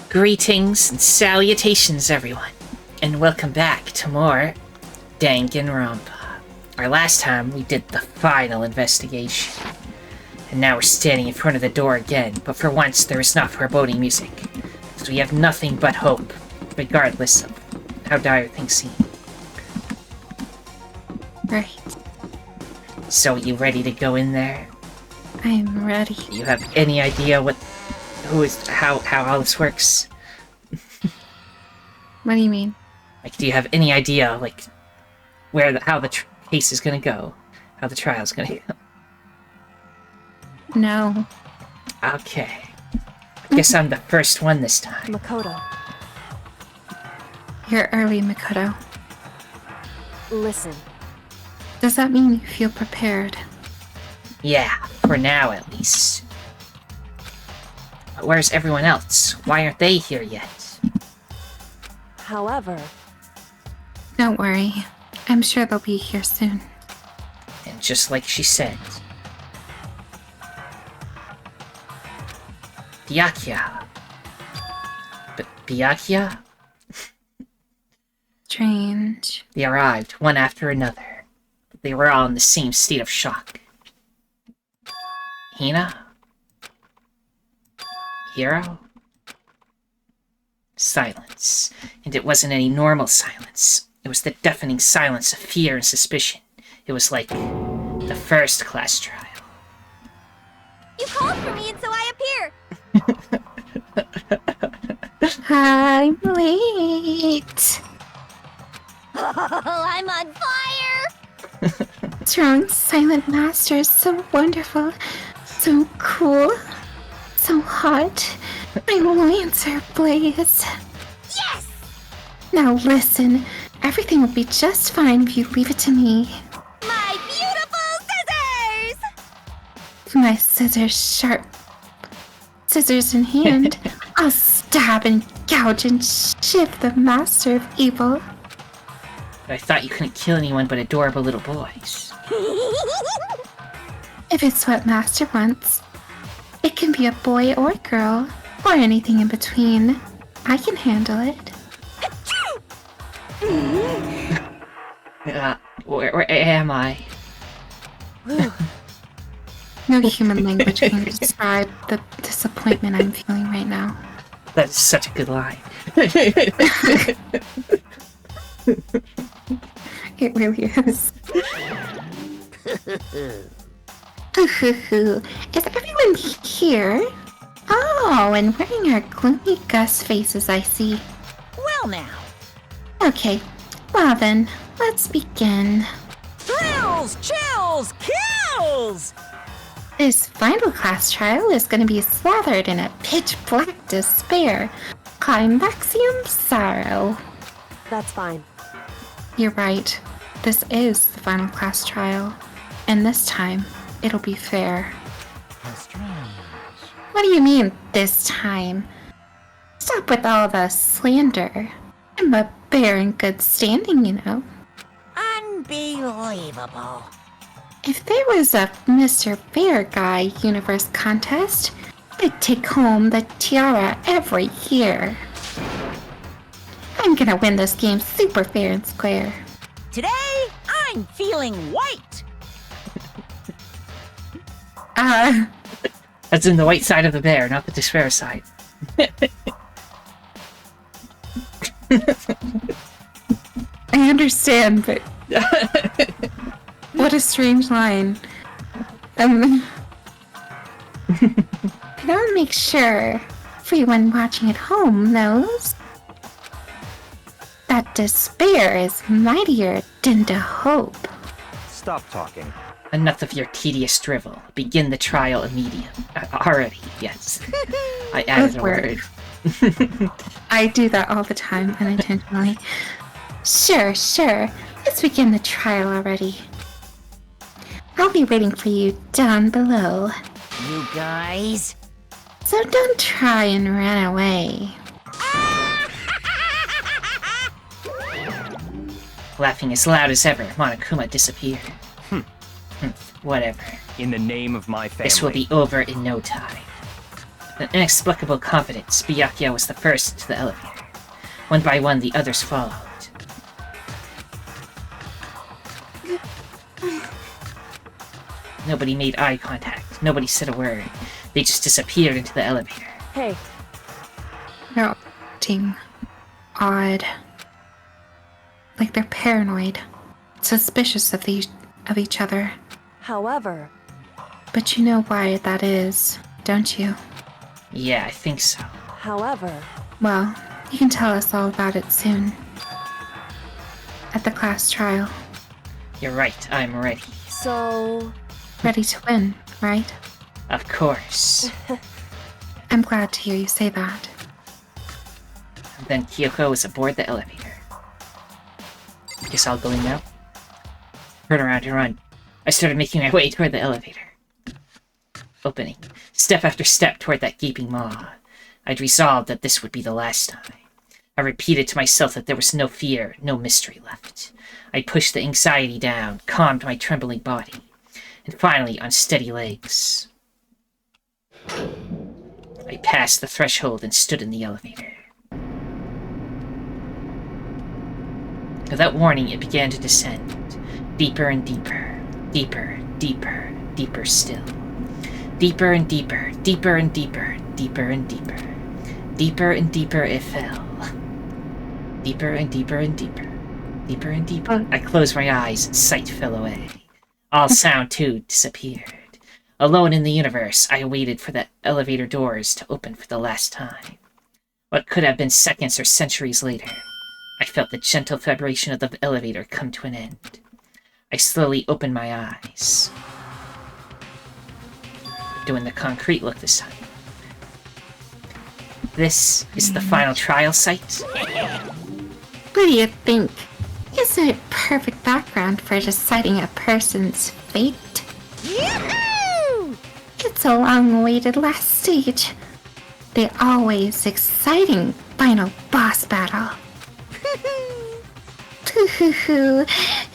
Greetings and salutations, everyone, and welcome back to more Danganronpa. Our last time, we did the final investigation, and now we're standing in front of the door again, but for once there is not foreboding music, so we have nothing but hope, regardless of how dire things seem. Right. So, you ready to go in there? I'm ready. Do you have any idea how all this works? What do you mean? Like, do you have any idea, like, how the case is gonna go? How the trial's gonna go? No. Okay. I guess I'm the first one this time. Makoto, You're early, Makoto. listen. Does that mean you feel prepared? Yeah, for now at least. But where's everyone else? Why aren't they here yet? However, Don't worry. I'm sure they'll be here soon. And just like she said... Byakuya. But Byakuya? Strange. They arrived, one after another. They were all in the same state of shock. Hina? Hiro? Silence. And it wasn't any normal silence. It was the deafening silence of fear and suspicion. It was like the first class trial. You called for me and so I appear! I'm late. Oh, I'm on fire! Strong, silent master is so wonderful. So cool. So hot. My lance are ablaze. Yes! Now listen. Everything will be just fine if you leave it to me. My beautiful scissors! My scissors sharp. Scissors in hand. I'll stab and gouge and shift the master of evil. But I thought you couldn't kill anyone but adorable little boys. If it's what master wants. It can be a boy or girl, or anything in between. I can handle it. Where am I? No human language can describe the disappointment I'm feeling right now. That is such a good line. It really is. Is everyone here? Oh, and wearing our gloomy Gus faces, I see. Well now. Okay, well then, let's begin. Thrills, chills, kills! This final class trial is going to be slathered in a pitch-black despair. Climaxium sorrow. that's fine. You're right. This is the final class trial. And this time, it'll be fair. How strange. What do you mean, this time? Stop with all the slander. I'm a bear in good standing, you know. Unbelievable. If there was a Mr. Bear Guy universe contest, I'd take home the tiara every year. I'm gonna win this game super fair and square. Today, I'm feeling white. That's in the white side of the bear, not the despair side. I understand, but what a strange line. I don't make sure everyone watching at home knows that despair is mightier than the hope. Stop talking. Enough of your tedious drivel. Begin the trial immediately. Already, yes. I added a word. I do that all the time, unintentionally. Sure. Let's begin the trial already. I'll be waiting for you down below. You guys? So don't try and run away. Laughing as loud as ever, Monokuma disappeared. Whatever. In the name of my family. This will be over in no time. With an inexplicable confidence, Byakuya was the first into the elevator. One by one, the others followed. Nobody made eye contact. Nobody said a word. They just disappeared into the elevator. Hey, They're acting odd. Like they're paranoid. Suspicious of each other. however, But you know why that is, don't you? Yeah, I think so. however, Well, you can tell us all about it soon. At the class trial. You're right, I'm ready. so... Ready to win, right? Of course. I'm glad to hear you say that. And then Kyoko was aboard the elevator. Guess I'll go in now. Turn around and run. I started making my way toward the elevator. Opening, step after step toward that gaping maw. I'd resolved that this would be the last time. I repeated to myself that there was no fear, no mystery left. I pushed the anxiety down, calmed my trembling body, and finally, on steady legs, I passed the threshold and stood in the elevator. Without warning, it began to descend. Deeper and deeper. Deeper, deeper, deeper still. Deeper and deeper, deeper and deeper, deeper and deeper. Deeper and deeper it fell. Deeper and deeper and deeper. Deeper and deeper. I closed my eyes and sight fell away. All sound, too, disappeared. Alone in the universe, I waited for the elevator doors to open for the last time. What could have been seconds or centuries later, I felt the gentle vibration of the elevator come to an end. I slowly opened my eyes. Doing the concrete look this time. This is the final trial site. What do you think? Isn't it perfect background for deciding a person's fate? Yoo-hoo! It's a long-awaited last stage. The always exciting final boss battle.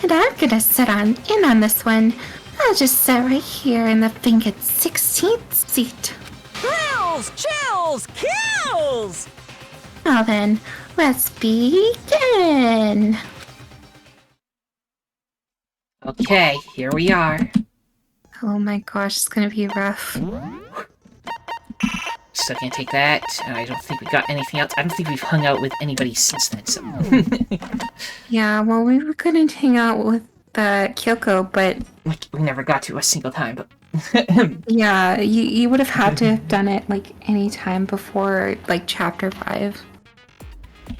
And I'm gonna sit in on this one. I'll just sit right here in the vacant 16th seat. Thrills, chills, kills! Now then, let's begin. Okay, here we are. Oh my gosh, it's gonna be rough. Still can't take that, and I don't think we got anything else. I don't think we've hung out with anybody since then, so... Yeah, well, we couldn't hang out with Kyoko, but we never got to a single time, but... yeah, you would have had to have done it, like, any time before, like, Chapter 5. Yeah.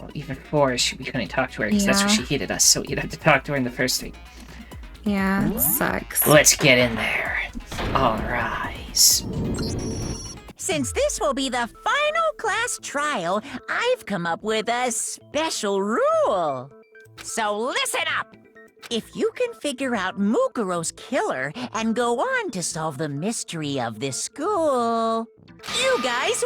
Well, even 4, we couldn't talk to her, because that's where Yeah. she hated us, so you'd have to talk to her in the first 3. Yeah, it sucks. Let's get in there. All rise. Since this will be the final class trial, I've come up with a special rule. So listen up! If you can figure out Mukuro's killer and go on to solve the mystery of this school, you guys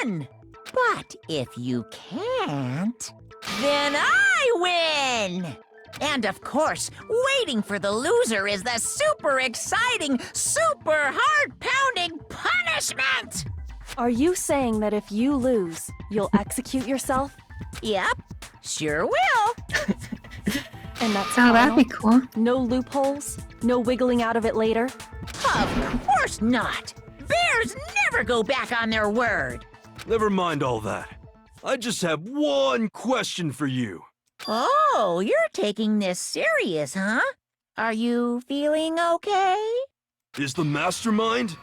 win! But if you can't, then I win! And of course, waiting for the loser is the super exciting, super heart-pounding punishment! are you saying that if you lose, you'll execute yourself? Yep, sure will. And that's Oh, that'd final? be cool. No loopholes? No wiggling out of it later? Of course not! Bears never go back on their word! Never mind all that. I just have one question for you. Oh, you're taking this serious, huh? Are you feeling okay? Is the mastermind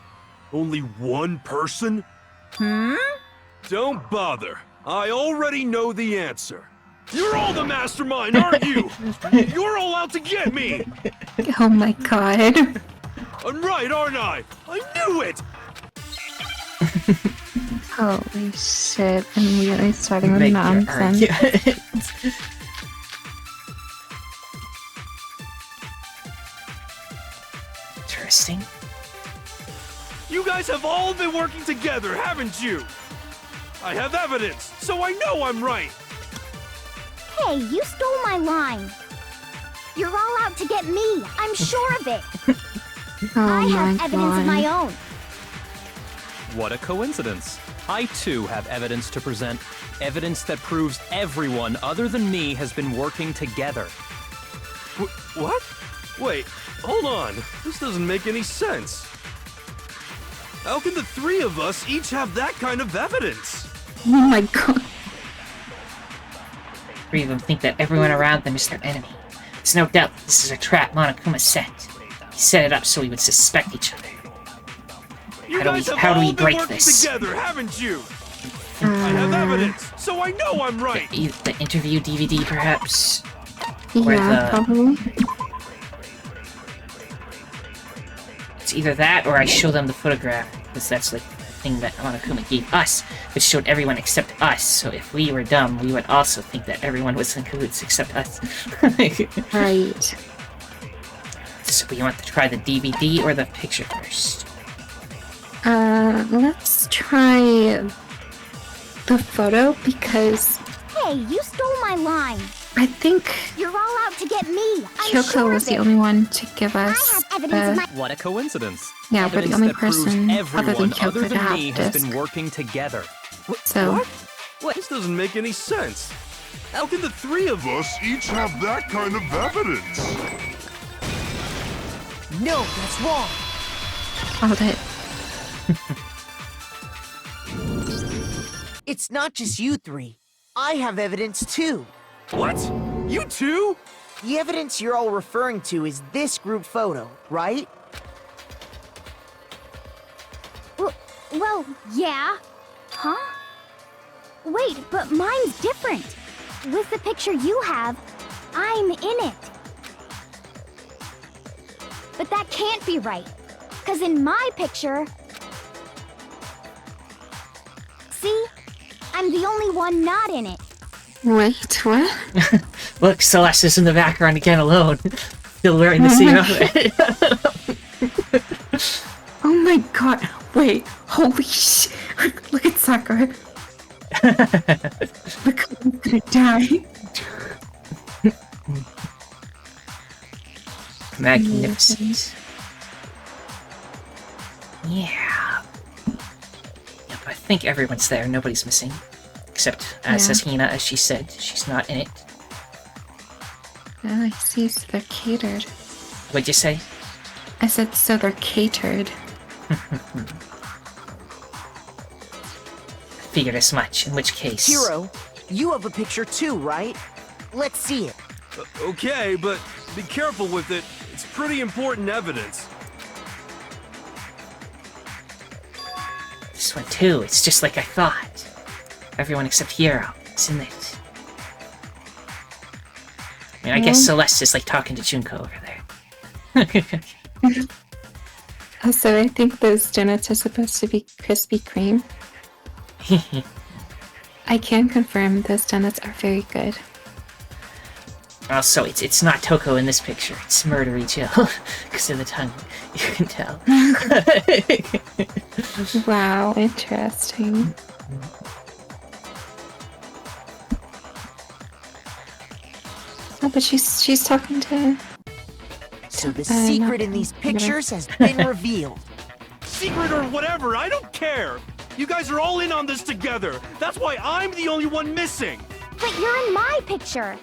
only one person? Hmm? Don't bother. I already know the answer. You're all the mastermind, aren't you? You're all out to get me! Oh my god. I'm right, aren't I? I knew it! Holy shit, immediately starting with Make your nonsense. argument. Interesting. You guys have all been working together, haven't you? I have evidence, so I know I'm right. Hey, you stole my line. You're all out to get me. I'm sure of it. Oh I my have evidence of my god. own. What a coincidence. I too have evidence to present. Evidence that proves everyone other than me has been working together. What? Wait, hold on. This doesn't make any sense. How can the three of us each have that kind of evidence? Oh my god. Three of them think that everyone around them is their enemy. There's no doubt that this is a trap Monokuma set. He set it up so we would suspect each other. How do we break this? Together, haven't you? I have evidence, so I know I'm right. The interview DVD, perhaps? Yeah, probably. It's either that or I show them the photograph, because that's like the thing that Monokuma gave us, which showed everyone except us. So if we were dumb, we would also think that everyone was in cahoots except us. Right. So you want to try the DVD or the picture first? Let's try the photo because Hey, you stole my line. I think You're all out to get me. I'm Kyoko sure was of the it. only one to give I us have evidence in my. What a coincidence. Yeah, we're the Evidence only that proves person other than everyone Kyoko other to than have me has disc. been working together. So What? This doesn't make any sense. How can the three of us Each have that kind of evidence. No, that's wrong. hold it. It's not just you three. I have evidence too. What? You too? The evidence you're all referring to is this group photo, right? Well, yeah. Huh? Wait, but mine's different. With the picture you have, I'm in it. But that can't be right. Because in my picture... See? I'm the only one not in it. Wait, what? Look, Celeste is in the background again alone. Still wearing the same outfit. Oh my god. Wait, holy shit. Look at Sakura. Look, I'm gonna die. Magnificent. Yeah. Yep, I think everyone's there. Nobody's missing. Except, says Hina, as she said, she's not in it. Oh, I see, so they're catered. What'd you say? I said, so they're catered. Figured as much, in which case... Hiro, you have a picture too, right? Let's see it. Okay, but be careful with it. It's pretty important evidence. This one too, it's just like I thought. Everyone except Hiro is in it. I mean, I guess Celeste is like talking to Junko over there. Also, I think those donuts are supposed to be Krispy Kreme. I can confirm those donuts are very good. Also, it's not Toko in this picture, it's Murdery Jill. Because of the tongue, you can tell. Wow, interesting. Oh, but she's talking to... So the secret in these pictures has been revealed. Secret or whatever, I don't care. You guys are all in on this together. That's why I'm the only one missing. But you're in my picture.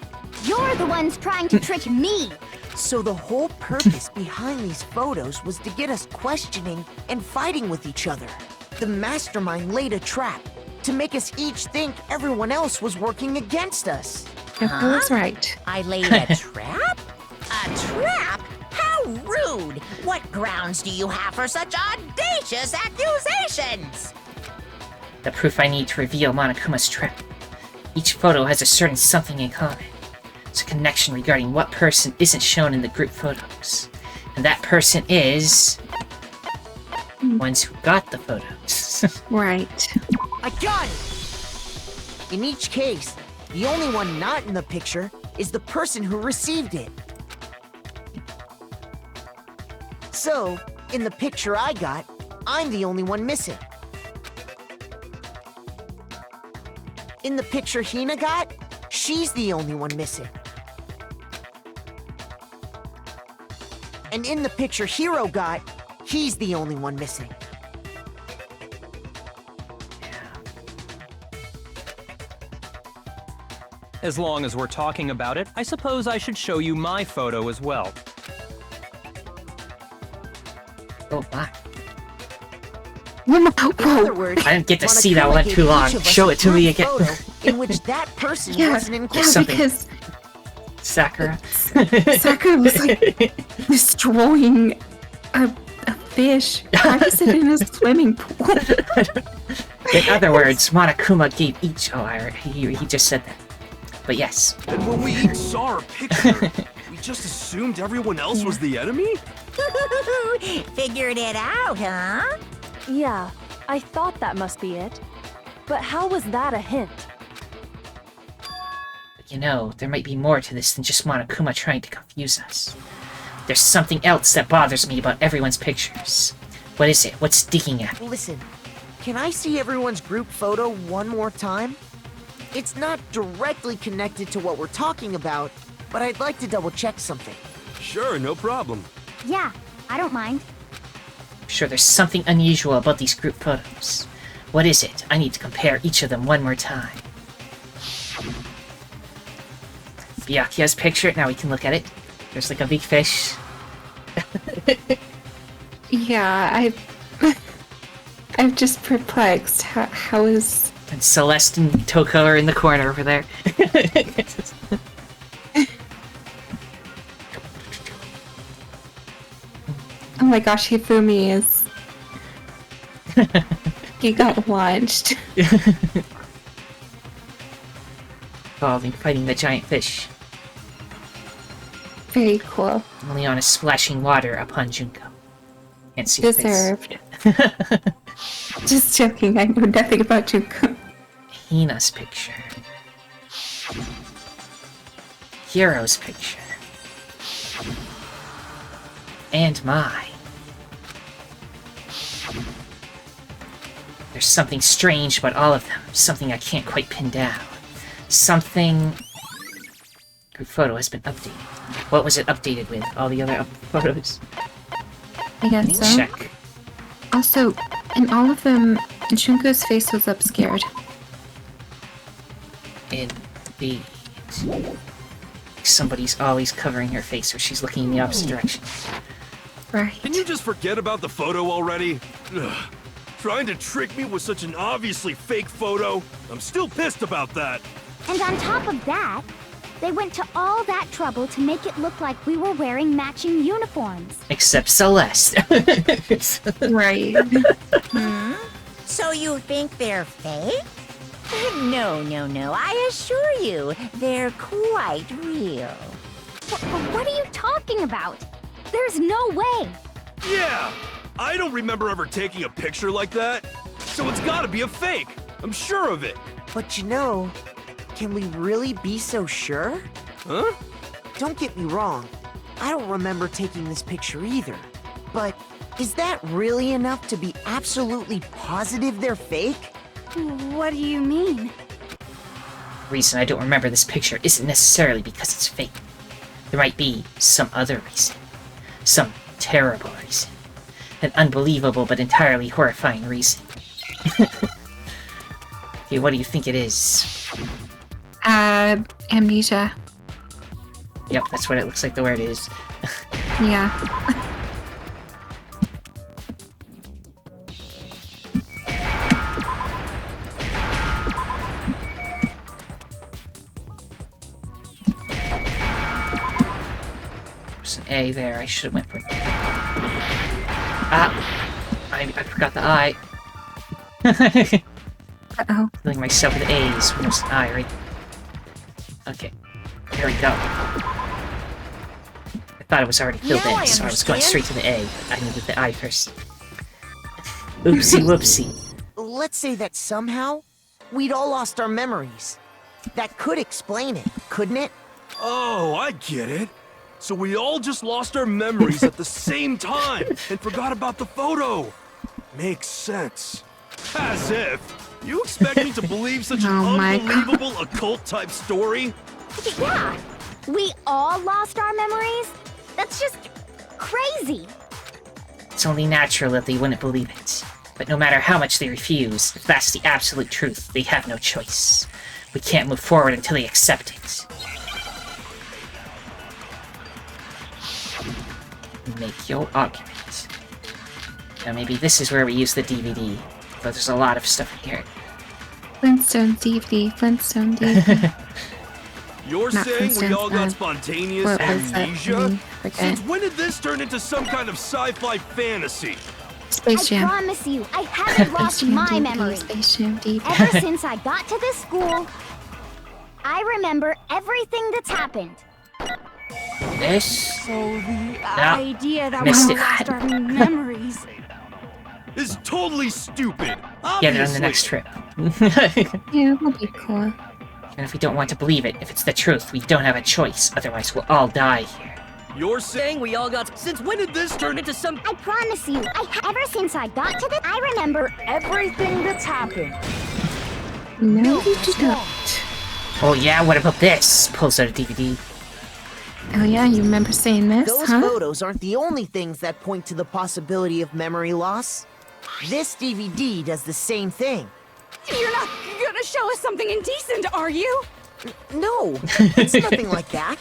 You're the ones trying to trick me. So the whole purpose behind these photos was to get us questioning and fighting with each other. The mastermind laid a trap to make us each think everyone else was working against us. Kyoko was right. I laid a trap? A trap? How rude! What grounds do you have for such audacious accusations? The proof I need to reveal Monokuma's trap. Each photo has a certain something in common. It's a connection regarding what person isn't shown in the group photos. And that person is... ones who got the photos. Right. I got it! In each case, the only one not in the picture is the person who received it. So, in the picture I got, I'm the only one missing. In the picture Hina got, she's the only one missing. And in the picture Hiro got, he's the only one missing. As long as we're talking about it, I suppose I should show you my photo as well. Oh my. In other words, I didn't get to see Monokuma that one gave too long. each of us Show a it to me group again. photo in which that person wasn't included. something. because Sakura. Sakura was like destroying a fish. Why is it in a swimming pool? In other words, Monokuma gave each. Oh, he just said that. But yes. And when we each saw our picture, we just assumed everyone else was the enemy? Figured it out, huh? Yeah, I thought that must be it. But how was that a hint? You know, there might be more to this than just Monokuma trying to confuse us. There's something else that bothers me about everyone's pictures. What is it? What's digging at me? Listen, can I see everyone's group photo one more time? It's not directly connected to what we're talking about, but I'd like to double check something. Sure, no problem. Yeah, I don't mind. I'm sure there's something unusual about these group photos. What is it? I need to compare each of them one more time. Byakuya's picture, now we can look at it. There's like a big fish. Yeah, I'm just perplexed. How is... And Celeste and Toko are in the corner over there. Oh my gosh, Hifumi is... He got launched. Fighting the giant fish. Very cool. Leon is splashing water upon Junko. Can't see his face. Deserved. Just joking, I know nothing about Junko. Hina's picture. Hiro's picture. And mine. There's something strange about all of them. Something I can't quite pin down. Something... Group photo has been updated. What was it updated with? All the other photos? I guess so. Check. Also, in all of them, Junko's face was upscared. Indeed. Somebody's always covering her face or she's looking in the opposite direction. Right. Can you just forget about the photo already? Ugh. Trying to trick me with such an obviously fake photo? I'm still pissed about that. And on top of that, they went to all that trouble to make it look like we were wearing matching uniforms. Except Celeste. Right. So you think they're fake? No, I assure you, they're quite real. What are you talking about? There's no way. Yeah! I don't remember ever taking a picture like that. So it's gotta be a fake. I'm sure of it. But you know, can we really be so sure? Huh? Don't get me wrong, I don't remember taking this picture either. But is that really enough to be absolutely positive they're fake? What do you mean? The reason I don't remember this picture isn't necessarily because it's fake. There might be some other reason. Some terrible reason. An unbelievable but entirely horrifying reason. Okay, what do you think it is? Amnesia. Yep, that's what it looks like the word is. Yeah. There's an A there, I should have went for... Ah! I forgot the I. Uh-oh. Filling myself with A's when there's an I, right? Okay. There we go. I thought it was already filled Now in, I so I was going understand. straight to the A, but I needed the I first. Oopsie whoopsie. Let's say that somehow we'd all lost our memories. That could explain it, couldn't it? Oh, I get it. So we all just lost our memories at the same time and forgot about the photo. Makes sense. As if. You expect me to believe such an Oh my God. unbelievable occult-type story? Yeah, we all lost our memories? That's just crazy. It's only natural that they wouldn't believe it. But no matter how much they refuse, if that's the absolute truth, they have no choice. we can't move forward until he accepts it. Make your argument. Now maybe this is where we use the DVD, but there's a lot of stuff in here. Flintstone DVD, Flintstone DVD. You're Not saying we all got Flintstones, spontaneous what was that amnesia? movie? Forget. Since when did this turn into some kind of sci-fi fantasy? Space I Jam. promise you, I haven't lost Space Jam my DVD, memory. Space Jam DVD. Ever since I got to this school, I remember everything that's happened. This? So the No. idea that Missed we it. lost our memories. Is totally stupid. Get it on the Obviously. next trip. Yeah, that'll be cool. And if we don't want to believe it, if it's the truth, we don't have a choice. Otherwise, we'll all die here. You're saying we all got. Since when did this turn into some? I promise you, ever since I got to this, I remember everything that's happened. No, you don't. Oh yeah, what about this? Pulls out a DVD. Oh yeah, you remember saying this, Those huh? photos aren't the only things that point to the possibility of memory loss. This DVD does the same thing. You're not gonna show us something indecent, are you? No, it's nothing like that.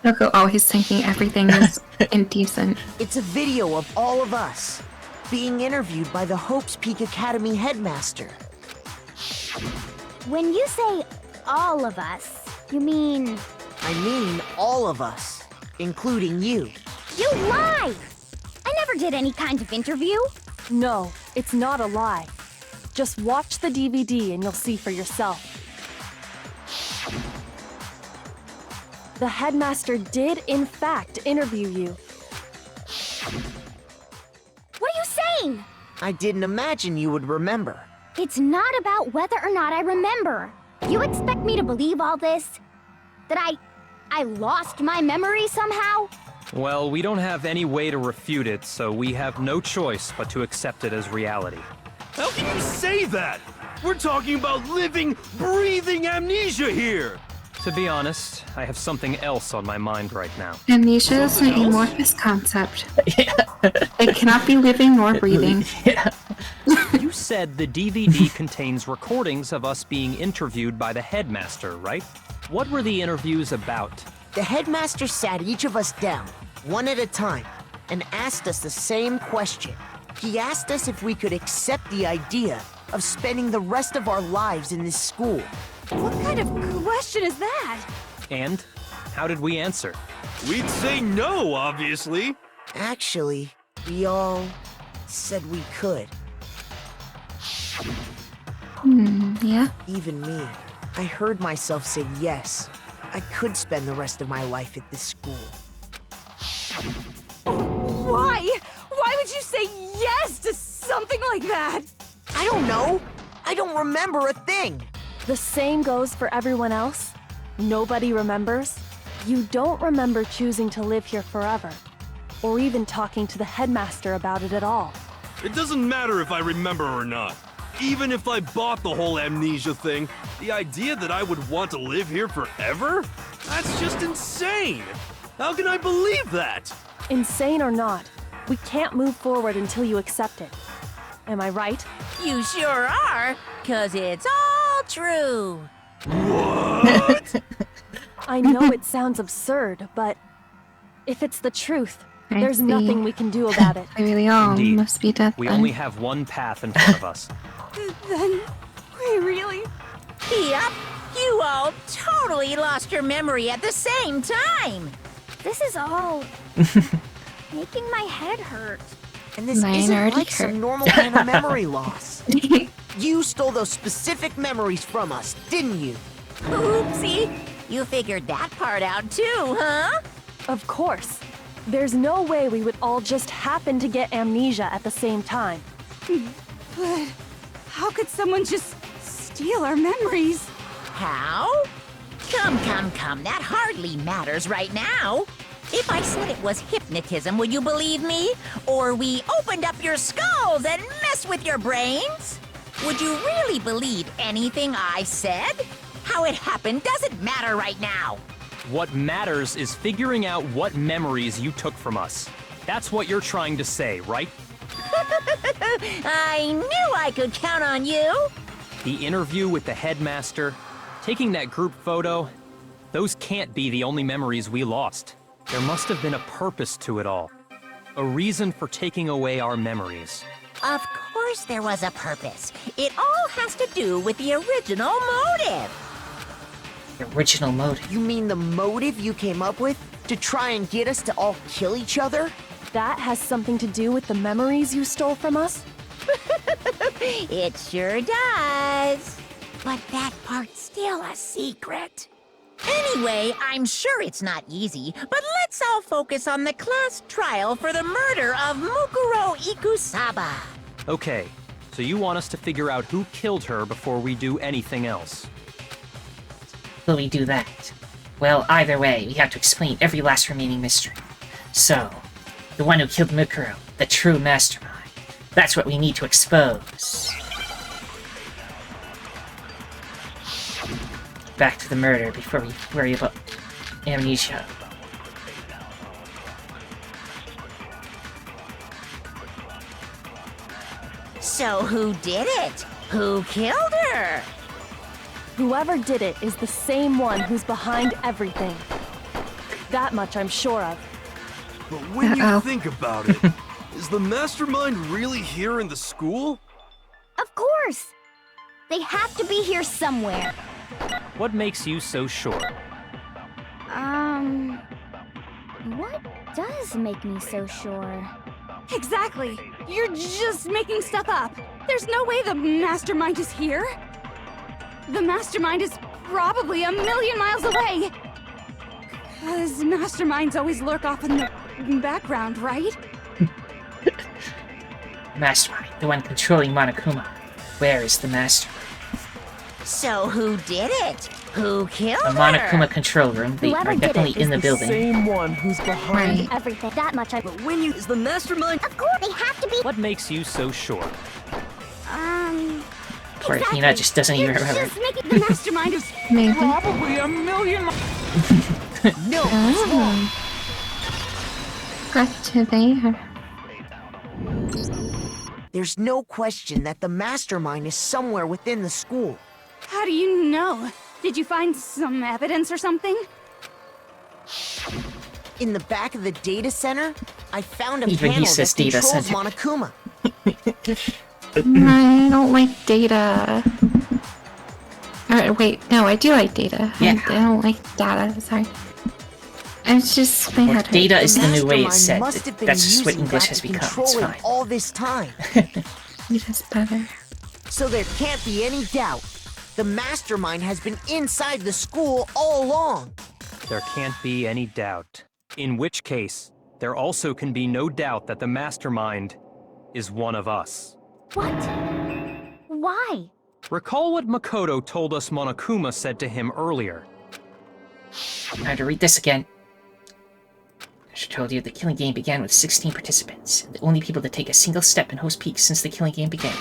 Yoko always thinking everything is indecent. It's a video of all of us being interviewed by the Hope's Peak Academy headmaster. When you say all of us, you mean I mean all of us, including you. you lie! I never did any kind of interview. No, it's not a lie. Just watch the DVD and you'll see for yourself. The headmaster did, in fact, interview you. What are you saying? I didn't imagine you would remember. It's not about whether or not I remember. You expect me to believe all this? That I lost my memory somehow? Well, we don't have any way to refute it, so we have no choice but to accept it as reality. How can you say that? We're talking about living, breathing amnesia here. To be honest, I have something else on my mind right now. Amnesia is an Something else? amorphous concept. It cannot be living nor breathing. Yeah. You said the DVD contains recordings of us being interviewed by the headmaster, right? What were the interviews about? The headmaster sat each of us down, one at a time, and asked us the same question. He asked us if we could accept the idea of spending the rest of our lives in this school. What kind of question is that? And how did we answer? We'd say no, obviously. Actually, we all said we could. Yeah? Even me. I heard myself say yes. I could spend the rest of my life at this school. Why? Why would you say yes to something like that? I don't know. I don't remember a thing. The same goes for everyone else. Nobody remembers. You don't remember choosing to live here forever, or even talking to the headmaster about it at all. It doesn't matter if I remember or not. Even if I bought the whole amnesia thing, the idea that I would want to live here forever? That's just insane! How can I believe that? Insane or not, we can't move forward until you accept it. Am I right? You sure are, 'cause it's all true. What? I know it sounds absurd, but if it's the truth, I there's see. nothing we can do about it. They really all Indeed. must be dead We then. only have one path in front of us. Then we really... Yep, you all totally lost your memory at the same time. This is all making my head hurt. And this Mine isn't already like hurt. some normal kind of memory loss. You stole those specific memories from us, didn't you? Oopsie, you figured that part out too, huh? Of course. There's no way we would all just happen to get amnesia at the same time. But how could someone just steal our memories? How? Come, that hardly matters right now. If I said it was hypnotism, would you believe me? Or we opened up your skulls and messed with your brains? Would you really believe anything I said? How it happened doesn't matter right now. What matters is figuring out what memories you took from us. That's what you're trying to say, right? I knew I could count on you. The interview with the headmaster, Taking that group photo, those can't be the only memories we lost. There must have been a purpose to it all. A reason for taking away our memories. Of course there was a purpose. It all has to do with the original motive. The original motive. You mean the motive you came up with to try and get us to all kill each other? That has something to do with the memories you stole from us? It sure does. But that part's still a secret. Anyway, I'm sure it's not easy, but let's all focus on the class trial for the murder of Mukuro Ikusaba. Okay, so you want us to figure out who killed her before we do anything else. Will we do that? Well, either way, we have to explain every last remaining mystery. So, the one who killed Mukuro, the true mastermind. That's what we need to expose. Back to the murder before we worry about amnesia. So who did it? Who killed her? Whoever did it is the same one who's behind everything. That much I'm sure of. But when you think about it, is the mastermind really here in the school? Of course! They have to be here somewhere. What makes you so sure? What does make me so sure? Exactly. You're just making stuff up. There's no way the mastermind is here. The mastermind is probably a million miles away. 'Cause masterminds always lurk off in the background, right? Mastermind, the one controlling Monokuma. Where is the mastermind? So who did it? Who killed The her? Monokuma control room. They Whoever are did definitely it in the building. Same one who's behind Everything. That much I... But when you is the mastermind. Of course, they have to be... What makes you so sure? Or Hina just doesn't even You're remember. just making the mastermind is Maybe. Probably a million. No, it's wrong. Got to there. There's no question that the mastermind is somewhere within the school. How do you know? Did you find some evidence or something? In the back of the data center, I found a Even he panel says that data controls center. Monokuma. I don't like data. Wait, no, I do like data. Yeah. I don't like data, sorry. It's just my Well, head hurts. data is the new way it's said. Mastermind must have been That's just what using English that has to become. It's control it fine. all this time. It is better. So there can't be any doubt. The mastermind has been inside the school all along. There can't be any doubt. In which case, there also can be no doubt that the mastermind is one of us. What? Why? Recall what Makoto told us Monokuma said to him earlier. I had to read this again. She told you the killing game began with 16 participants. And the only people to take a single step in Host Peak since the killing game began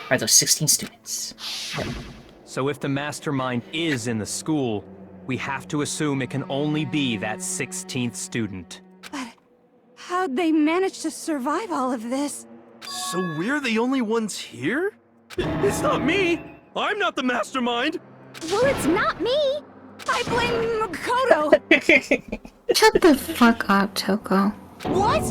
are those 16 students. Yep. So if the mastermind is in the school, we have to assume it can only be that 16th student. But how'd they manage to survive all of this? So we're the only ones here? It's not me! I'm not the mastermind! Well, it's not me! I blame Makoto! Shut the fuck up, Toko. What?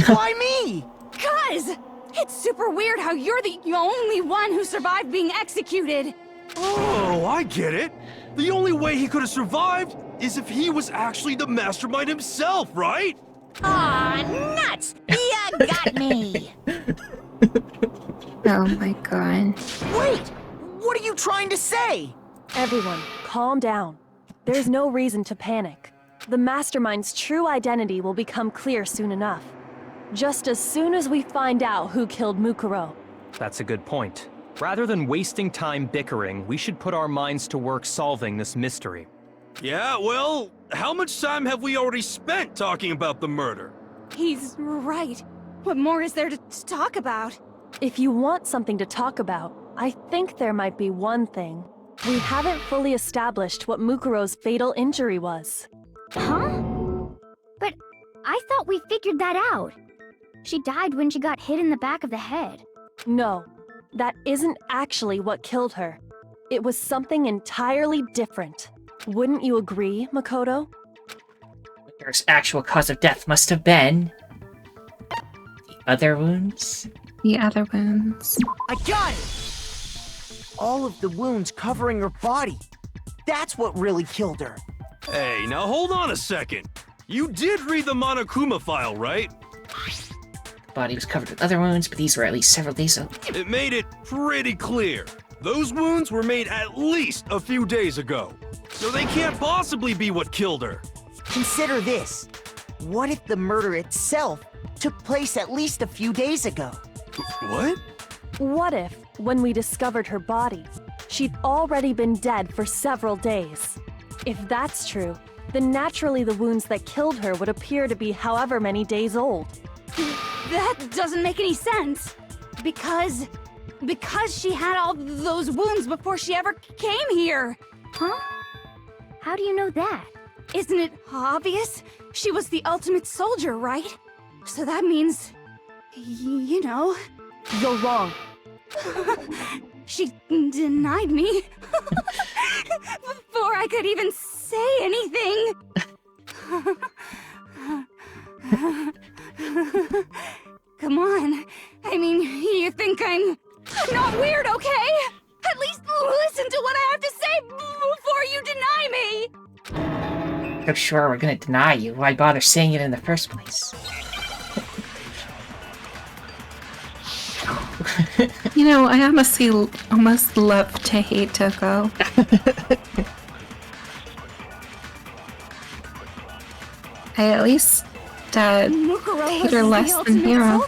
Why me? 'Cause it's super weird how you're the only one who survived being executed. Oh, I get it! The only way he could have survived is if he was actually the mastermind himself, right? Aw, nuts! You got me! Oh my god. Wait! What are you trying to say? Everyone, calm down. There's no reason to panic. The mastermind's true identity will become clear soon enough. Just as soon as we find out who killed Mukuro. That's a good point. Rather than wasting time bickering, we should put our minds to work solving this mystery. Yeah, well, how much time have we already spent talking about the murder? He's right. What more is there to talk about? If you want something to talk about, I think there might be one thing. We haven't fully established what Mukuro's fatal injury was. Huh? But I thought we figured that out. She died when she got hit in the back of the head. No, that isn't actually what killed her. It was something entirely different. Wouldn't you agree, Makoto? Mukura's actual cause of death must have been... the other wounds? The other wounds. I got it! All of the wounds covering her body. That's what really killed her. Hey, now hold on a second. You did read the Monokuma file, right? The body was covered with other wounds, but these were at least several days old. It made it pretty clear. Those wounds were made at least a few days ago. So they can't possibly be what killed her. Consider this. What if the murder itself took place at least a few days ago? What? What if, when we discovered her body, she'd already been dead for several days? If that's true, then naturally the wounds that killed her would appear to be however many days old. That doesn't make any sense. Because she had all those wounds before she ever came here. Huh? How do you know that? Isn't it obvious? She was the ultimate soldier, right? So that means, you know... You're wrong. She denied me before I could even say anything. Come on. I mean, you think I'm not weird, okay? At least listen to what I have to say before you deny me. So sure we're gonna deny you. Why bother saying it in the first place? You know, I honestly almost love to hate Toko. I at least hate her less than Hero.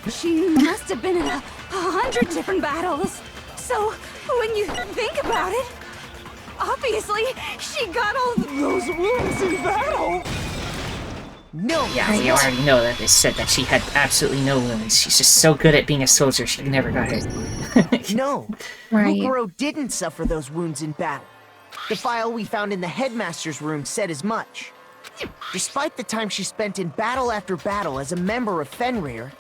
She must have been in 100 different battles. So when you think about it, obviously she got all those wounds in battle. No, Yeah, you already know that they said that she had absolutely no wounds. She's just so good at being a soldier, she never got hurt. No, Right. Mukuro didn't suffer those wounds in battle. The file we found in the headmaster's room said as much. Despite the time she spent in battle after battle as a member of Fenrir,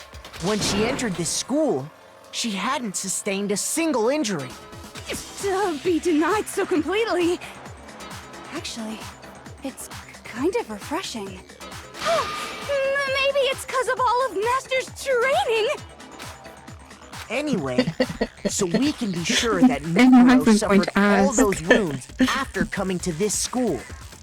when she entered this school, she hadn't sustained a single injury. To be denied so completely. Actually, it's kind of refreshing. Maybe it's because of all of Master's training. Anyway, so we can be sure that Mukuro suffered all those wounds after coming to this school.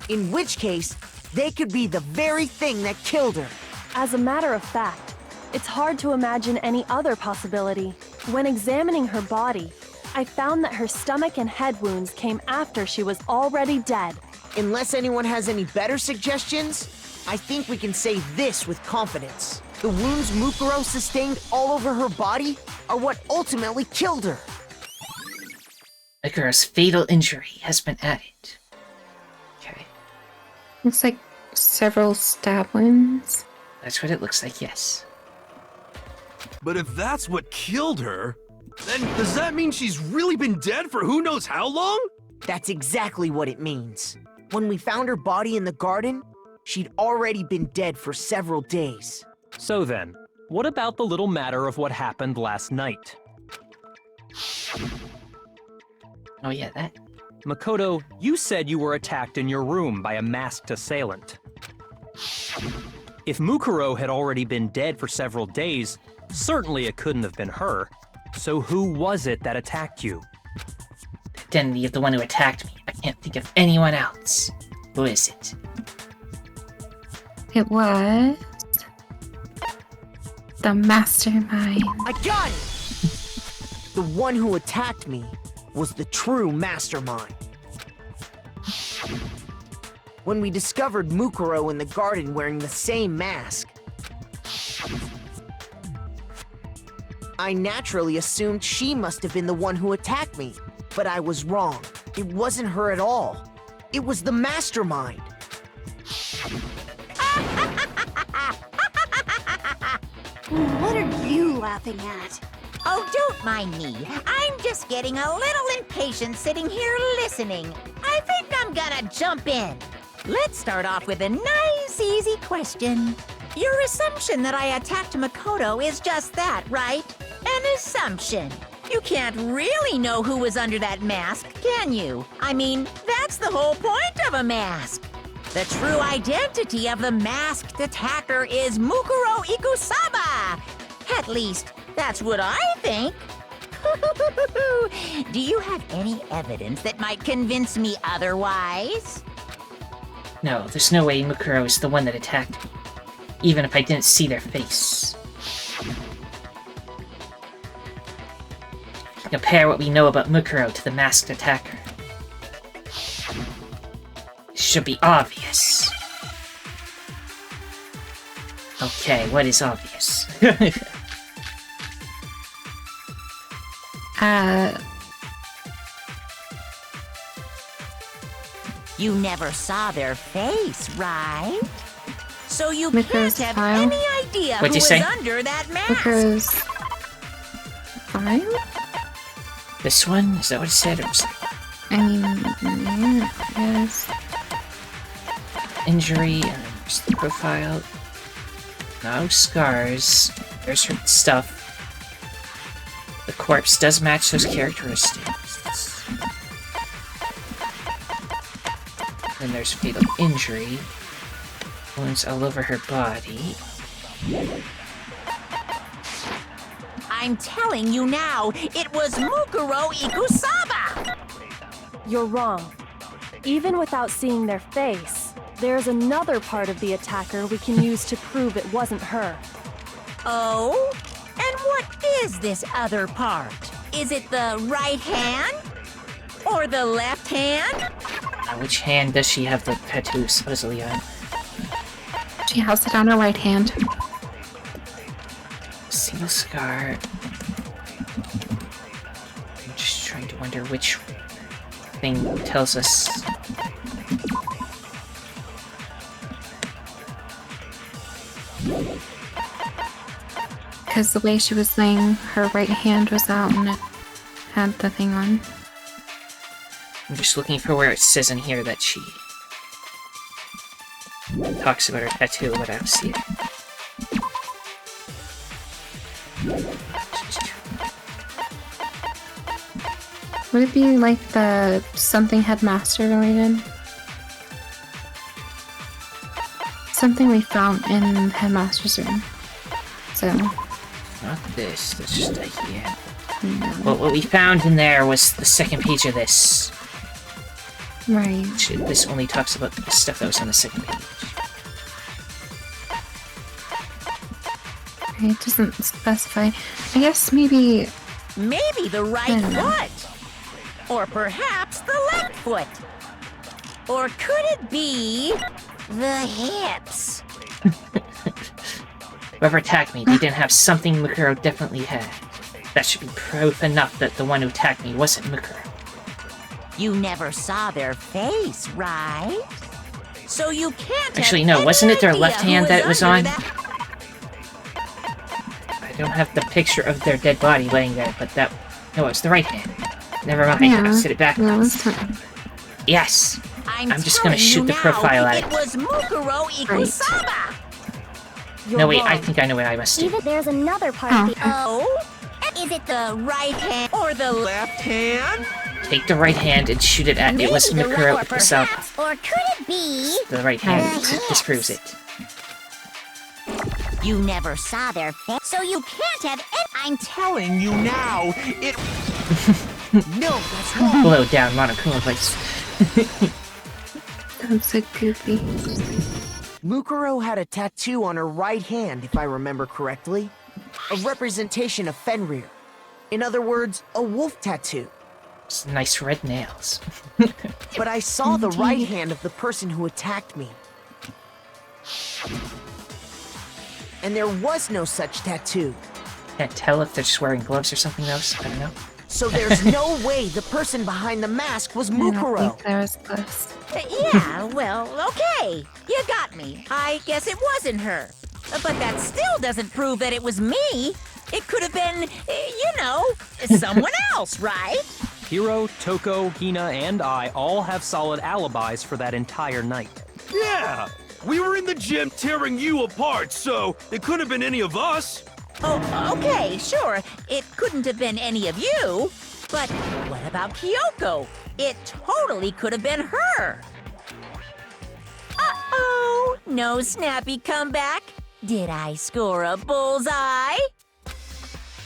In which case, they could be the very thing that killed her. As a matter of fact, it's hard to imagine any other possibility. When examining her body, I found that her stomach and head wounds came after she was already dead. Unless anyone has any better suggestions, I think we can say this with confidence. The wounds Mukuro sustained all over her body are what ultimately killed her. Mukura's fatal injury has been added. Okay, Looks like several stab wounds. that's what it looks like, yes. But if that's what killed her, then does that mean she's really been dead for who knows how long? That's exactly what it means. When we found her body in the garden, she'd already been dead for several days. So then, what about the little matter of what happened last night? Oh yeah, that. Makoto, you said you were attacked in your room by a masked assailant. If Mukuro had already been dead for several days, certainly it couldn't have been her. So who was it that attacked you? The identity of the one who attacked me. I can't think of anyone else. Who is it? It was the mastermind. I got it! The one who attacked me was the true mastermind. When we discovered Mukuro in the garden wearing the same mask, I naturally assumed she must have been the one who attacked me, but I was wrong. It wasn't her at all. It was the mastermind. What are you laughing at? Oh, don't mind me. I'm just getting a little impatient sitting here listening. I think I'm gonna jump in. Let's start off with a nice, easy question. Your assumption that I attacked Makoto is just that, right? An assumption. You can't really know who was under that mask, can you? I mean, that's the whole point of a mask. The true identity of the masked attacker is Mukuro Ikusaba. At least, that's what I think. Do you have any evidence that might convince me otherwise? No, there's no way Mukuro is the one that attacked me, even if I didn't see their face. Compare what we know about Mukuro to the masked attacker. It should be obvious. Okay, what is obvious? You never saw their face, right? So you Mukuro's can't have file? any idea What'd who you was say? under that mask. Mukuro's file? This one? Is that what it said? It was I mean, yeah, yes. injury, and there's the profile. No scars. There's her stuff. The corpse does match those characteristics. Then there's fatal injury. Wounds all over her body. I'm telling you now, it was Mukuro Ikusaba! You're wrong. Even without seeing their face, there's another part of the attacker we can use to prove it wasn't her. Oh? And what is this other part? Is it the right hand? Or the left hand? Now, which hand does she have the tattoo supposedly on? She has it on her right hand. Single scar. I'm just trying to wonder which thing tells us. Because the way she was laying, her right hand was out and it had the thing on. I'm just looking for where it says in here that she talks about her tattoo, but I don't see it. Would it be like the something headmaster related? Something we found in headmaster's room. So. Not this, that's just a yeah. No. Well, what we found in there was the second page of this. Right. This only talks about the stuff that was on the second page. It doesn't specify. I guess maybe. Maybe the right foot. Or perhaps the left foot. Or could it be the hips? Whoever attacked me, they didn't have something Mukuro definitely had. That should be proof enough that the one who attacked me wasn't Mukuro. You never saw their face, right? So you can't Actually, have no, any wasn't it their idea left who hand that it was on? under that- I don't have the picture of their dead body laying there, but that... No, it was the right hand. Never mind, Yeah. I said it Yeah, backwards. let's Yes! I'm just gonna telling shoot you the now, profile at it it. was Mukuro Ikusaba! You're No, wait, wrong. I think I know what I must do. Even there's another part Oh. of the. Oh? Is it the right hand or the left hand? Take the right hand and shoot it at it. It was Maybe the Mukuro right, or Ikusaba. perhaps- Or could it be? The right hand The disproves it. You never saw their face, so you can't have any. I'm telling you now, it... No, that's wrong. Blow down Monokuma voice. I'm so goofy. Mukuro had a tattoo on her right hand, if I remember correctly. A representation of Fenrir. In other words, a wolf tattoo. Nice red nails. But I saw the right hand of the person who attacked me. And there was no such tattoo. Can't tell if they're just wearing gloves or something else. I don't know. So there's no way the person behind the mask was I don't Mukuro. think there was close. Yeah, well, okay. You got me. I guess it wasn't her. But that still doesn't prove that it was me. It could have been, someone else, right? Hiro, Toko, Hina, and I all have solid alibis for that entire night. Yeah! We were in the gym tearing you apart, so it could have been any of us. Oh, okay, sure. It couldn't have been any of you. But what about Kyoko? It totally could have been her. Uh-oh, no snappy comeback? Did I score a bullseye?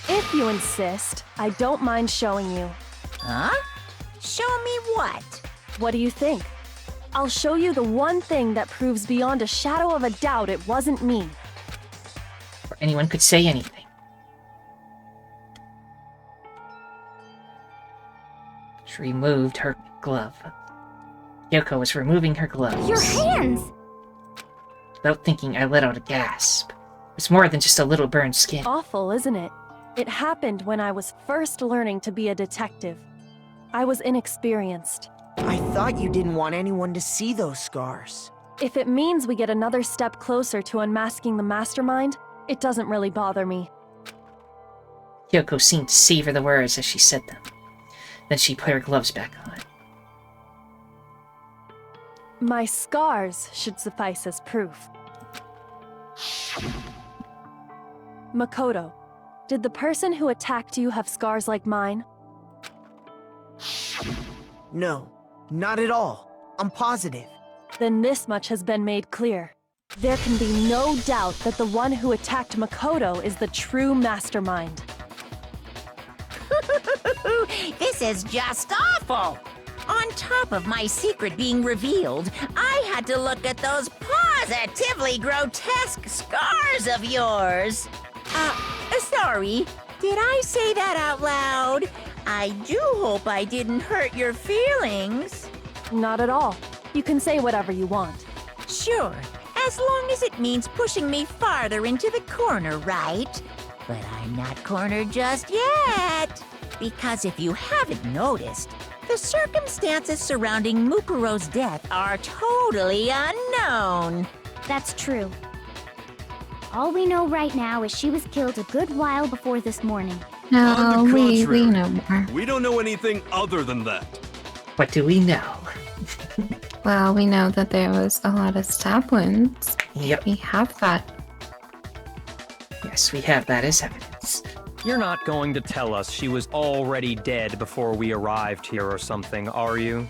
If you insist, I don't mind showing you. Huh? Show me what? What do you think? I'll show you the one thing that proves beyond a shadow of a doubt it wasn't me. Or anyone could say anything. She removed her glove. Kyoko was removing her gloves. Your hands! Without thinking, I let out a gasp. It was more than just a little burned skin. Awful, isn't it? It happened when I was first learning to be a detective. I was inexperienced. I thought you didn't want anyone to see those scars. If it means we get another step closer to unmasking the mastermind, it doesn't really bother me. Kyoko seemed to savor the words as she said them. Then she put her gloves back on. My scars should suffice as proof. Makoto, did the person who attacked you have scars like mine? No, not at all. I'm positive. Then this much has been made clear. There can be no doubt that the one who attacked Makoto is the true mastermind. This is just awful! On top of my secret being revealed, I had to look at those positively grotesque scars of yours. Sorry, did I say that out loud? I do hope I didn't hurt your feelings. Not at all. You can say whatever you want. Sure, as long as it means pushing me farther into the corner, right? But I'm not cornered just yet. Because if you haven't noticed, the circumstances surrounding Mukuro's death are totally unknown. That's true. All we know right now is she was killed a good while before this morning. No, On the we contrary, know more. We don't know anything other than that. What do we know? Well, we know that there was a lot of stab wounds. Yep. We have that. Yes, we have that as evidence. You're not going to tell us she was already dead before we arrived here or something, are you?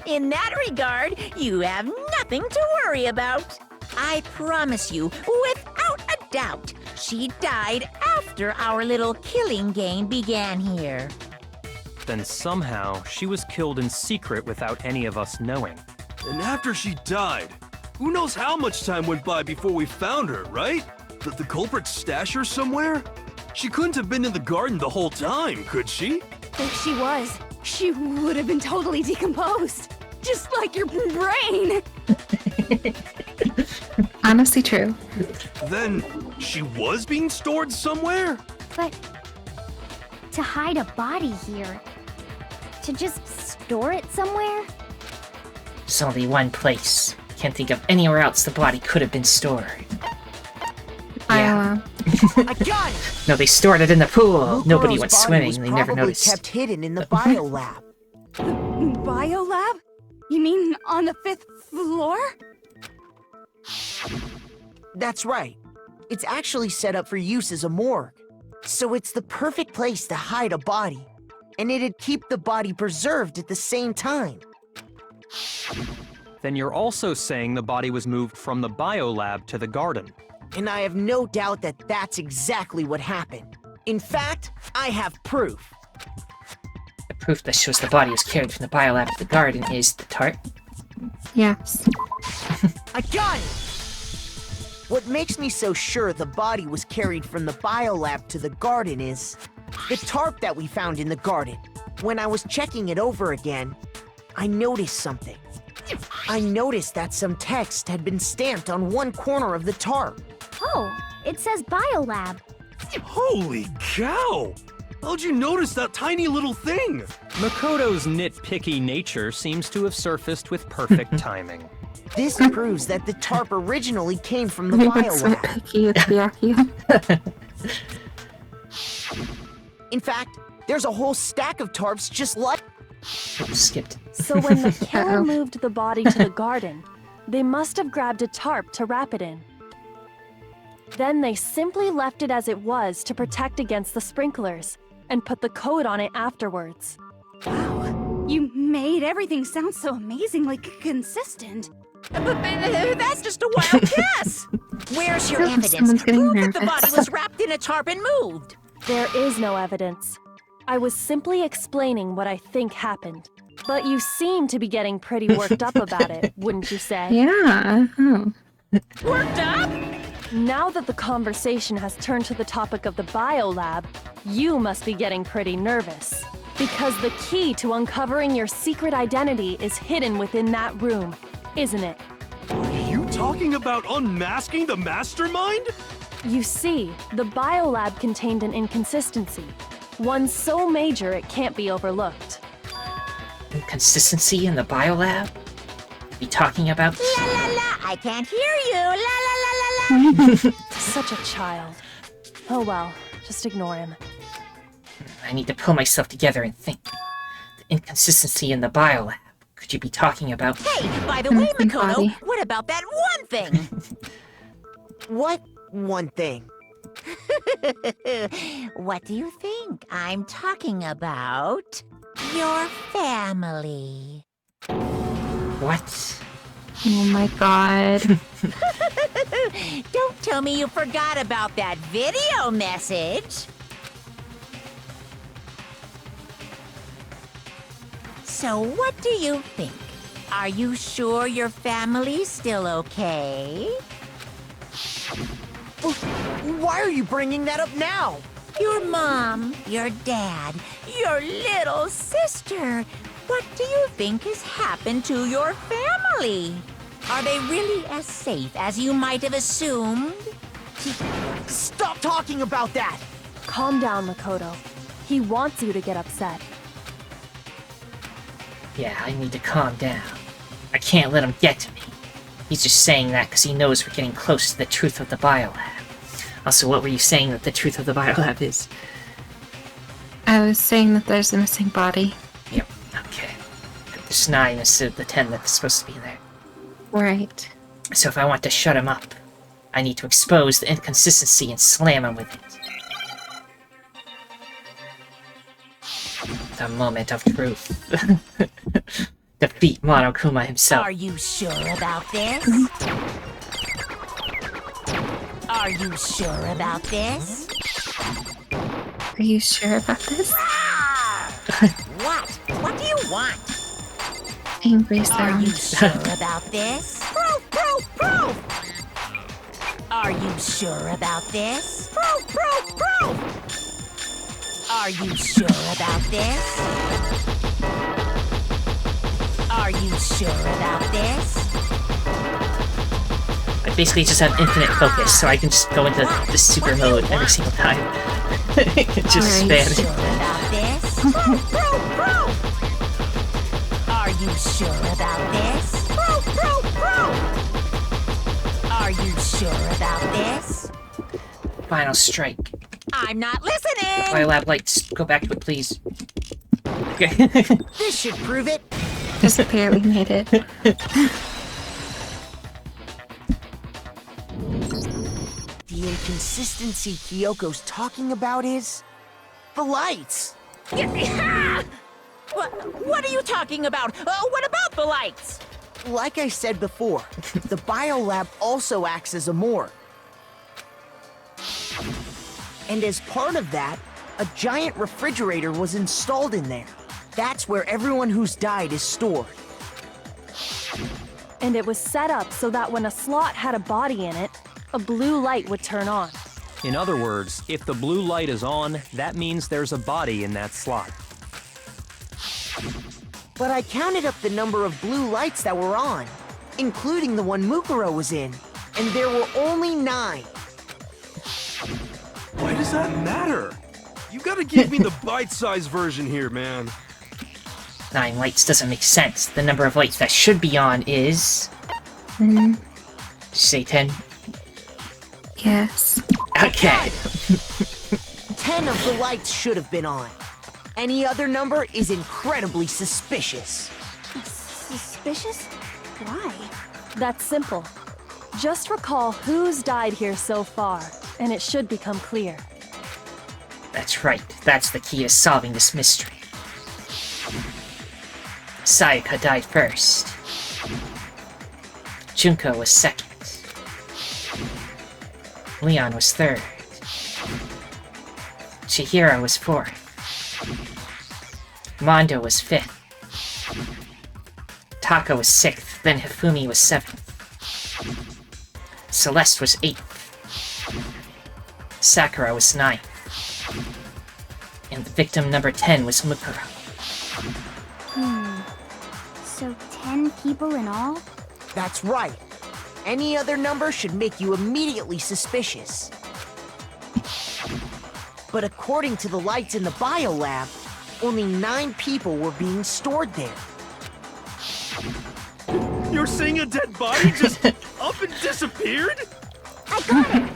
In that regard, you have nothing to worry about. I promise you, without a doubt, she died after our little killing game began here. Then somehow she was killed in secret without any of us knowing. And after she died, who knows how much time went by before we found her, right? Did the culprit stash her somewhere? She couldn't have been in the garden the whole time, could she? If she was, she would have been totally decomposed. Just like your brain. Honestly true. Then she was being stored somewhere? But to hide a body here, to just store it somewhere? There's only one place. Can't think of anywhere else the body could have been stored. Yeah. I got it! No, they stored it in the pool. Mukuro's Nobody went body swimming. was They never probably noticed. kept hidden in the biolab. Biolab? You mean on the 5th floor? That's right. It's actually set up for use as a morgue. So it's the perfect place to hide a body. And it'd keep the body preserved at the same time. Then you're also saying the body was moved from the biolab to the garden. And I have no doubt that that's exactly what happened. In fact, I have proof. The proof that shows the body was carried from the biolab to the garden is the tarp. Yes. I got it! What makes me so sure the body was carried from the biolab to the garden is the tarp that we found in the garden. When I was checking it over again, I noticed something. I noticed that some text had been stamped on one corner of the tarp. Oh, it says Biolab. Holy cow! How'd you notice that tiny little thing? Makoto's nitpicky nature seems to have surfaced with perfect timing. This proves that the tarp originally came from the We were so biolab. picky with Byaku. In fact, there's a whole stack of tarps just like... Oops, skipped. So when the killer Uh-oh. moved the body to the garden, they must have grabbed a tarp to wrap it in. Then they simply left it as it was to protect against the sprinklers, and put the coat on it afterwards. Wow, you made everything sound so amazingly consistent. But that's just a wild guess. Where's your Someone's evidence? getting Prove that the nervous. body was wrapped in a tarp and moved. There is no evidence. I was simply explaining what I think happened. But you seem to be getting pretty worked up about it, wouldn't you say? Yeah. Oh. Worked up? Now that the conversation has turned to the topic of the biolab, you must be getting pretty nervous. Because the key to uncovering your secret identity is hidden within that room, isn't it? Are you talking about unmasking the mastermind? You see, the biolab contained an inconsistency. One so major it can't be overlooked. Inconsistency in the biolab? Be talking about? La la la, I can't hear you. La la la la la. Such a child. Oh well, just ignore him. I need to pull myself together and think. The inconsistency in the biolab. Could you be talking about? Hey, by the way, Something Makoto, body. what about that one thing? What one thing? What do you think I'm talking about? Your family. What? Oh my god. Don't tell me you forgot about that video message. So what do you think? Are you sure your family's still okay? Why are you bringing that up now? Your mom, your dad, your little sister. What do you think has happened to your family? Are they really as safe as you might have assumed? Stop talking about that! Calm down, Makoto. He wants you to get upset. Yeah, I need to calm down. I can't let him get to me. He's just saying that because he knows we're getting close to the truth of the biolab. Also, what were you saying that the truth of the biolab is? I was saying that there's a missing body. Yep, okay. There's 9 instead of the 10 that's supposed to be there. Right. So if I want to shut him up, I need to expose the inconsistency and slam him with it. The moment of truth. Defeat Monokuma himself. Are you sure about this? Are you sure about this? Are you sure about this? What? What do you want? Angry Are you sound. sure about this? Proof, proof, proof! Are you sure about this? Proof, proof, proof! Are you sure about this? Are you sure about this? I basically just have infinite focus, so I can just go into the super mode every single time. Just Right. spam Sure it. about this? Proof, proof, proof! Are you sure about this? Proof, proof, proof! Are you sure about this? Final strike. I'm not listening! Biolab lights, go back to it, please. Okay. This should prove it. Just barely made it. The inconsistency Kyoko's talking about is... the lights! What are you talking about? What about the lights? Like I said before, the biolab also acts as a morgue. And as part of that, a giant refrigerator was installed in there. That's where everyone who's died is stored. And it was set up so that when a slot had a body in it, a blue light would turn on. In other words, if the blue light is on, that means there's a body in that slot. But I counted up the number of blue lights that were on, including the one Mukuro was in, and there were only 9. Why does that matter? You gotta give me the bite-sized version here, man. 9 lights doesn't make sense. The number of lights that should be on is... Mm, Say 10? yes. Okay. 10 of the lights should have been on. Any other number is incredibly suspicious. Suspicious? Why? That's simple. Just recall who's died here so far, and it should become clear. That's right. That's the key to solving this mystery. Sayaka died first. Junko was second. Leon was third. Chihiro was fourth. Mondo was fifth. Taka was sixth, then Hifumi was seventh. Celeste was eighth. Sakura was ninth. And the victim number 10 was Mukuro. So 10 people in all? That's right. Any other number should make you immediately suspicious. But according to the lights in the biolab, only 9 people were being stored there. You're saying a dead body just up and disappeared? I got it!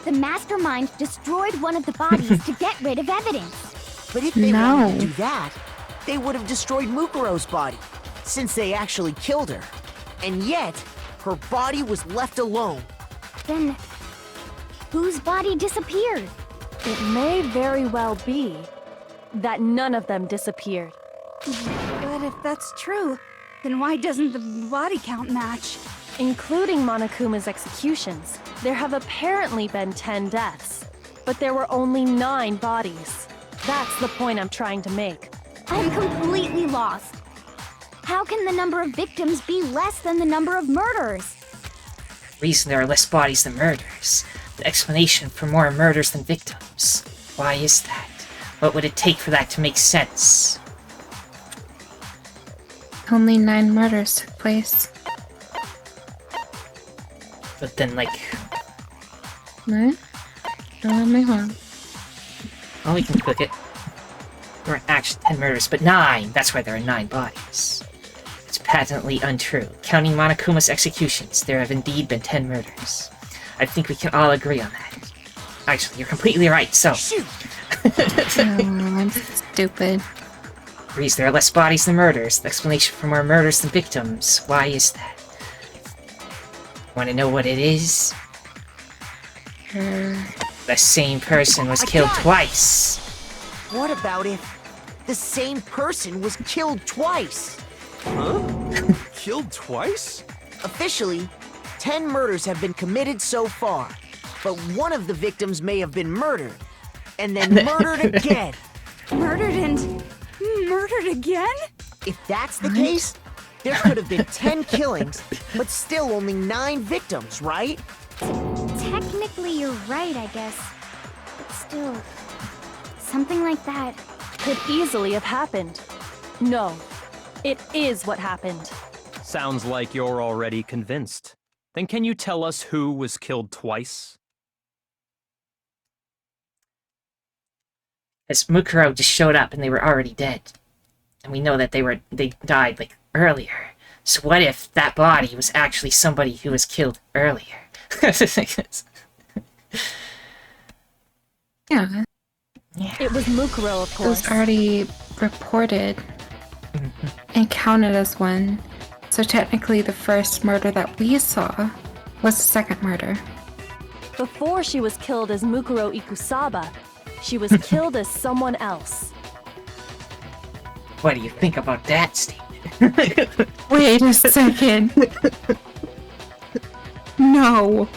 The mastermind destroyed one of the bodies to get rid of evidence. But if they wanted to do that, they would have destroyed Mukuro's body, since they actually killed her. And yet, her body was left alone. Then, whose body disappeared? It may very well be that none of them disappeared. But if that's true, then why doesn't the body count match? Including Monokuma's executions, there have apparently been 10 deaths, but there were only 9 bodies. That's the point I'm trying to make. I'm completely lost. How can the number of victims be less than the number of murders? The reason there are less bodies than murders. The explanation for more murders than victims. Why is that? What would it take for that to make sense? Only 9 murders took place. But then, like... What? Don't let me home. Well, we can click it. There weren't actually 10 murders, but 9! That's why there are 9 bodies. It's patently untrue. Counting Monokuma's executions, there have indeed been 10 murders. I think we can all agree on that. Actually, you're completely right, so... Shoot! I'm stupid. The reason there are less bodies than murders. The explanation for more murders than victims. Why is that? Want to know what it is? The same person was killed twice. What about if the same person was killed twice? Huh? Killed twice? Officially, 10 murders have been committed so far, but one of the victims may have been murdered, and then murdered again. Murdered and murdered again? If that's the case, there could have been 10 killings, but still only 9 victims, right? Technically, you're right, I guess. But still, something like that could easily have happened. No, it is what happened. Sounds like you're already convinced. Then can you tell us who was killed twice? As Mukuro just showed up and they were already dead. And we know that they died, like, earlier. So what if that body was actually somebody who was killed earlier? Yeah. It was Mukuro, of It course. was already reported and counted as one. So technically the first murder that we saw was the second murder. Before she was killed as Mukuro Ikusaba, she was killed as someone else. What do you think about that statement? Wait a second. No.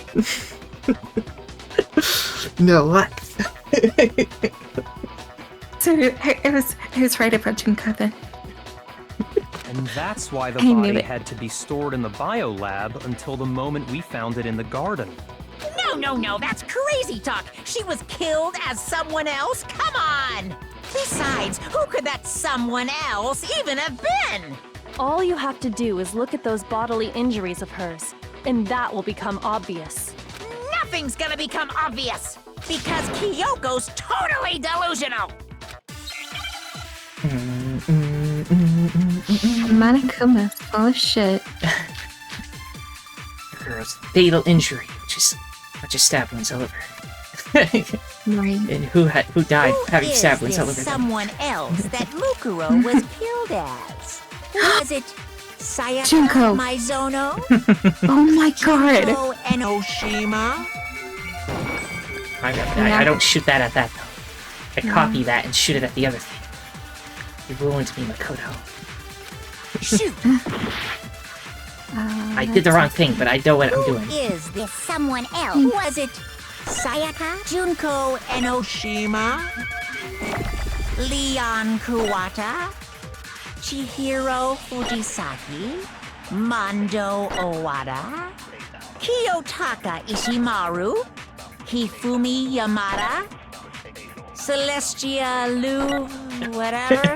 No, what? So I was right about Junko then. And that's why the I knew body it. had to be stored in the biolab until the moment we found it in the garden. No, that's crazy talk. She was killed as someone else? Come on! Besides, who could that someone else even have been? All you have to do is look at those bodily injuries of hers, and that will become obvious. Nothing's gonna become obvious, because Kyoko's totally delusional! Monokuma's full of shit. Girl's fatal injury, which is stabbed wounds all over. Right. And who died having Who stabbed is wounds all this over them? someone else that Mukuro was killed as? Was it Sayaka Junko. Maizono, Oh my god. Junko Enoshima. I remember that. I don't shoot that at that, though. I copy that and shoot it at the other thing. You ruined me, Makoto. Shoot! I did the wrong thing, but I know what I'm doing. Who is this someone else? Was it Sayaka, Junko Enoshima, Leon Kuwata, Chihiro Fujisaki, Mondo Owada, Kiyotaka Ishimaru, Hifumi Yamada, Celestia Lu, whatever.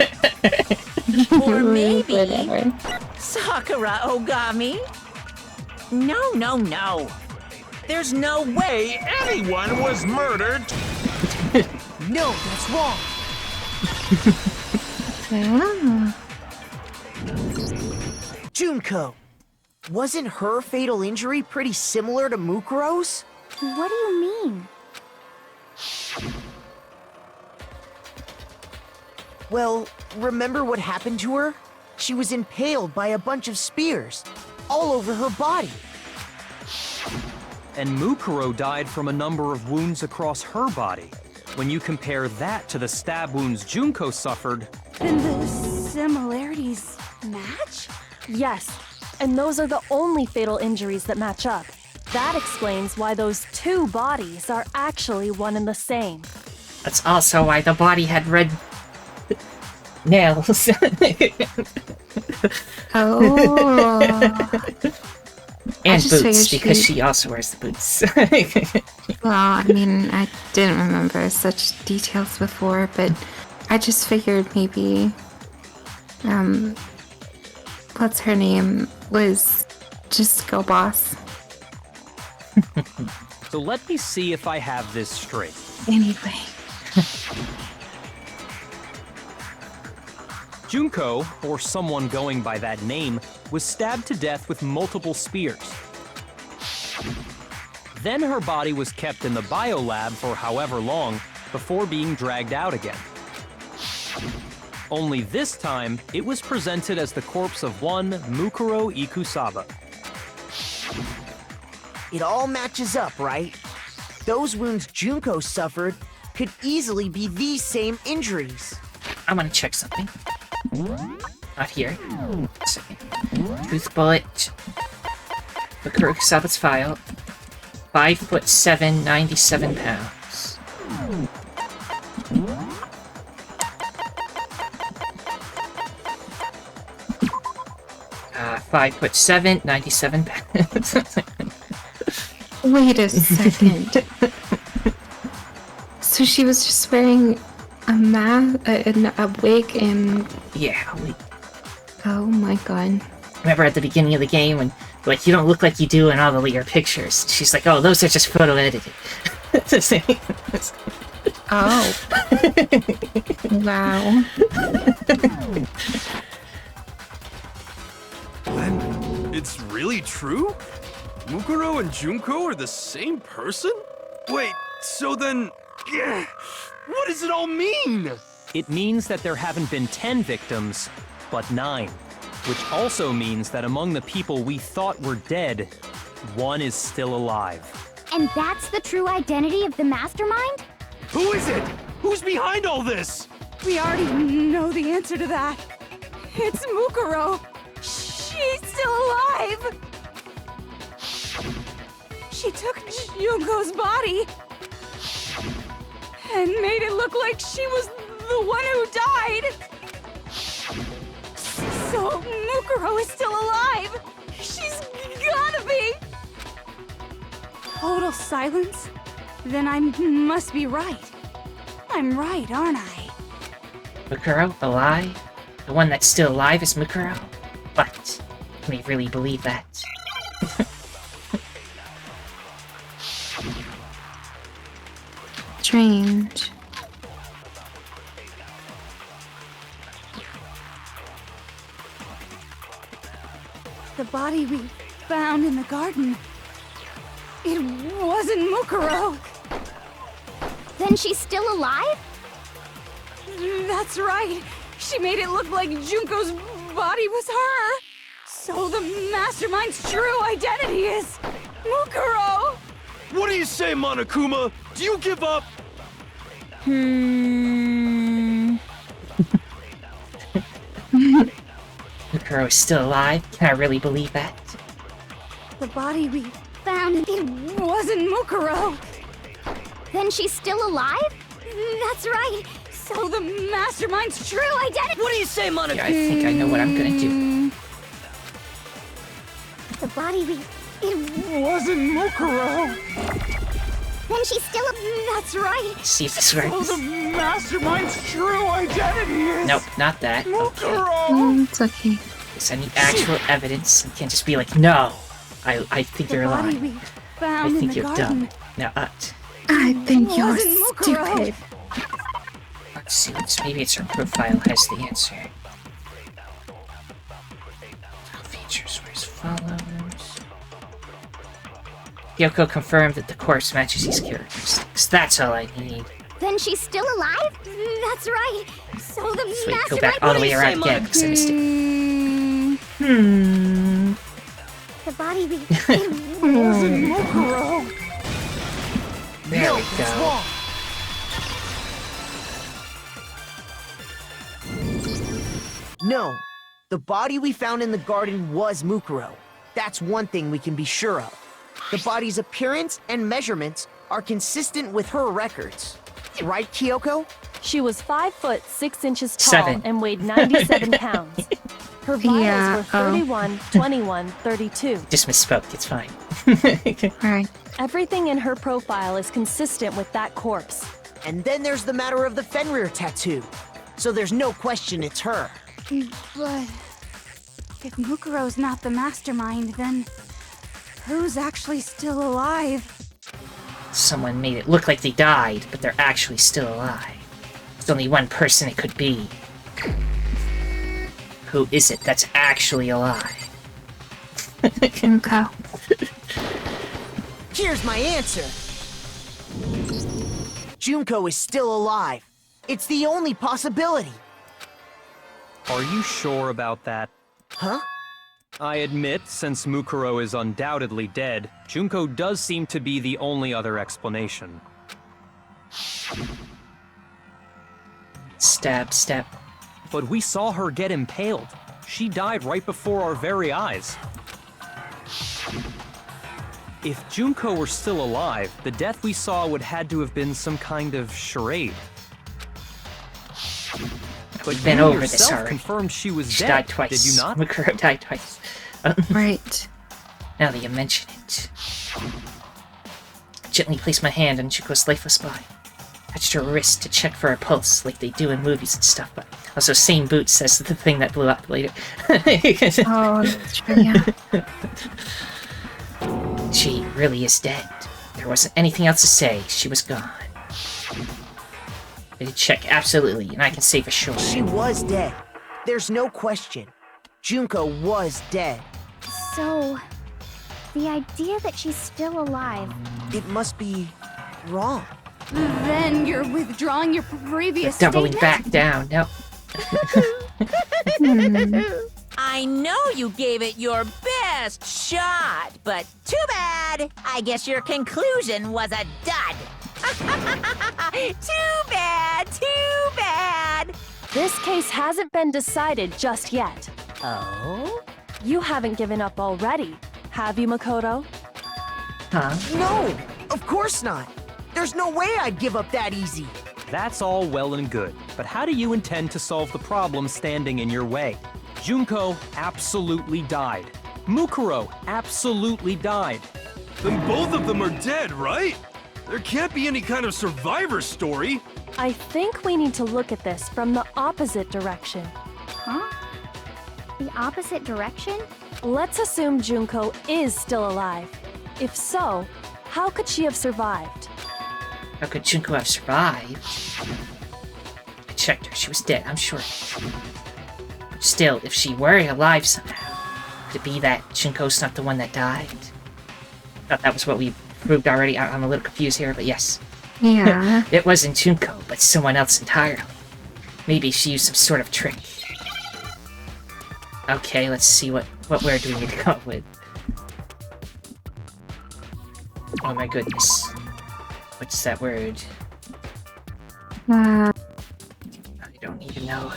Or maybe Whatever. Sakura Ogami. No, no, no. There's no way anyone was murdered. No, that's wrong. Ah. Junko, wasn't her fatal injury pretty similar to Mukuro's? What do you mean? Well, remember what happened to her? She was impaled by a bunch of spears, all over her body. And Mukuro died from a number of wounds across her body. When you compare that to the stab wounds Junko suffered, Then the similarities match? Yes, and those are the only fatal injuries that match up. That explains why those two bodies are actually one and the same. That's also why the body had red nails. Oh. And just boots, figured because she- she also wears the boots. Well, I mean, I didn't remember such details before, but I just figured maybe, what's her name, was just Go Boss. so let me see if I have this straight. Anyway. Junko, or someone going by that name, was stabbed to death with multiple spears. Then her body was kept in the biolab for however long before being dragged out again. Only this time, it was presented as the corpse of one Mukuro Ikusaba. It all matches up, right? Those wounds Junko suffered could easily be these same injuries. I'm gonna check something. Not here. A second. Tooth bullet. Mukuro Kusaba's file. 5'7", 97 pounds. 5'7", 97 pounds. Wait a second. So she was just wearing a wig and... Yeah, Oh my god. remember at the beginning of the game when, like, you don't look like you do in all the later pictures. She's like, oh, those are just photo edited. Oh. Wow. Then, it's really true? Mukuro and Junko are the same person? Wait, so then... what does it all mean? It means that there haven't been 10 victims, but 9. Which also means that among the people we thought were dead, one is still alive. And that's the true identity of the mastermind? Who is it? Who's behind all this? We already know the answer to that. It's Mukuro. She's still alive. She took Junko's body and made it look like she was the one who died. So Mukuro is still alive. She's gotta be. Total silence? Then I must be right. I'm right, aren't I? Mukuro, alive? The one that's still alive is Mukuro? But, can we really believe that? Strange. The body we found in the garden. It wasn't Mukuro. Then she's still alive? That's right. She made it look like Junko's body was her. So the mastermind's true identity is Mukuro! What do you say, Monokuma? Do you give up? Mukuro is still alive? Can I really believe that? The body we found, it wasn't Mukuro. Then she's still alive? That's right. So the mastermind's true identity. What do you say, Monica? Yeah, I think I know what I'm gonna do. The body we... It wasn't Mukuro. Then she's still That's right. See if this So works. the mastermind's true identity is... Nope, not that. Okay. Mukuro! It's okay. Yes, I need actual evidence. You can't just be like, no! I think you're The body lying. we I found in think the you're garden. dumb. Now, I think you're Wasn't Mukuro. stupid. let's see. Maybe it's her profile has the answer. Features, where's followers? Yoko confirmed that the corpse matches these characteristics. That's all I need. Then she's still alive? That's right. So the So we go mastermind... back all the way around again because I missed it. The body we... It wasn't Mukuro. There we It's go. wrong. No, the body we found in the garden was Mukuro. That's one thing we can be sure of. The body's appearance and measurements are consistent with her records. Right, Kyoko? She was 5 foot 6 inches tall 7. and weighed 97 pounds. Her vitals Yeah, were 31, 21, 32. Just misspoke. It's fine. Right. Everything in her profile is consistent with that corpse. And then there's the matter of the Fenrir tattoo. So there's no question it's her. But... if Mukuro's not the mastermind, then... who's actually still alive? Someone made it look like they died, but they're actually still alive. There's only one person it could be. Who is it that's actually alive? Junko. Here's my answer. Junko is still alive. It's the only possibility. Are you sure about that? Huh? I admit, since Mukuro is undoubtedly dead, Junko does seem to be the only other explanation. Stab, stab. But we saw her get impaled. She died right before our very eyes. If Junko were still alive, the death we saw would had to have been some kind of charade. But We've been you over this yourself already. confirmed she was She dead, died twice. did you not? Mukuro died twice. Right. Now that you mention it. Gently placed my hand on Chuko's lifeless body. Touched her wrist to check for her pulse, like they do in movies and stuff, but also same boot says the thing that blew up later. Oh, that's true, yeah. She really is dead. There wasn't anything else to say. She was gone. I did check, absolutely, and I can say for sure. She was dead. There's no question. Junko was dead. So... the idea that she's still alive... It must be wrong. Then you're withdrawing your previous Doubling statement? back down, no. I know you gave it your best shot, but too bad. I guess your conclusion was a dud. Too bad, too bad. This case hasn't been decided just yet. Oh? You haven't given up already, have you, Makoto? Huh? No, of course not. There's no way I'd give up that easy. That's all well and good, but how do you intend to solve the problem standing in your way? Junko absolutely died. Mukuro absolutely died. Then both of them are dead, right? There can't be any kind of survivor story. I think we need to look at this from the opposite direction. Huh? The opposite direction? Let's assume Junko is still alive. If so, how could she have survived? How could Junko have survived? I checked her. She was dead, I'm sure. But still, if she were alive somehow, could it be that Junko's not the one that died? Thought that was what we proved already. I'm a little confused here, but yes. Yeah. It wasn't Junko, but someone else entirely. Maybe she used some sort of trick. Okay, let's see what word do we need to come up with. Oh my goodness. What's that word? I don't even know.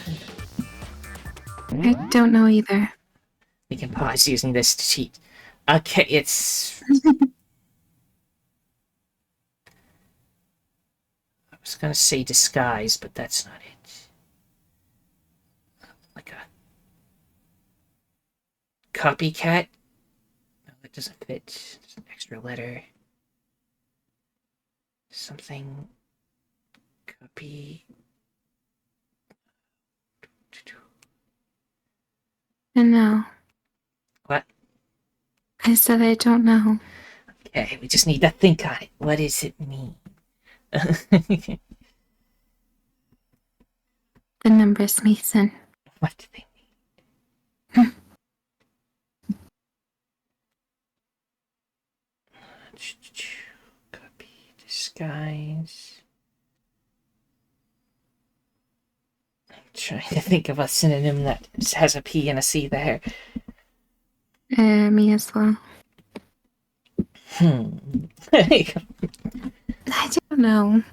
I don't know either. We can pause using this to cheat. Okay, it's... I was gonna say disguise, but that's not it. Like a... copycat? No, that doesn't fit. It's an extra letter. Something... copy... I know. What? I said I don't know. Okay, we just need to think on it. What does it mean? The numbers, Mason. What do they mean? Copy, disguise. I'm trying to think of a synonym that has a P and a C there. Me as well. I don't know.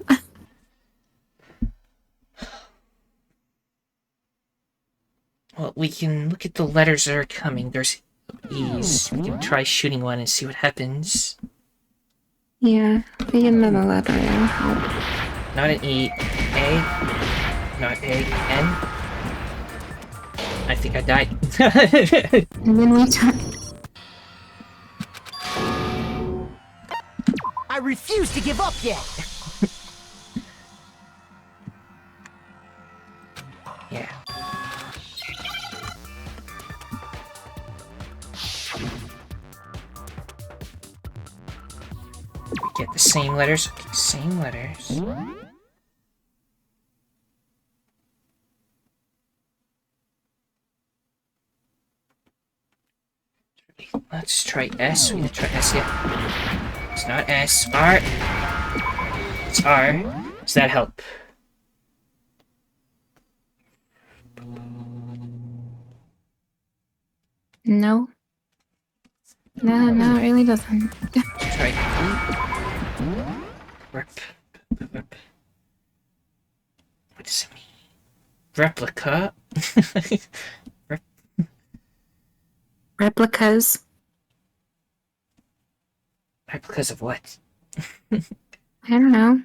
Well, we can look at the letters that are coming. There's E's. We can try shooting one and see what happens. Yeah, we get another letter. Not an E. A. Not A. N. I think I died. And then we talk. I refuse to give up yet. Yeah. We get the same letters. Okay, same letters. Let's try S. We need to try S yet. It's not S. R. It's R. Does that help? No. No, it really doesn't. Try E. Rep. What does it mean? Replica? Replicas. Replicas of what? I don't know.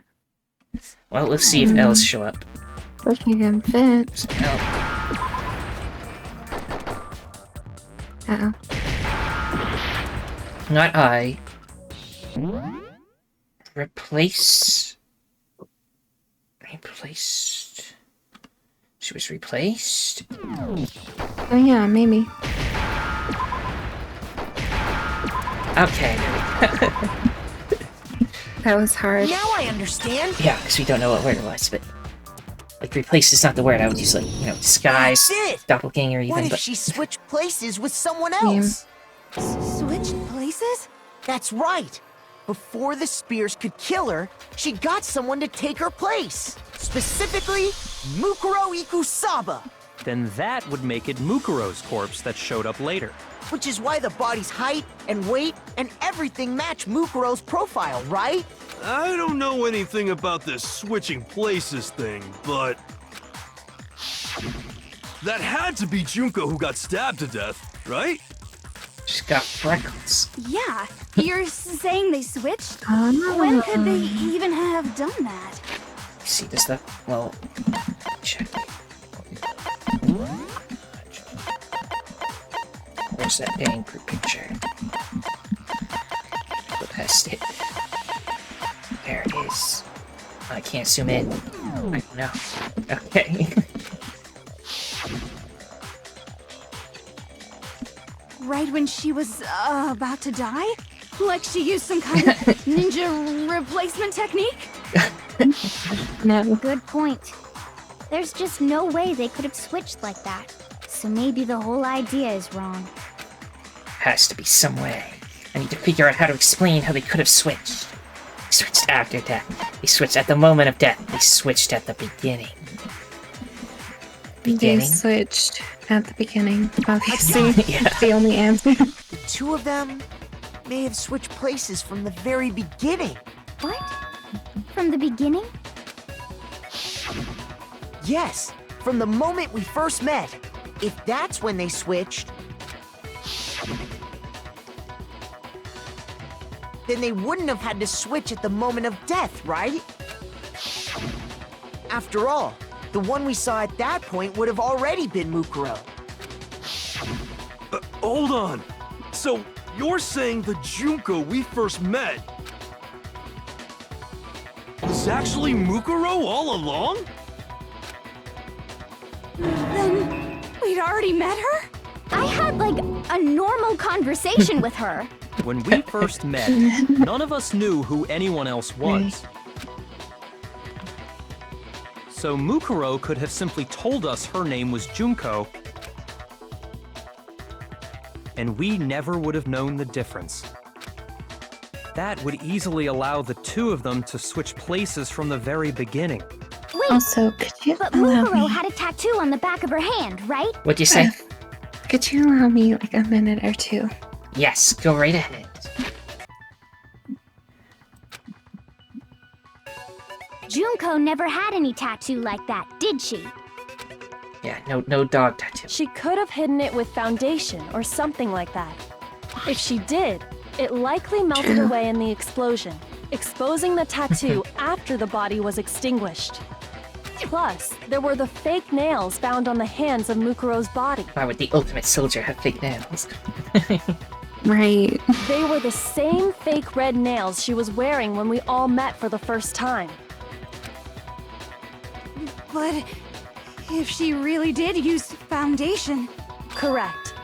Well, let's see if L's show up. Looking can fit. L. Uh-oh. Not I. Replace. Replaced. She was replaced? Oh yeah, maybe. Okay. That was hard. Now I understand. Yeah, because we don't know what word it was, but... Like, replace is not the word. I would use, like, you know, disguise, doppelganger even, What if but... she switched places with someone else? Switched places? That's right. Before the spears could kill her, she got someone to take her place. Specifically, Mukuro Ikusaba. Then that would make it Mukuro's corpse that showed up later. Which is why the body's height and weight and everything match Mukuro's profile, right? I don't know anything about this switching places thing, but... that had to be Junko who got stabbed to death, right? She's got freckles. Yeah, you're saying they switched? Oh. When could they even have done that? See this stuff? Well, check. Where's that dang group picture? Go past it. There it is. I can't zoom in. I don't know. Okay. Right when she was about to die? Like she used some kind of ninja replacement technique? No. Good point. There's just no way they could have switched like that. So maybe the whole idea is wrong. Has to be some way. I need to figure out how to explain how they could have switched. They switched after death. They switched at the moment of death. They switched at the beginning. They switched at the beginning, obviously. Yeah. It's the only answer. The two of them may have switched places from the very beginning. What? From the beginning? Yes, from the moment we first met. If that's when they switched, then they wouldn't have had to switch at the moment of death, right? After all, the one we saw at that point would have already been Mukuro. Hold on. So, you're saying the Junko we first met was actually Mukuro all along? Then we'd already met her? I had, like, a normal conversation with her. When we first met, none of us knew who anyone else was. So Mukuro could have simply told us her name was Junko, and we never would have known the difference. That would easily allow the two of them to switch places from the very beginning. Wait, Also, could you but allow Mukuro me? had a tattoo on the back of her hand, right? What'd you say? Could you allow me like a minute or two? Yes, go right ahead. Junko never had any tattoo like that, did she? Yeah, no dog tattoo. She could have hidden it with foundation or something like that. If she did, it likely melted away in the explosion, exposing the tattoo after the body was extinguished. Plus, there were the fake nails found on the hands of Mukuro's body. Why would the ultimate soldier have fake nails? Right. They were the same fake red nails she was wearing when we all met for the first time. But if she really did use foundation... Correct.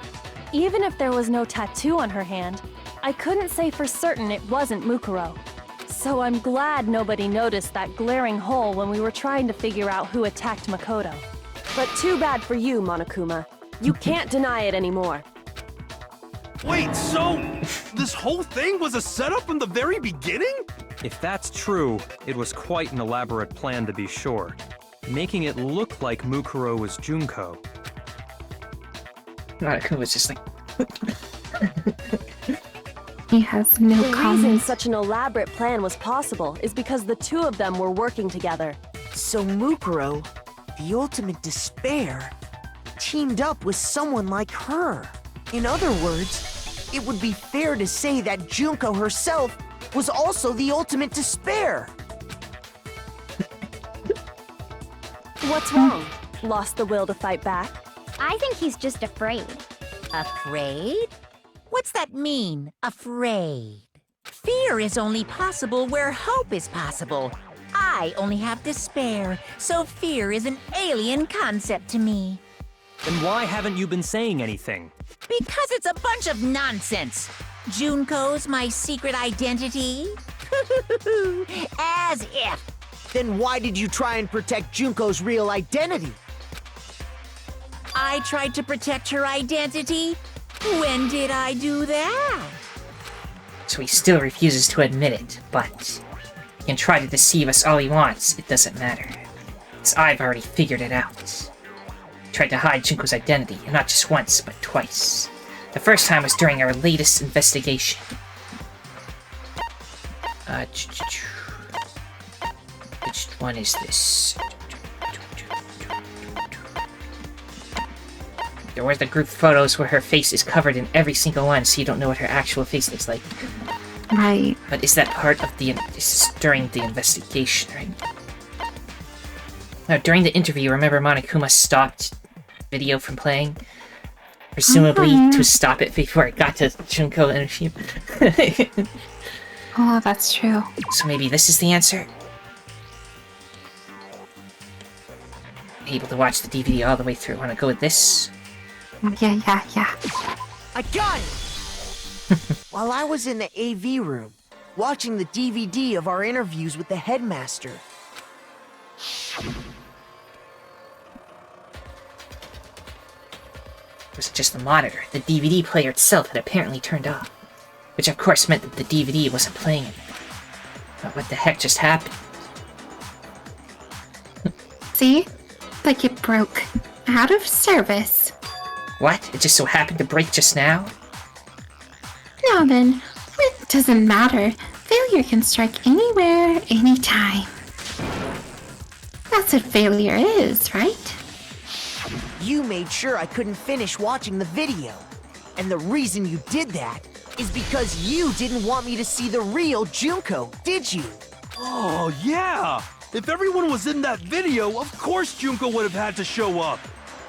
Even if there was no tattoo on her hand, I couldn't say for certain it wasn't Mukuro. So I'm glad nobody noticed that glaring hole when we were trying to figure out who attacked Makoto. But too bad for you, Monokuma. You can't deny it anymore. Wait, so this whole thing was a setup from the very beginning? If that's true, it was quite an elaborate plan to be sure, making it look like Mukuro was Junko. Monaco was just like... He has no The reason comments. such an elaborate plan was possible is because the two of them were working together. So Mukuro, the ultimate despair, teamed up with someone like her. In other words, it would be fair to say that Junko herself was also the ultimate despair. What's wrong? Lost the will to fight back? I think he's just afraid. Afraid? What's that mean, afraid? Fear is only possible where hope is possible. I only have despair, so fear is an alien concept to me. Then why haven't you been saying anything? Because it's a bunch of nonsense. Junko's my secret identity? As if. Then why did you try and protect Junko's real identity? I tried to protect her identity? When did I do that? So he still refuses to admit it, but he can try to deceive us all he wants, it doesn't matter. Because I've already figured it out. Tried to hide Junko's identity, and not just once, but twice. The first time was during our latest investigation. Which one is this? There were the group photos where her face is covered in every single one, so you don't know what her actual face looks like. Right. But is that part of the... This is during the investigation, right? Now, during the interview, remember Monokuma stopped video from playing? Presumably to stop it before it got to Junko interview. Oh, that's true. So maybe this is the answer? Able to watch the DVD all the way through. Wanna go with this? Yeah. I got it! While I was in the AV room, watching the DVD of our interviews with the headmaster. It was just the monitor. The DVD player itself had apparently turned off. Which of course meant that the DVD wasn't playing it. But what the heck just happened? See? Like it broke. Out of service. What? It just so happened to break just now? Now then, it doesn't matter. Failure can strike anywhere, anytime. That's what failure is, right? You made sure I couldn't finish watching the video. And the reason you did that is because you didn't want me to see the real Junko, did you? Oh, yeah! If everyone was in that video, of course Junko would have had to show up.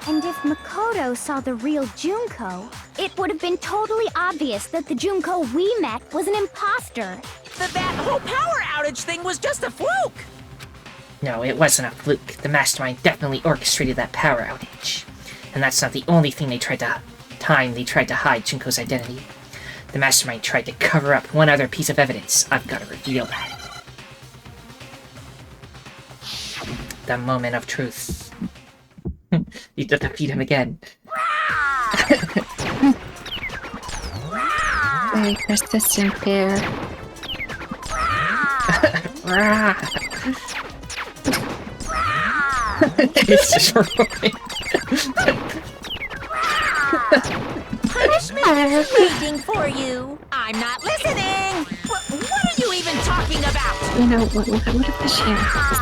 And if Makoto saw the real Junko, it would have been totally obvious that the Junko we met was an imposter. That whole power outage thing was just a fluke! No, it wasn't a fluke. The mastermind definitely orchestrated that power outage. And that's not the only thing they tried to hide Junko's identity. The mastermind tried to cover up one other piece of evidence. I've got to reveal that. The moment of truth. You have to defeat him again. Very persistent bear. It's just Punishment is waiting for you. I'm not listening. What are you even talking about? You know, what if the chance is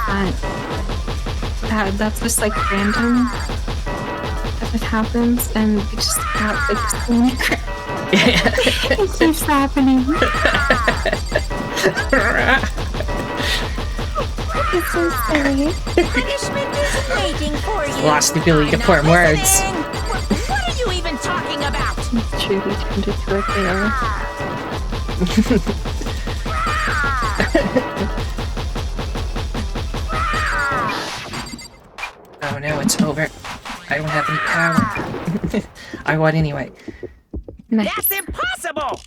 that's just like random? If it happens and we just have it keeps happening. It's so silly. Punishment is waiting for you. Lost the ability to form words. What are you even talking about? It's truly turned into a bear. Oh no, it's over. I don't have any power. I won anyway. Nice. That's impossible!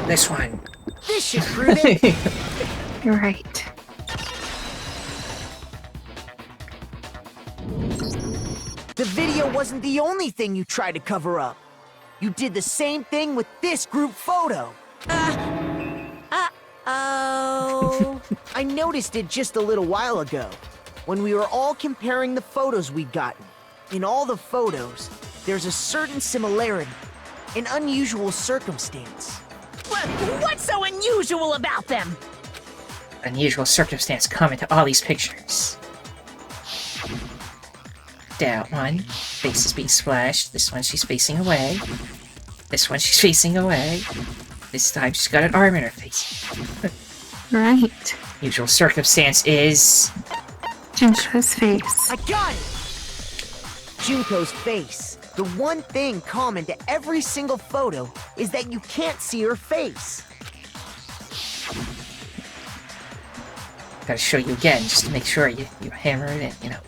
This one. This should prove it. You're right. The video wasn't the only thing you tried to cover up. You did the same thing with this group photo. Uh-oh. I noticed it just a little while ago, when we were all comparing the photos we'd gotten. In all the photos, there's a certain similarity, an unusual circumstance. What's so unusual about them? Unusual circumstance common to all these pictures. That one, face is being splashed. This one, she's facing away. This one, she's facing away. This time, she's got an arm in her face. Right. Usual circumstance is... Junko's face. I got it! Junko's face. The one thing common to every single photo is that you can't see her face. Gotta show you again, just to make sure you hammer it in, you know.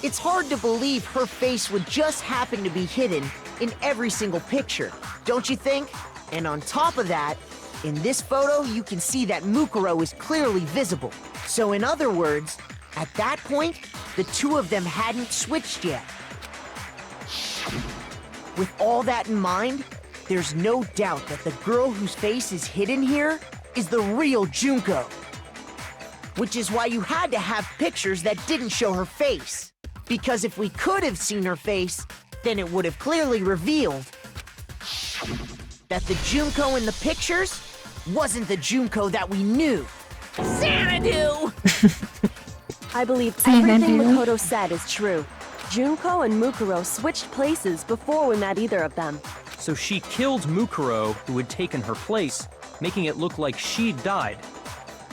It's hard to believe her face would just happen to be hidden in every single picture, don't you think? And on top of that, in this photo, you can see that Mukuro is clearly visible. So in other words, at that point, the two of them hadn't switched yet. With all that in mind, there's no doubt that the girl whose face is hidden here is the real Junko. Which is why you had to have pictures that didn't show her face. Because if we could have seen her face, then it would have clearly revealed that the Junko in the pictures wasn't the Junko that we knew. Xanadu! I believe everything Makoto said is true. Junko and Mukuro switched places before we met either of them. So she killed Mukuro, who had taken her place, making it look like she'd died.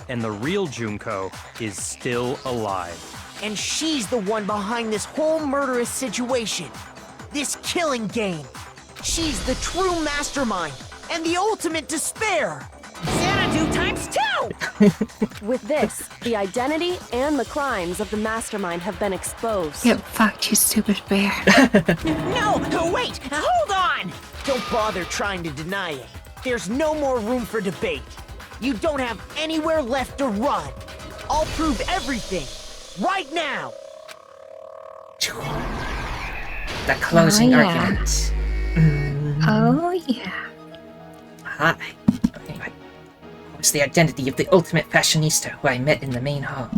And the real Junko is still alive. And she's the one behind this whole murderous situation. This killing game. She's the true mastermind and the ultimate despair. Xanadu times 2! With this, the identity and the crimes of the mastermind have been exposed. Get fucked, you stupid bear. No, wait, hold on! Don't bother trying to deny it. There's no more room for debate. You don't have anywhere left to run. I'll prove everything, right now. The closing yeah. argument. Oh, yeah. Hi. Anyway, was the identity of the ultimate fashionista who I met in the main hall.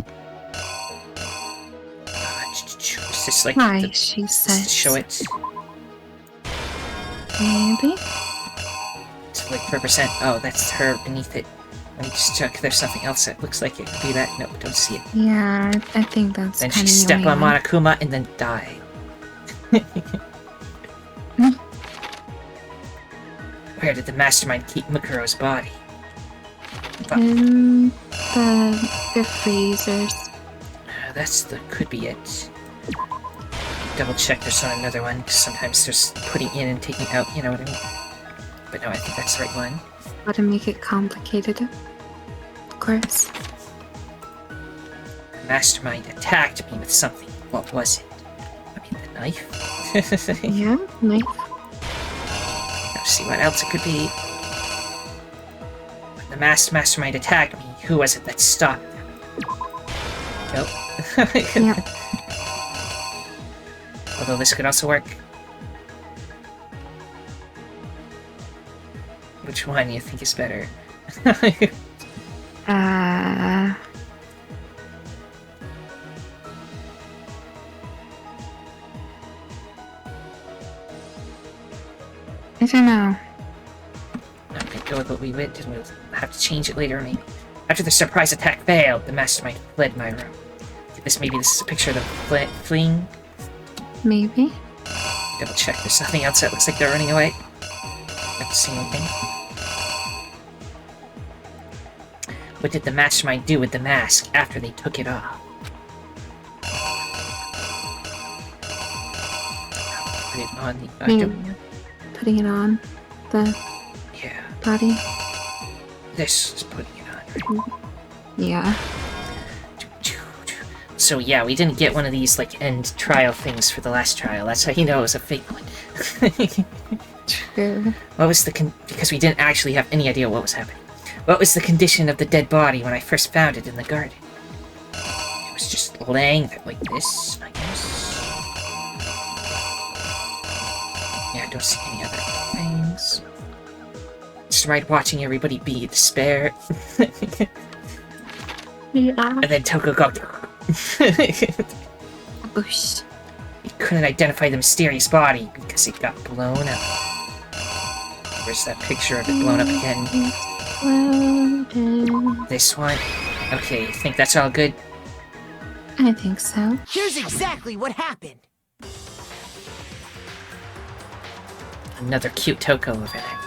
Is this like Why, she just says. to show it? Maybe? It's like represent. Oh, that's her beneath it. Let me just check. There's something else that looks like it could be that. Nope, don't see it. Yeah, I think that's Then kind she of step on Monokuma and then die. Where did the mastermind keep Mukuro's body? In the freezers. Could be it. Double check there's not another one, because sometimes there's putting in and taking out, you know what I mean? But no, I think that's the right one. Gotta make it complicated. Of course. The mastermind attacked me with something. What was it? I mean, the knife? Yeah, knife. Let's see what else it could be. When the mastermind attacked me, who was it that stopped them? Nope. Yeah. Although this could also work. Which one do you think is better? I don't know. I'm gonna go with what we went, and we'll have to change it later, maybe. After the surprise attack failed, the mastermind fled my room. Maybe this is a picture of them fleeing. Maybe. Double check. There's nothing else that looks like they're running away. Not seeing anything. What did the mastermind do with the mask after they took it off? Put it on the... Putting it on the body. This is putting it on, right? Yeah. So yeah, we didn't get one of these, like, end trial things for the last trial. That's how you know it was a fake one. True. What was the because we didn't actually have any idea what was happening. What was the condition of the dead body when I first found it in the garden? It was just laying there like this, I guess. Yeah, I don't see any other things. Just right watching everybody be in despair. Yeah. And then Toko go... Boosh. He couldn't identify the mysterious body because it got blown up. Where's that picture of it blown up again? This one? Okay, you think that's all good? I think so. Here's exactly what happened. Another cute Toko over there.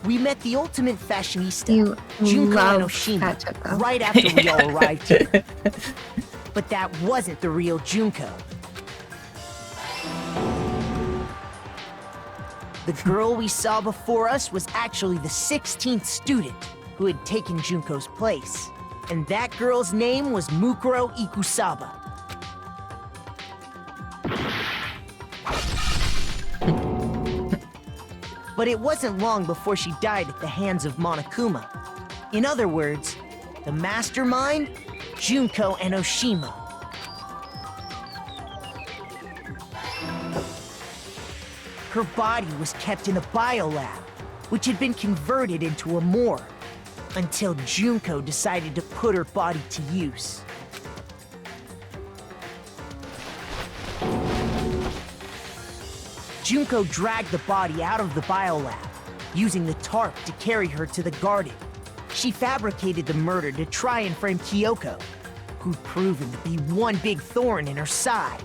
We met the ultimate fashionista, You Junko love Enoshima, that Toko. right after we all arrived here. But that wasn't the real Junko. The girl we saw before us was actually the 16th student who had taken Junko's place. And that girl's name was Mukuro Ikusaba. But it wasn't long before she died at the hands of Monokuma. In other words, the mastermind, Junko Enoshima. Her body was kept in a biolab, which had been converted into a morgue, until Junko decided to put her body to use. Junko dragged the body out of the biolab, using the tarp to carry her to the garden. She fabricated the murder to try and frame Kyoko, who'd proven to be one big thorn in her side.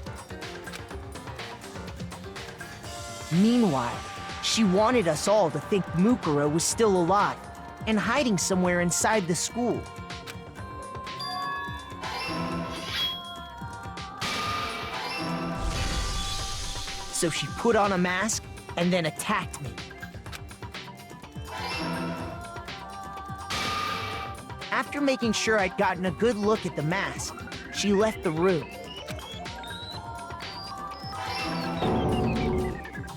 Meanwhile, she wanted us all to think Mukuro was still alive and hiding somewhere inside the school. So she put on a mask and then attacked me. After making sure I'd gotten a good look at the mask, she left the room.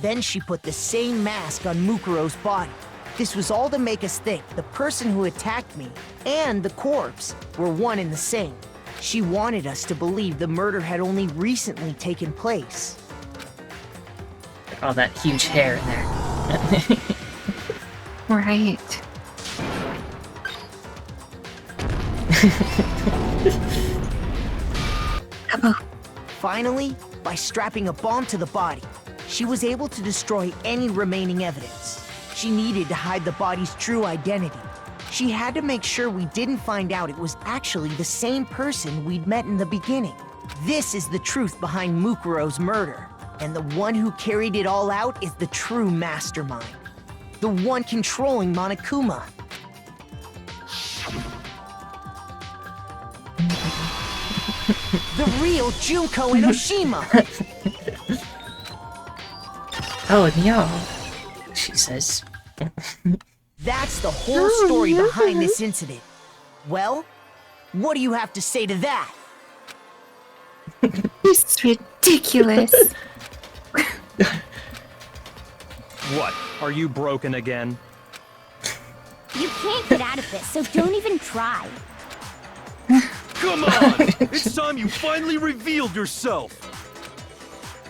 Then she put the same mask on Mukuro's body. This was all to make us think the person who attacked me and the corpse were one and the same. She wanted us to believe the murder had only recently taken place. All that huge hair in there. Right. Finally, by strapping a bomb to the body, she was able to destroy any remaining evidence. She needed to hide the body's true identity. She had to make sure we didn't find out it was actually the same person we'd met in the beginning. This is the truth behind Mukuro's murder. And the one who carried it all out is the true mastermind. The one controlling Monokuma. The real Junko Enoshima! Oh, no, she says. That's the whole story behind this incident. Well, what do you have to say to that? This is ridiculous. What? Are you broken again? You can't get out of this, so don't even try. Come on! It's time you finally revealed yourself!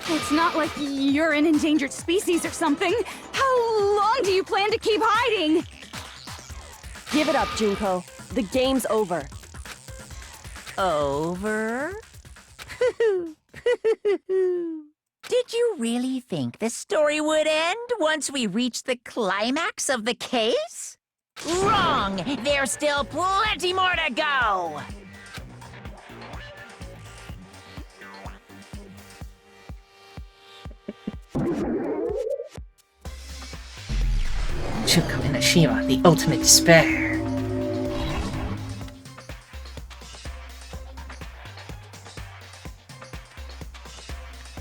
It's not like you're an endangered species or something. How long do you plan to keep hiding? Give it up, Junko. The game's over. Over? Did you really think the story would end once we reached the climax of the case? Wrong! There's still plenty more to go! Junko Enoshima, the ultimate despair.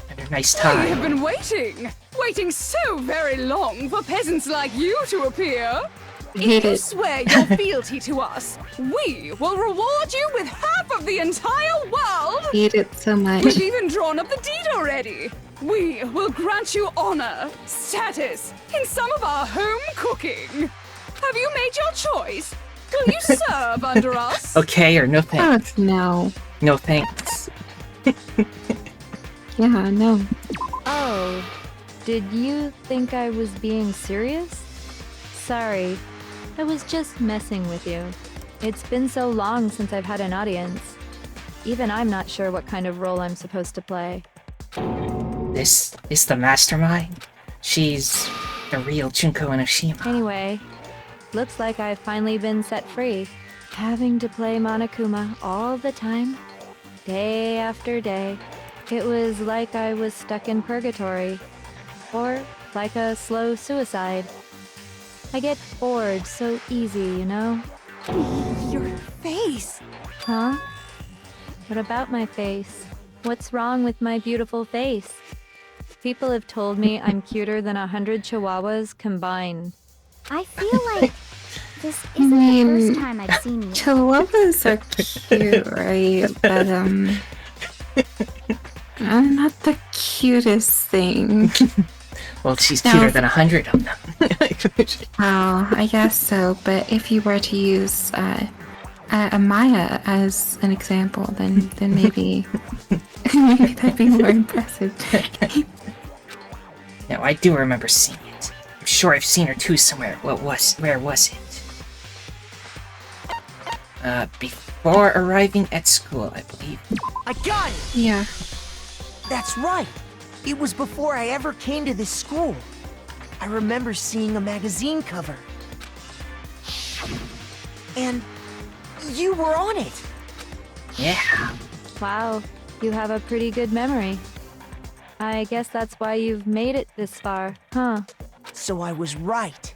And a nice I tie. have been waiting so very long for peasants like you to appear. If you swear your fealty to us, we will reward you with half of the entire world! Hate it so much. We've even drawn up the deed already. We will grant you honor, status, in some of our home cooking. Have you made your choice? Will you serve under us? Okay or no thanks? Oh, no. No thanks. Yeah, no. Oh, did you think I was being serious? Sorry, I was just messing with you. It's been so long since I've had an audience. Even I'm not sure what kind of role I'm supposed to play. This is the mastermind. She's the real Junko Enoshima. Anyway, looks like I've finally been set free. Having to play Monokuma all the time, day after day. It was like I was stuck in purgatory. Or like a slow suicide. I get bored so easy, you know? Your face! Huh? What about my face? What's wrong with my beautiful face? People have told me I'm cuter than 100 chihuahuas combined. I feel like this isn't the first time I've seen you. Chihuahuas are cute, right? But, I'm not the cutest thing. Well, she's cuter than 100 of them. Oh, I guess so. But if you were to use Maya as an example, then maybe maybe that'd be more impressive. No, I do remember seeing it. I'm sure I've seen her too somewhere. Where was it? Before arriving at school, I believe. I got it! Yeah. That's right. It was before I ever came to this school. I remember seeing a magazine cover. And you were on it. Yeah. Wow, you have a pretty good memory. I guess that's why you've made it this far, huh? So I was right.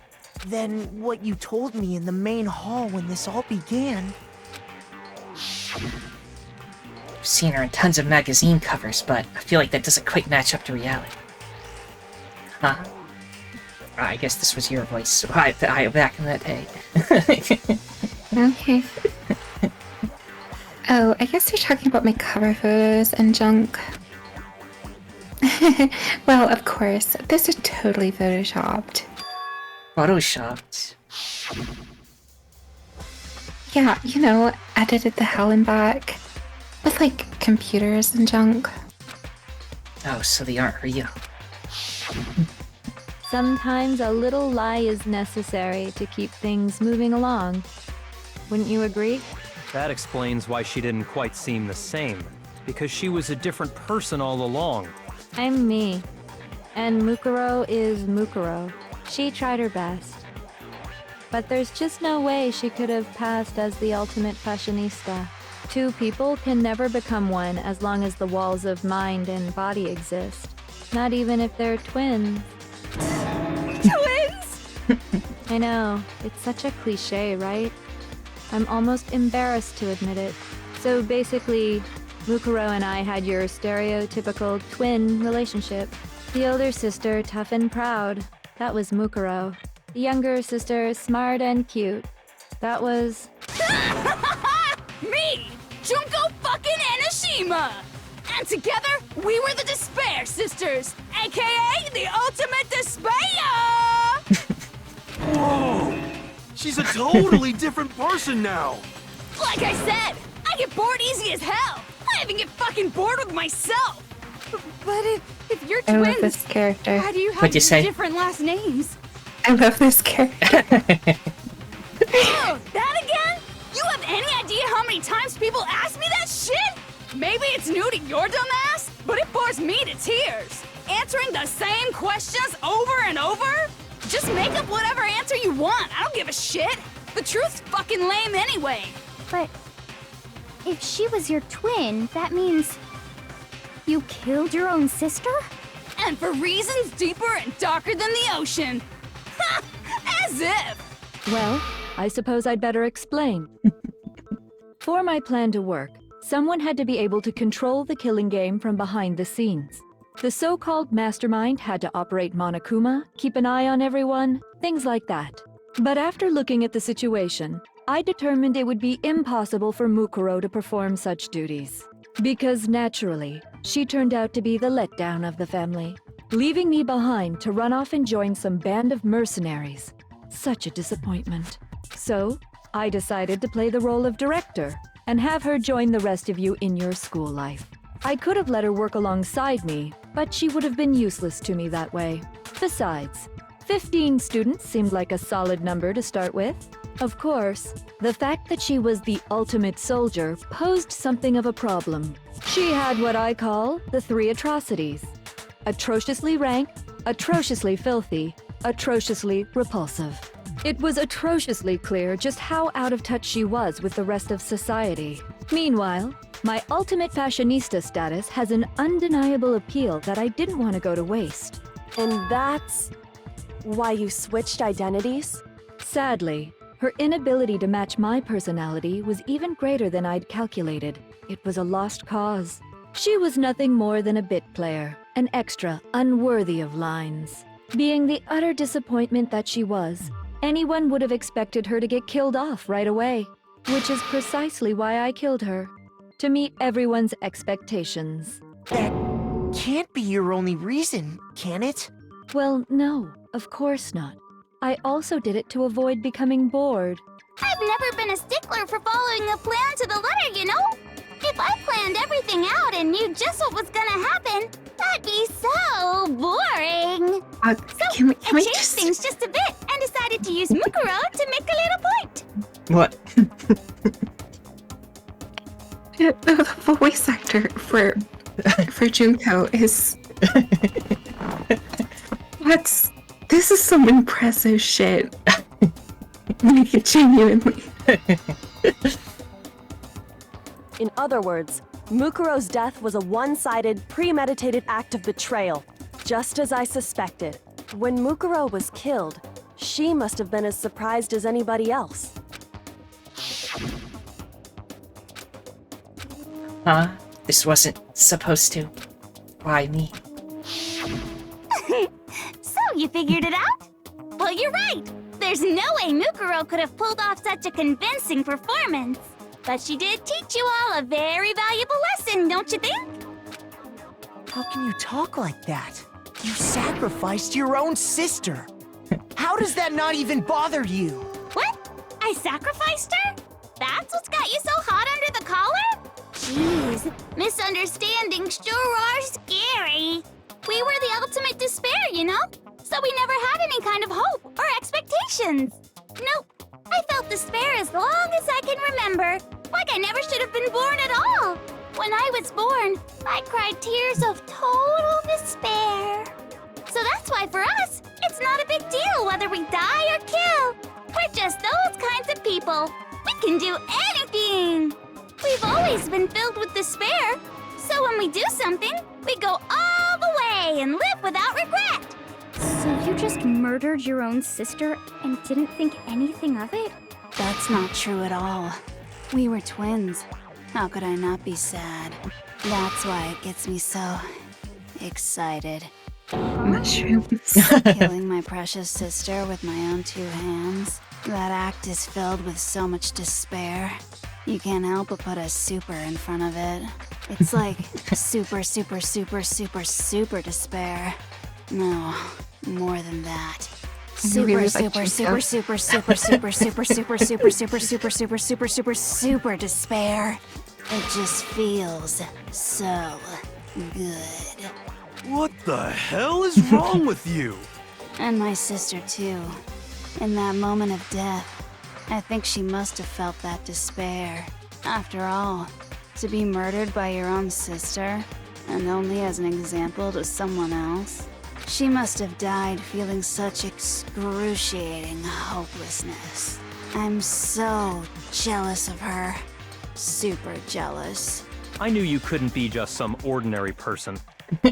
Then what you told me in the main hall when this all began... I've seen her in tons of magazine covers, but I feel like that doesn't quite match up to reality. Huh? I guess this was your voice, so I back in that day. Okay. Oh, I guess you're talking about my cover photos and junk. Well, of course, this is totally photoshopped. Photoshopped? Yeah, you know, edited the hell and back. With, like, computers and junk. Oh, so they aren't real. Sometimes a little lie is necessary to keep things moving along. Wouldn't you agree? That explains why she didn't quite seem the same. Because she was a different person all along. I'm me. And Mukuro is Mukuro. She tried her best. But there's just no way she could have passed as the ultimate fashionista. Two people can never become one as long as the walls of mind and body exist. Not even if they're twins. Twins? I know, it's such a cliche, right? I'm almost embarrassed to admit it. So basically, Mukuro and I had your stereotypical twin relationship. The older sister, tough and proud. That was Mukuro. The younger sister, smart and cute. That was... Me! Junko fucking Enoshima! And together, we were the Despair Sisters, aka the Ultimate Despair! Whoa! She's a totally different person now! Like I said, I get bored easy as hell! I even get fucking bored with myself! But if you're I love twins, this character. how do you have What'd you say? different last names? I love this character. Oh, that again? You have any idea how many times people ask me that shit? Maybe it's new to your dumb ass, but it bores me to tears. Answering the same questions over and over? Just make up whatever answer you want. I don't give a shit. The truth's fucking lame anyway. But if she was your twin, that means you killed your own sister? And for reasons deeper and darker than the ocean. Ha! As if! Well, I suppose I'd better explain. For my plan to work, someone had to be able to control the killing game from behind the scenes. The so-called mastermind had to operate Monokuma, keep an eye on everyone, things like that. But after looking at the situation, I determined it would be impossible for Mukuro to perform such duties. Because naturally, she turned out to be the letdown of the family, leaving me behind to run off and join some band of mercenaries. Such a disappointment. So, I decided to play the role of director and have her join the rest of you in your school life. I could have let her work alongside me, but she would have been useless to me that way. Besides, 15 students seemed like a solid number to start with. Of course, the fact that she was the ultimate soldier posed something of a problem. She had what I call the three atrocities. Atrociously rank, atrociously filthy, atrociously repulsive. It was atrociously clear just how out of touch she was with the rest of society. Meanwhile, my ultimate fashionista status has an undeniable appeal that I didn't want to go to waste. And that's why you switched identities? Sadly, her inability to match my personality was even greater than I'd calculated. It was a lost cause. She was nothing more than a bit player, an extra unworthy of lines. Being the utter disappointment that she was, anyone would have expected her to get killed off right away, which is precisely why I killed her. To meet everyone's expectations. That can't be your only reason, can it? Well, no, of course not. I also did it to avoid becoming bored. I've never been a stickler for following a plan to the letter, you know? If I planned everything out and knew just what was gonna happen, that'd be so boring. Can we I changed just... things just a bit and decided to use Mukuro to make a little point. What? The voice actor for Junko is... This is some impressive shit. Like, genuinely. In other words, Mukuro's death was a one-sided, premeditated act of betrayal, just as I suspected. When Mukuro was killed, she must have been as surprised as anybody else. Huh? This wasn't supposed to. Why me? So, you figured it out? Well, you're right. There's no way Mukuro could have pulled off such a convincing performance. But she did teach you all a very valuable lesson, don't you think? How can you talk like that? You sacrificed your own sister. How does that not even bother you? What? I sacrificed her? That's what's got you so hot under the collar? Jeez, misunderstandings sure are scary. We were the ultimate despair, you know? So we never had any kind of hope or expectations. Nope, I felt despair as long as I can remember. What like I never should have been born at all. When I was born, I cried tears of total despair. So that's why for us, it's not a big deal whether we die or kill. We're just those kinds of people. We can do anything. We've always been filled with despair. So when we do something, we go all the way and live without regret. So you just murdered your own sister and didn't think anything of it? That's not true at all. We were twins. How could I not be sad? That's why it gets me so excited. Mushrooms. Killing my precious sister with my own 2 hands. That act is filled with so much despair. You can't help but put a super in front of it. It's like super, super, super, super, super despair. No, more than that. Super, super, super, super, super, super, super, super, super, super, super, super, super, super, super despair. It just feels so good. What the hell is wrong with you? And my sister too. In that moment of death, I think she must have felt that despair. After all, to be murdered by your own sister, and only as an example to someone else, she must have died feeling such excruciating hopelessness. I'm so jealous of her. Super jealous. I knew you couldn't be just some ordinary person.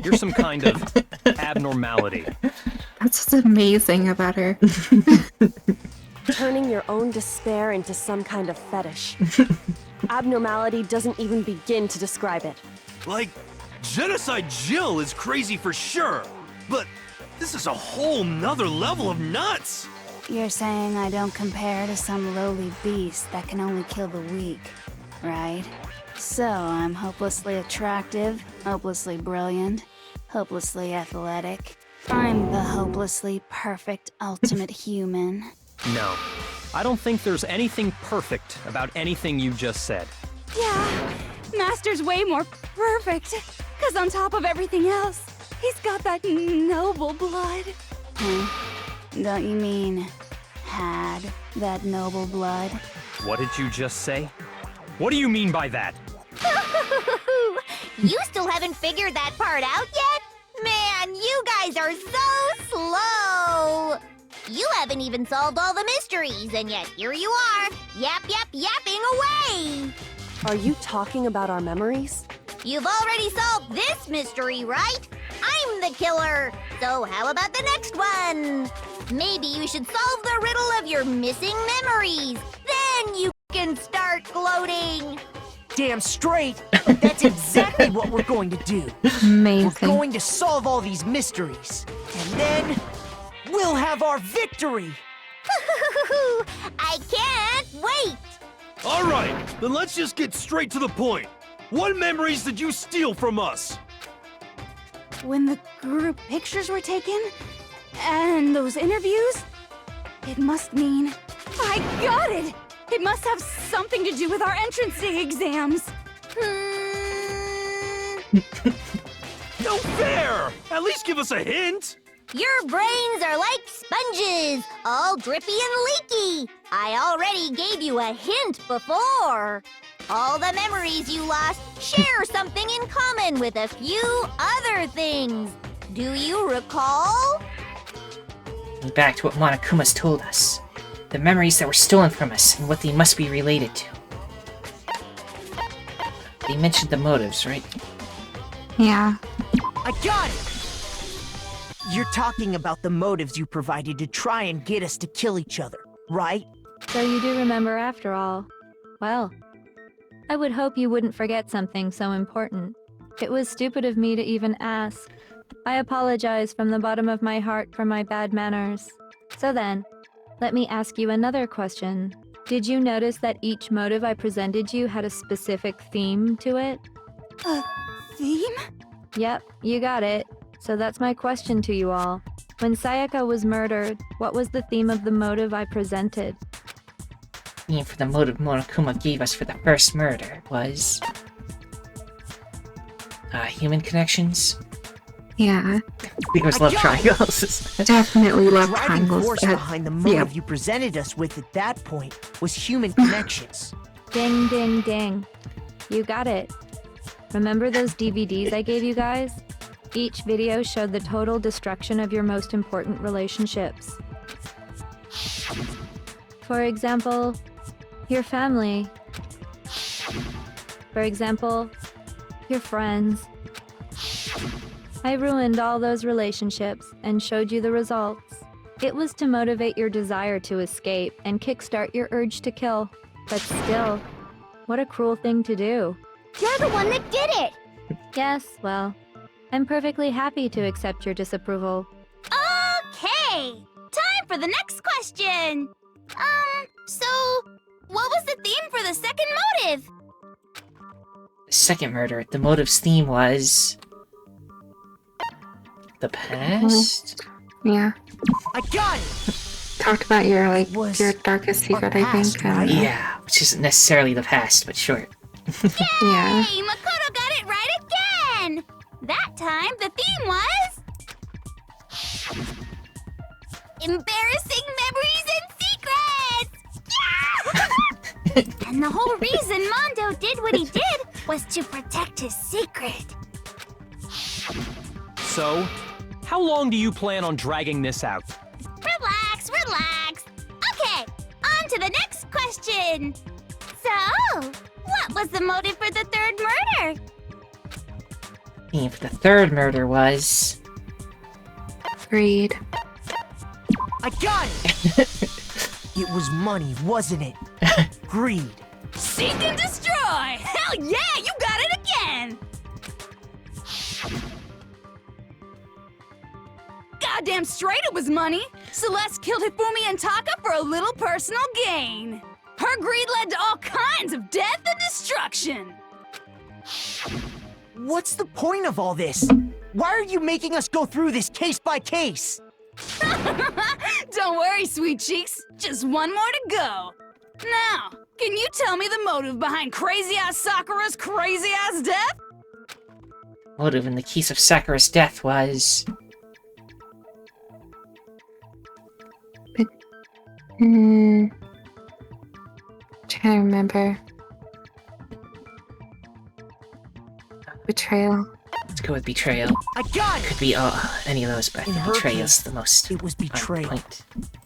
You're some kind of abnormality. That's what's amazing about her. Turning your own despair into some kind of fetish. Abnormality doesn't even begin to describe it. Like, Genocide Jill is crazy for sure, but this is a whole nother level of nuts! You're saying I don't compare to some lowly beast that can only kill the weak, right? So I'm hopelessly attractive, hopelessly brilliant, hopelessly athletic. I'm the hopelessly perfect ultimate human. No, I don't think there's anything perfect about anything you just said. Yeah, Master's way more perfect. Because on top of everything else, he's got that noble blood. Don't you mean had that noble blood? What did you just say? What do you mean by that? You still haven't figured that part out yet? Man, you guys are so slow! You haven't even solved all the mysteries, and yet here you are, yapping away! Are you talking about our memories? You've already solved this mystery, right? I'm the killer! So how about the next one? Maybe you should solve the riddle of your missing memories. Then you can start gloating! Damn straight! That's exactly what we're going to do. Amazing. We're going to solve all these mysteries. And then, we'll have our victory! I can't wait! Alright, then let's just get straight to the point. What memories did you steal from us? When the group pictures were taken, and those interviews, it must mean... I got it! It must have something to do with our entrance exams. No fair! At least give us a hint! Your brains are like sponges, all drippy and leaky. I already gave you a hint before. All the memories you lost share something in common with a few other things. Do you recall? Back to what Monokuma's told us. The memories that were stolen from us and what they must be related to. They mentioned the motives, right? Yeah. I got it! You're talking about the motives you provided to try and get us to kill each other, right? So you do remember after all. Well, I would hope you wouldn't forget something so important. It was stupid of me to even ask. I apologize from the bottom of my heart for my bad manners. So then, let me ask you another question. Did you notice that each motive I presented you had a specific theme to it? A theme? Yep, you got it. So that's my question to you all. When Sayaka was murdered, what was the theme of the motive I presented? The theme for the motive Monokuma gave us for the first murder was... human connections? Yeah. Because love triangles. Definitely love Driving triangles. force behind the motive you presented us with at that point was human connections. Ding, ding, ding. You got it. Remember those DVDs I gave you guys? Each video showed the total destruction of your most important relationships. For example, your family. For example, your friends. I ruined all those relationships and showed you the results. It was to motivate your desire to escape and kickstart your urge to kill. But still, what a cruel thing to do. You're the one that did it! Yes, well, I'm perfectly happy to accept your disapproval. Okay! Time for the next question! So, what was the theme for the second motive? Second murder, the motive's theme was... the past? Yeah. I got it! Talked about your, your darkest secret, I think. Yeah, which isn't necessarily the past, but sure. Yeah. Hey, Makoto got it right again! That time, the theme was... embarrassing memories and secrets! Yeah! And the whole reason Mondo did what he did was to protect his secret. So, how long do you plan on dragging this out? Relax, relax. Okay, on to the next question. So, what was the motive for the third murder? Theme for the third murder was... greed. I got it! It was money, wasn't it? Greed. Seek and destroy! Hell yeah, you got it again! Goddamn straight it was money! Celeste killed Hifumi and Taka for a little personal gain. Her greed led to all kinds of death and destruction. What's the point of all this? Why are you making us go through this case by case? Don't worry, sweet cheeks. Just one more to go. Now, can you tell me the motive behind crazy-ass Sakura's crazy-ass death? Motive in the case of Sakura's death was... Trying to remember. Betrayal. Let's go with betrayal. I got it! Could be any of those, but I think her betrayal's case, the most it was betrayal. point.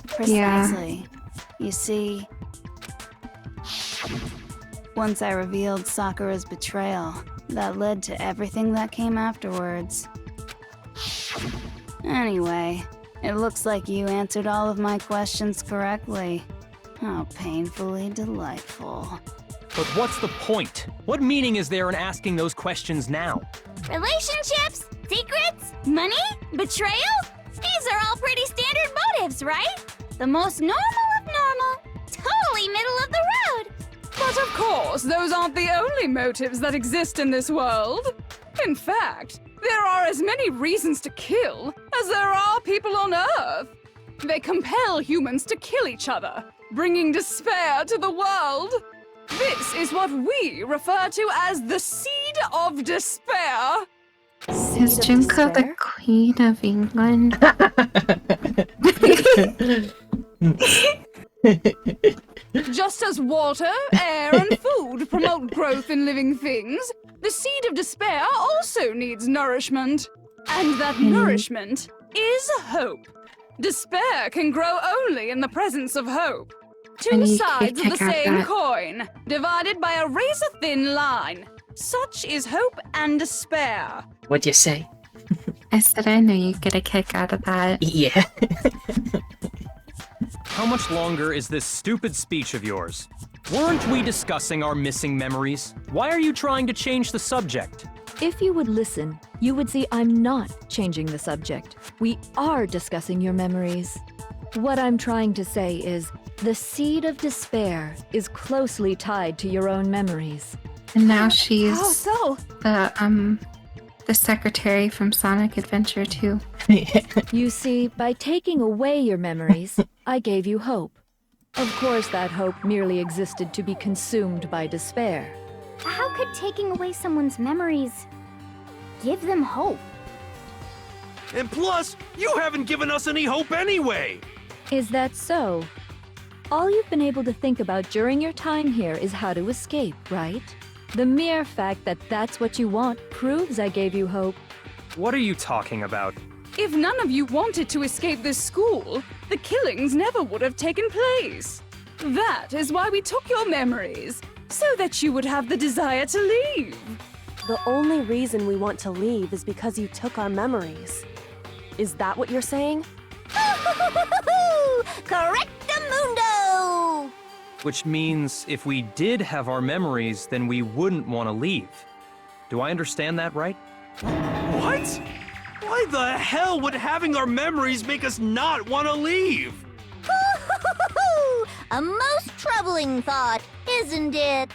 Precisely. You see, once I revealed Sakura's betrayal, that led to everything that came afterwards. Anyway, it looks like you answered all of my questions correctly. How painfully delightful. But what's the point? What meaning is there in asking those questions now? Relationships? Secrets? Money? Betrayal? These are all pretty standard motives, right? The most normal of normal. Totally middle of the road. But of course, those aren't the only motives that exist in this world. In fact, there are as many reasons to kill as there are people on Earth. They compel humans to kill each other, bringing despair to the world. This is what we refer to as the seed of despair. Is Junko the Queen of England? Just as water, air, and food promote growth in living things, the seed of despair also needs nourishment. And that nourishment is hope. Despair can grow only in the presence of hope. Two sides of the same coin, divided by a razor-thin line. Such is hope and despair. What'd you say? I said I knew you'd get a kick out of that. Yeah. How much longer is this stupid speech of yours? Weren't we discussing our missing memories? Why are you trying to change the subject? If you would listen, you would see I'm not changing the subject. We are discussing your memories. What I'm trying to say is, the seed of despair is closely tied to your own memories. And now she's How so? the secretary from Sonic Adventure 2. You see, by taking away your memories, I gave you hope. Of course, that hope merely existed to be consumed by despair. How could taking away someone's memories give them hope? And plus, you haven't given us any hope anyway! Is that so? All you've been able to think about during your time here is how to escape, right? The mere fact that that's what you want proves I gave you hope. What are you talking about? If none of you wanted to escape this school, the killings never would have taken place. That is why we took your memories, so that you would have the desire to leave. The only reason we want to leave is because you took our memories. Is that what you're saying? Correctamundo! Which means if we did have our memories, then we wouldn't want to leave. Do I understand that right? What? Why the hell would having our memories make us not want to leave? A most troubling thought, isn't it?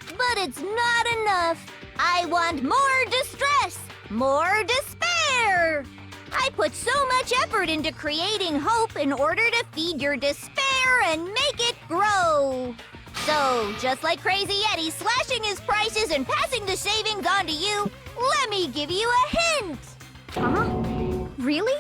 But it's not enough. I want more distress, more despair. I put so much effort into creating hope in order to feed your despair and make it grow. So, just like Crazy Eddie slashing his prices and passing the savings on to you, let me give you a hint. Huh? Really?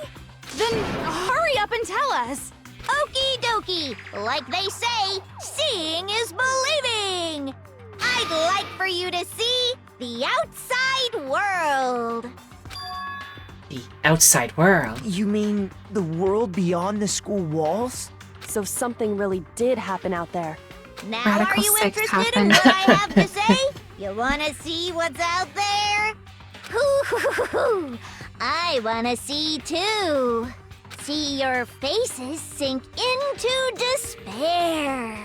Then hurry up and tell us. Okie dokie. Like they say, seeing is believing. I'd like for you to see the outside world. The outside world? You mean the world beyond the school walls? So something really did happen out there. Now Radical are you sex interested happened. in what I have to say? You wanna see what's out there? Hoo-hoo-hoo-hoo. I wanna see too. See your faces sink into despair.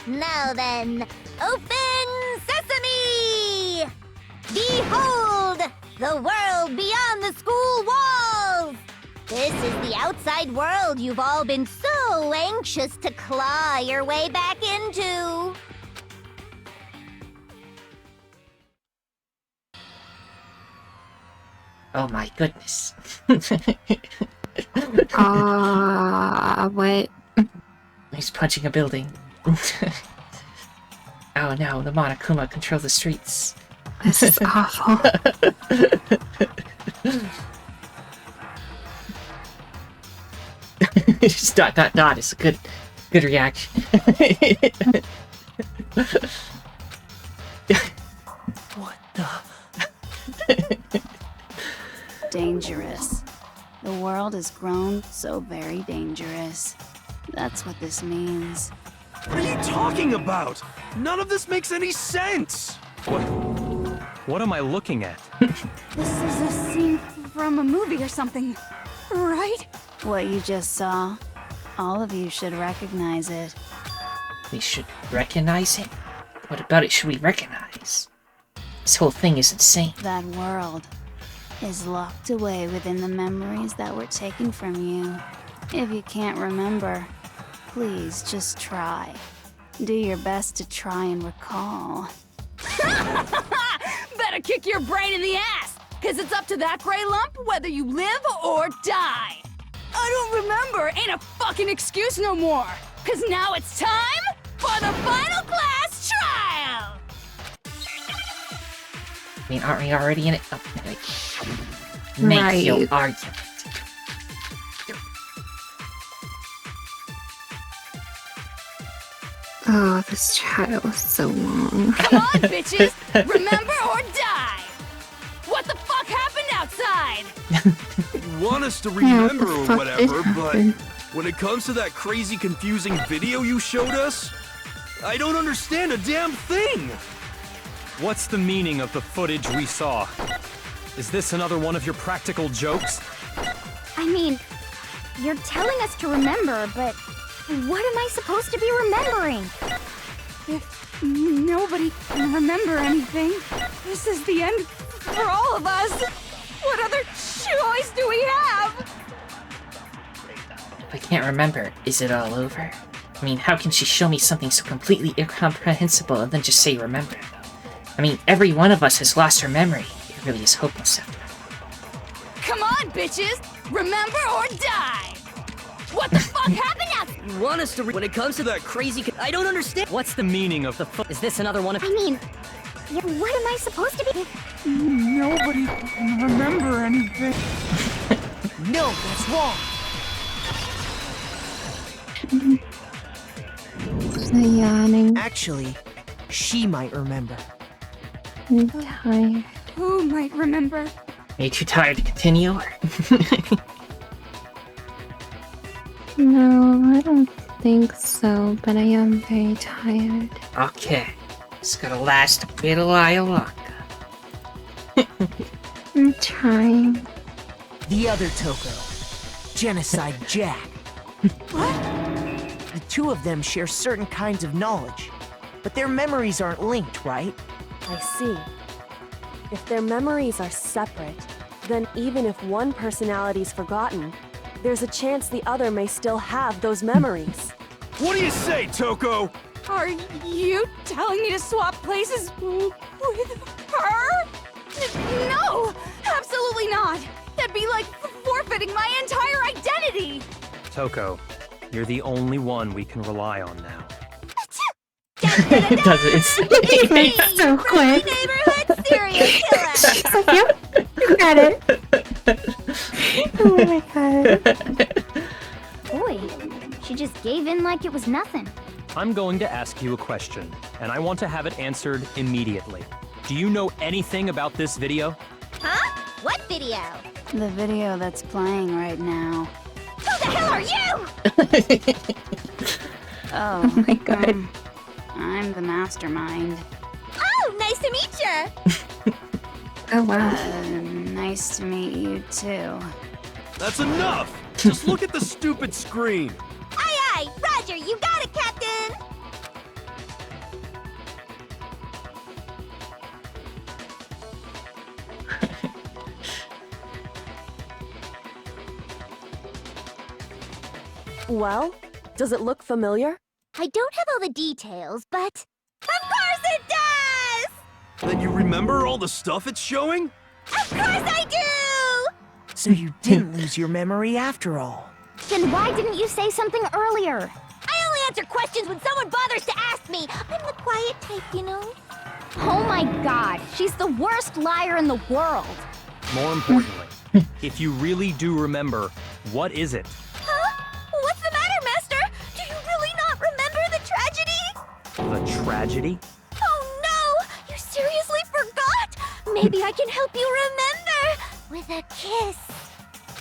Now then, open sesame! Behold, the world beyond the school walls! This is the outside world you've all been so anxious to claw your way back into. Oh my goodness. What? He's punching a building. Oh no, the Monokuma control the streets. This is awful. Just dot. It's a good reaction. What the? Dangerous. The world has grown so very dangerous. That's what this means. What are you talking about? None of this makes any sense. What am I looking at? This is a scene from a movie or something, right? What you just saw, all of you should recognize it. We should recognize it? What about it should we recognize? This whole thing is insane. That world is locked away within the memories that were taken from you. If you can't remember, please just try. Do your best to try and recall. Better kick your brain in the ass, cause it's up to that gray lump whether you live or die. I don't remember ain't a fucking excuse no more, cause now it's time for the final class trial! I mean, aren't we already in it? Oh, make your Right. argument. Oh, this trial was so long. Come on, bitches! Remember or die! What the fuck happened outside? You want us to Yeah, what the remember or fuck whatever, did but happen? when it comes to that crazy, confusing video you showed us, I don't understand a damn thing. What's the meaning of the footage we saw? Is this another one of your practical jokes? I mean, you're telling us to remember, but what am I supposed to be remembering? If nobody can remember anything, this is the end for all of us. What other choice do we have? If I can't remember, is it all over? I mean, how can she show me something so completely incomprehensible and then just say remember? I mean, every one of us has lost her memory. It really is hopeless after all. Come on, bitches! Remember or die! What the fuck happened out? You want us to when it comes to that crazy I don't understand. What's the meaning of the Is this another one of I mean, yeah, what am I supposed to be? Nobody can remember anything. No, that's wrong. Yawning. Actually, she might remember. I'm tired. Who might remember? Are you too tired to continue? No, I don't think so, but I am very tired. Okay. It's gonna last a bit a while longer. I'm trying. The other Toko, Genocide Jack. The two of them share certain kinds of knowledge, but their memories aren't linked, right? I see. If their memories are separate, then even if one personality's forgotten, there's a chance the other may still have those memories. What do you say, Toko? Are you telling me to swap places with her? No! Absolutely not! That'd be like forfeiting my entire identity! Toko, you're the only one we can rely on now. It doesn't. It's so quick. Neighborhood serial killer! She's like, yep, you got it. Oh my god. Boy, she just gave in like it was nothing. I'm going to ask you a question, and I want to have it answered immediately. Do you know anything about this video? Huh? What video? The video that's playing right now. Who the hell are you? Oh, my God. I'm the mastermind. Oh, nice to meet you. Oh wow. Nice to meet you too. That's enough! Just look at the stupid screen. Aye, aye, Roger, you got it, Captain. Well, does it look familiar? I don't have all the details, but... Of course it does! Then you remember all the stuff it's showing? Of course I do! So you didn't lose your memory after all. Then why didn't you say something earlier? I only answer questions when someone bothers to ask me. I'm the quiet type, you know? Oh my god, she's the worst liar in the world. More importantly, if you really do remember, what is it? Huh? What's the matter, Master? Do you really not remember the tragedy? The tragedy? Oh no! You seriously forgot? Maybe I can help you remember with a kiss.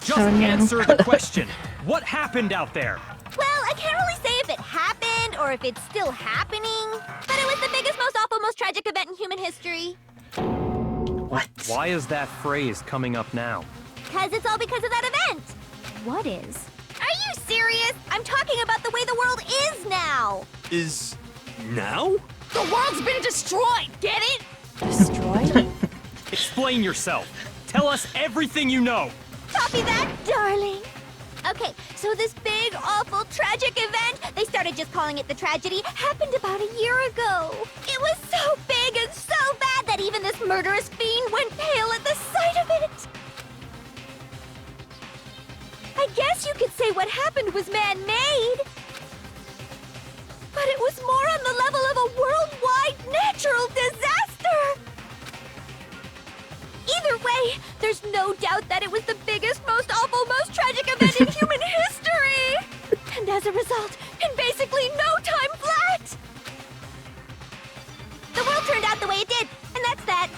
Just answer the question. What happened out there? Well, I can't really say if it happened or if it's still happening, but it was the biggest, most awful, most tragic event in human history. What? Why is that phrase coming up now? Because it's all because of that event. What is? Are you serious? I'm talking about the way the world is now. Is... now? The world's been destroyed, get it? Destroyed? Explain yourself. Tell us everything you know. Copy that, darling. Okay, so this big, awful, tragic event, they started just calling it the tragedy, happened about a year ago. It was so big and so bad that even this murderous fiend went pale at the sight of it. I guess you could say what happened was man-made. But it was more on the level of a worldwide natural disaster. Either way, there's no doubt that it was the biggest, most awful, most tragic event in human history! And as a result, in basically no time flat! The world turned out the way it did, and that's that.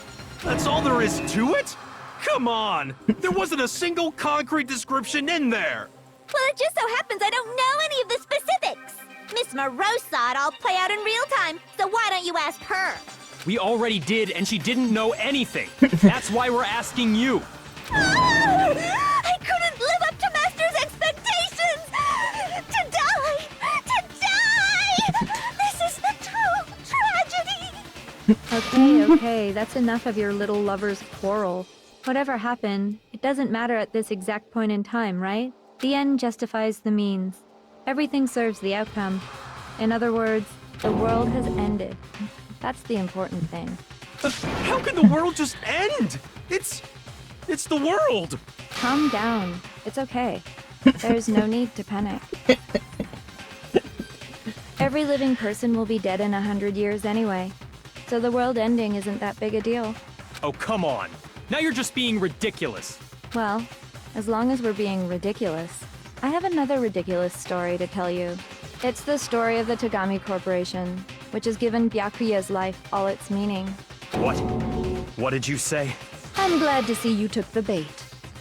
That's all there is to it? Come on! There wasn't a single concrete description in there! Well, it just so happens I don't know any of the specifics. Miss Moreau saw it all play out in real time, so why don't you ask her? We already did, and she didn't know anything. That's why we're asking you. I couldn't live up to Master's expectations! To die! To die! This is the true tragedy! Okay, that's enough of your little lover's quarrel. Whatever happened, it doesn't matter at this exact point in time, right? The end justifies the means. Everything serves the outcome. In other words, the world has ended. That's the important thing. How can the world just end? It's the world! Calm down. It's okay. There's no need to panic. Every living person will be dead in 100 years anyway. So the world ending isn't that big a deal. Oh, come on. Now you're just being ridiculous. Well, as long as we're being ridiculous, I have another ridiculous story to tell you. It's the story of the Togami Corporation, which has given Byakuya's life all its meaning. What? What did you say? I'm glad to see you took the bait.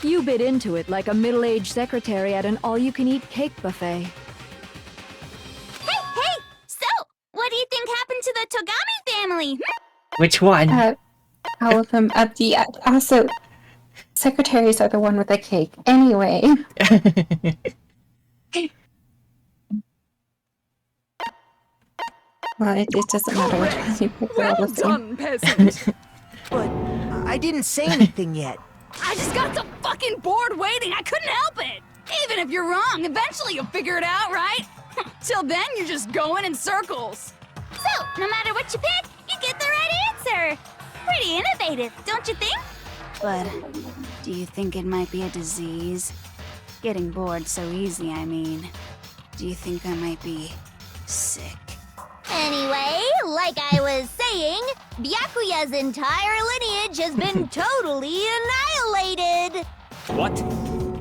You bit into it like a middle-aged secretary at an all-you-can-eat cake buffet. Hey! So, what do you think happened to the Togami family? Which one? All of them. Also, secretaries are the one with the cake. Anyway. Well, it doesn't matter which one you pick. Well done, peasant. But I didn't say anything yet. I just got so fucking bored waiting, I couldn't help it. Even if you're wrong, eventually you'll figure it out, right? Till then, you're just going in circles. So, no matter what you pick, you get the right answer. Pretty innovative, don't you think? But do you think it might be a disease? Getting bored so easy, I mean. Do you think I might be sick? Anyway, like I was saying, Byakuya's entire lineage has been totally annihilated. What?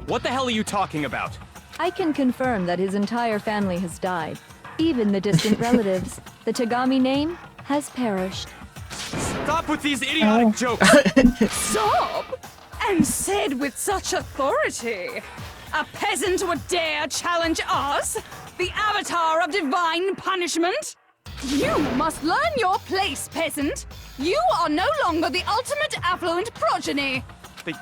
What the hell are you talking about? I can confirm that his entire family has died. Even the distant relatives. The Togami name has perished. Stop with these idiotic jokes! Stop! And said with such authority. A peasant would dare challenge us? The avatar of divine punishment? You must learn your place, peasant. You are no longer the ultimate affluent progeny.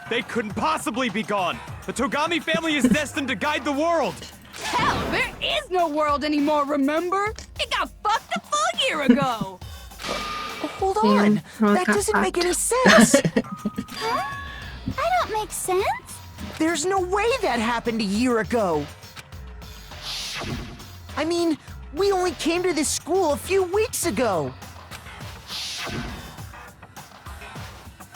They couldn't possibly be gone. The Togami family is destined to guide the world. Hell, there is no world anymore, remember? It got fucked a full year ago. Hold on. That doesn't make any sense. Huh? I don't make sense. There's no way that happened a year ago. I mean, we only came to this school a few weeks ago.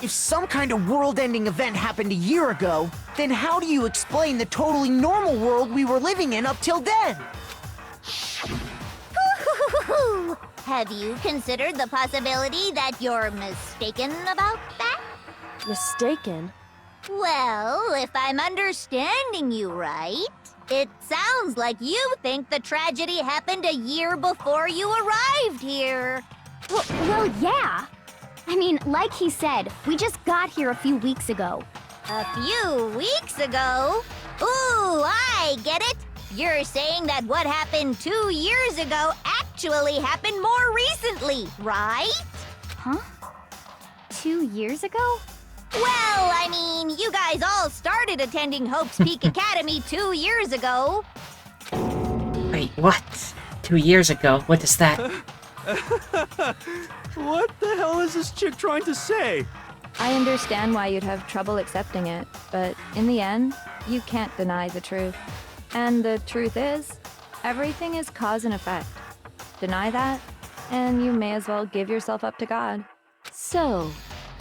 If some kind of world-ending event happened a year ago, then how do you explain the totally normal world we were living in up till then? Have you considered the possibility that you're mistaken about that? Mistaken? Well, if I'm understanding you right, it sounds like you think the tragedy happened a year before you arrived here. Well, yeah. I mean, like he said, we just got here a few weeks ago. A few weeks ago? Ooh, I get it. You're saying that what happened 2 years ago actually happened more recently, right? Huh? 2 years ago? Well, I mean, you guys all started attending Hope's Peak Academy 2 years ago. Wait, what? 2 years ago? What is that? What the hell is this chick trying to say? I understand why you'd have trouble accepting it, but in the end, you can't deny the truth. And the truth is, everything is cause and effect. Deny that, and you may as well give yourself up to God. So,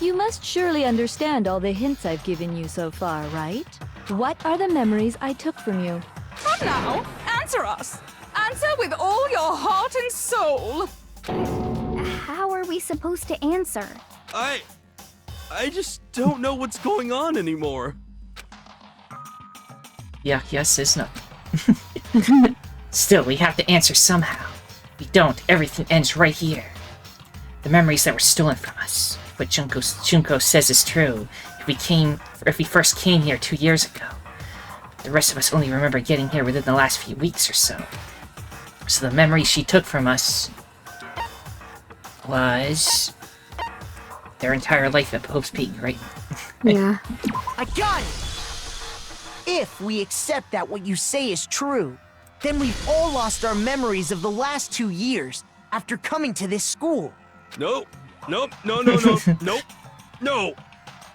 you must surely understand all the hints I've given you so far, right? What are the memories I took from you? Come now, answer us. Answer with all your heart and soul. How are we supposed to answer? I just don't know what's going on anymore. Yeah, yes, it's nothing. Still, we have to answer somehow. If we don't, everything ends right here. The memories that were stolen from us. What Junko says is true. If we first came here 2 years ago, the rest of us only remember getting here within the last few weeks or so. So the memory she took from us was their entire life at Hope's Peak, right? Yeah. I got it! If we accept that what you say is true, then we've all lost our memories of the last 2 years after coming to this school. Nope. No.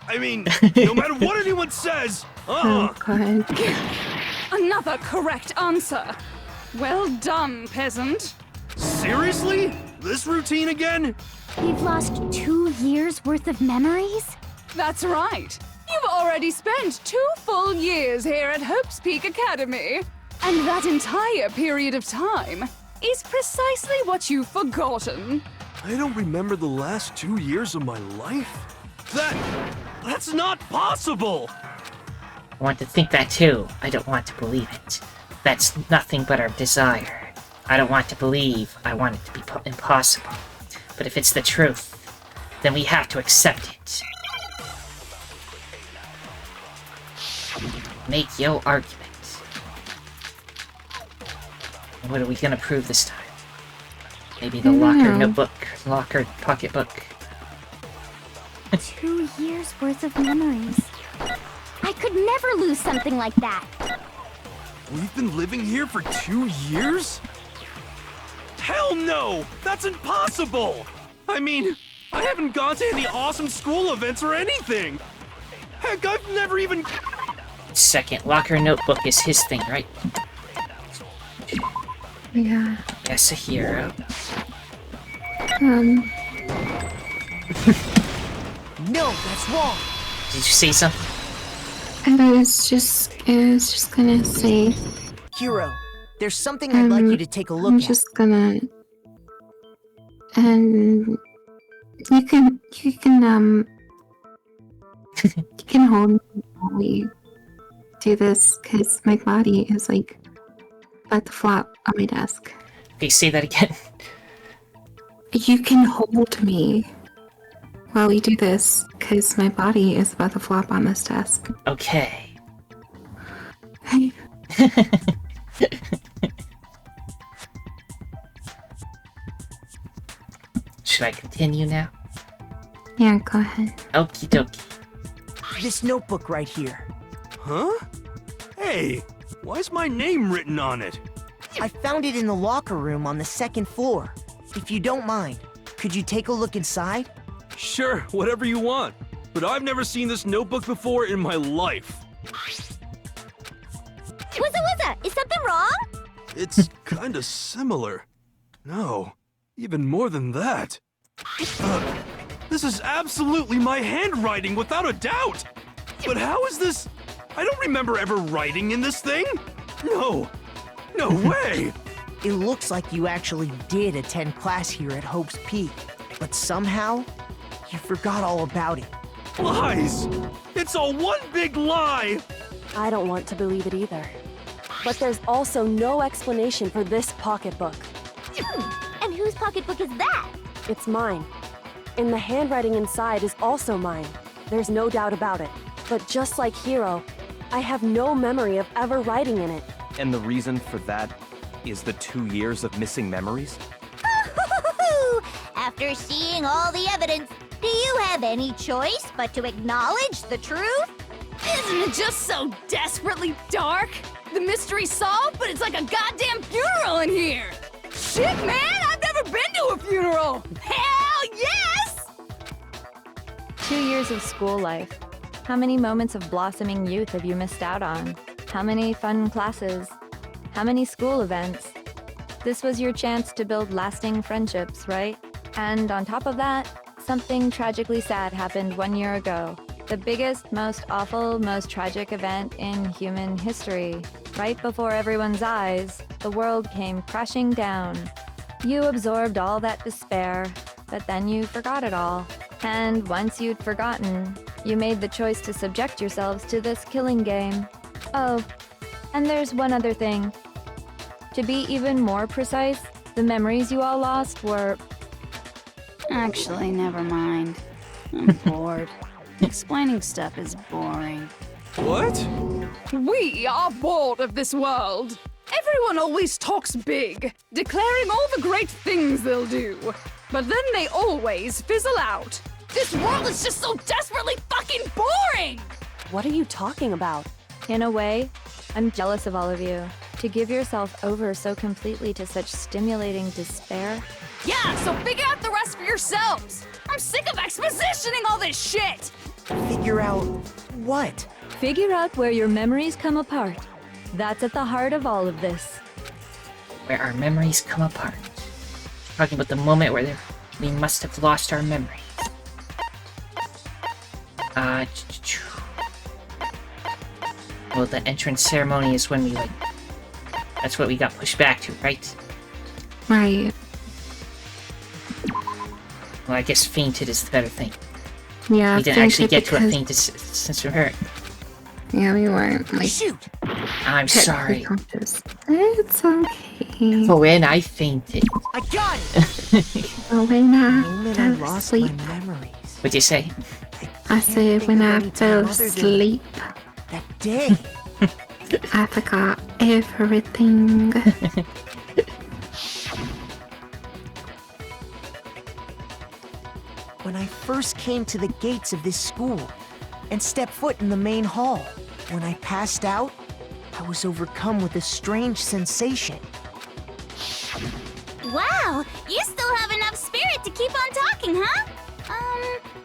I mean, no matter what anyone says, Another correct answer. Well done, peasant. Seriously? This routine again? We've lost 2 years worth of memories? That's right. You've already spent 2 full years here at Hope's Peak Academy. And that entire period of time is precisely what you've forgotten. I don't remember the last 2 years of my life? That's not possible! I want to think that too. I don't want to believe it. That's nothing but our desire. I don't want to believe. I want it to be impossible. But if it's the truth, then we have to accept it. Make your argument. What are we gonna prove this time? Maybe the locker notebook, locker pocketbook. 2 years worth of memories. I could never lose something like that. We've been living here for 2 years? Hell no! That's impossible! I mean, I haven't gone to any awesome school events or anything! Heck, I've never even... Second, locker notebook is his thing, right? Yeah. Yes, a hero. No, that's wrong. Did you say something? I was just gonna say... Hero, there's something I'd like you to take a look I'm at. just gonna... And... You can hold me while we do this, because my body is, like, about to flop on my desk. Okay, say that again. You can hold me while we do this, because my body is about to flop on this desk. Okay. Hey. Should I continue now? Yeah, go ahead. Okie dokie. This notebook right here. Huh? Hey, why's my name written on it? I found it in the locker room on the 2nd floor. If you don't mind, could you take a look inside? Sure, whatever you want. But I've never seen this notebook before in my life. Wizza, is something wrong? It's kinda similar. No, even more than that. This is absolutely my handwriting, without a doubt! But how is this? I don't remember ever writing in this thing! No way! It looks like you actually did attend class here at Hope's Peak, but somehow, you forgot all about it. Lies! It's all one big lie! I don't want to believe it either. But there's also no explanation for this pocketbook. And whose pocketbook is that? It's mine. And the handwriting inside is also mine. There's no doubt about it. But just like Hero, I have no memory of ever writing in it. And the reason for that is the 2 years of missing memories? After seeing all the evidence, do you have any choice but to acknowledge the truth? Isn't it just so desperately dark? The mystery's solved, but it's like a goddamn funeral in here! Shit, man! I've never been to a funeral! Hell yes! 2 years of school life. How many moments of blossoming youth have you missed out on? How many fun classes? How many school events? This was your chance to build lasting friendships, right? And on top of that, something tragically sad happened 1 year ago. The biggest, most awful, most tragic event in human history. Right before everyone's eyes, the world came crashing down. You absorbed all that despair, but then you forgot it all. And once you'd forgotten, you made the choice to subject yourselves to this killing game. Oh, and there's one other thing. To be even more precise, the memories you all lost were... Actually, never mind. I'm bored. Explaining stuff is boring. What? We are bored of this world. Everyone always talks big, declaring all the great things they'll do. But then they always fizzle out. This world is just so desperately fucking boring! What are you talking about? In a way, I'm jealous of all of you. To give yourself over so completely to such stimulating despair. Yeah, so figure out the rest for yourselves! I'm sick of expositioning all this shit! Figure out what? Figure out where your memories come apart. That's at the heart of all of this. Where our memories come apart. Talking about the moment where we must have lost our memory. Well, the entrance ceremony is when we, like... That's what we got pushed back to, right? Right. Well, I guess fainted is the better thing. Yeah, we didn't actually get to a because- fainted sense of hurt. Yeah, we weren't, like... Shoot! I'm sorry. Conscious. It's okay. When I fainted. I got it! When I moment I fell lost asleep. my memories. What'd you say? I said when I fell asleep, That day. I forgot everything. When I first came to the gates of this school and stepped foot in the main hall, when I passed out, I was overcome with a strange sensation. Wow, you still have enough spirit to keep on talking, huh?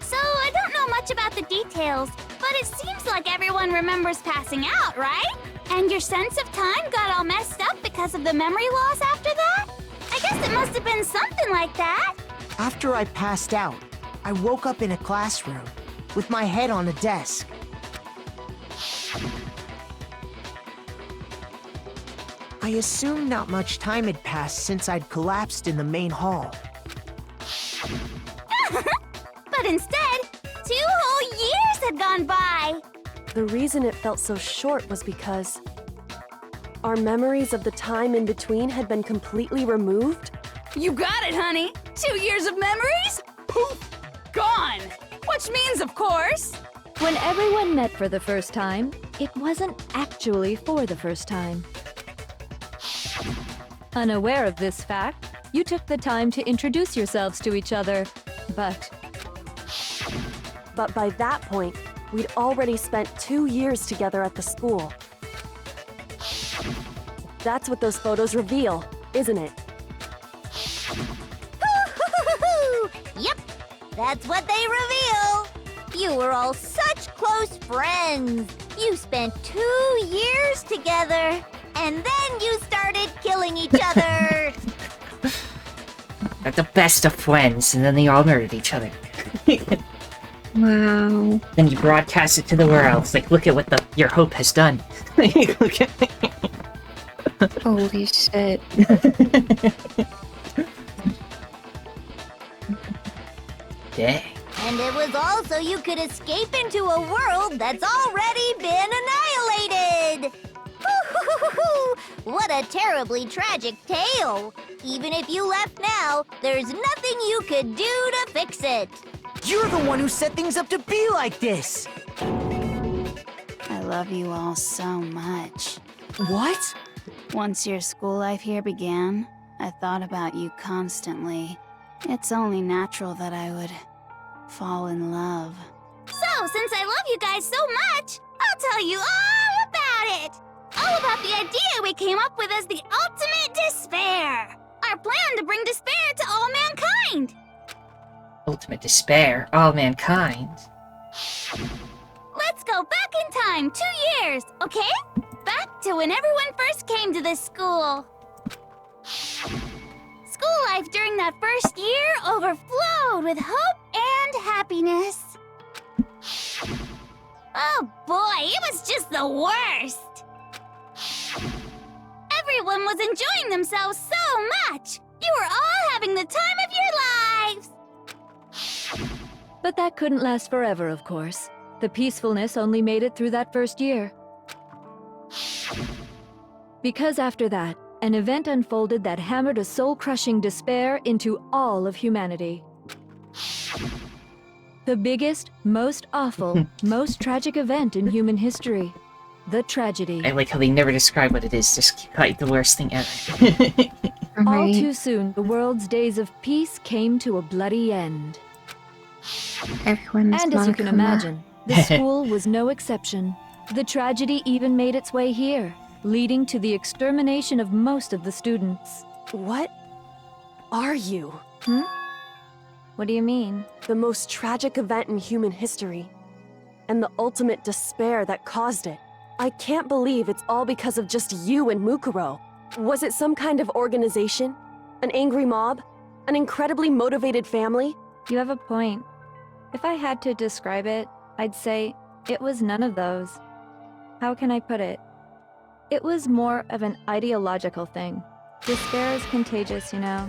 So I don't know much about the details, but it seems like everyone remembers passing out, right? And your sense of time got all messed up because of the memory loss after that? I guess it must have been something like that. After I passed out, I woke up in a classroom with my head on a desk. I assumed not much time had passed since I'd collapsed in the main hall. But instead, 2 whole years had gone by. The reason it felt so short was because our memories of the time in between had been completely removed. You got it, honey. 2 years of memories? Poof! Gone! Which means, of course... When everyone met for the first time, it wasn't actually for the first time. Unaware of this fact, you took the time to introduce yourselves to each other, but by that point, we'd already spent 2 years together at the school. That's what those photos reveal, isn't it? Yep, that's what they reveal. You were all such close friends. You spent 2 years together, and then you started killing each other. They're the best of friends, and then they all murdered each other. Wow. Then you broadcast it to the world. It's like, look at what your hope has done. Look at Holy shit. Dang. And it was all so you could escape into a world that's already been annihilated. What a terribly tragic tale. Even if you left now, there's nothing you could do to fix it. You're the one who set things up to be like this! I love you all so much. What? Once your school life here began, I thought about you constantly. It's only natural that I would fall in love. So, since I love you guys so much, I'll tell you all about it. All about the idea we came up with as the ultimate despair. Our plan to bring despair to all mankind. Ultimate despair, all mankind. Let's go back in time 2 years, okay? Back to when everyone first came to this school. School life during that first year overflowed with hope and happiness. Oh boy, it was just the worst. Everyone was enjoying themselves so much. You were all having the time of your lives. But that couldn't last forever, of course. The peacefulness only made it through that first year. Because after that, an event unfolded that hammered a soul-crushing despair into all of humanity. The biggest, most awful, most tragic event in human history. The tragedy. I like how they never describe what it is, just quite the worst thing ever. All too soon, the world's days of peace came to a bloody end. Everyone's And as you can monokuma. imagine, the school was no exception. The tragedy even made its way here, leading to the extermination of most of the students. What are you? What do you mean? The most tragic event in human history. And the ultimate despair that caused it. I can't believe it's all because of just you and Mukuro. Was it some kind of organization? An angry mob? An incredibly motivated family? You have a point. If I had to describe it, I'd say it was none of those. How can I put it? It was more of an ideological thing. Despair is contagious, you know?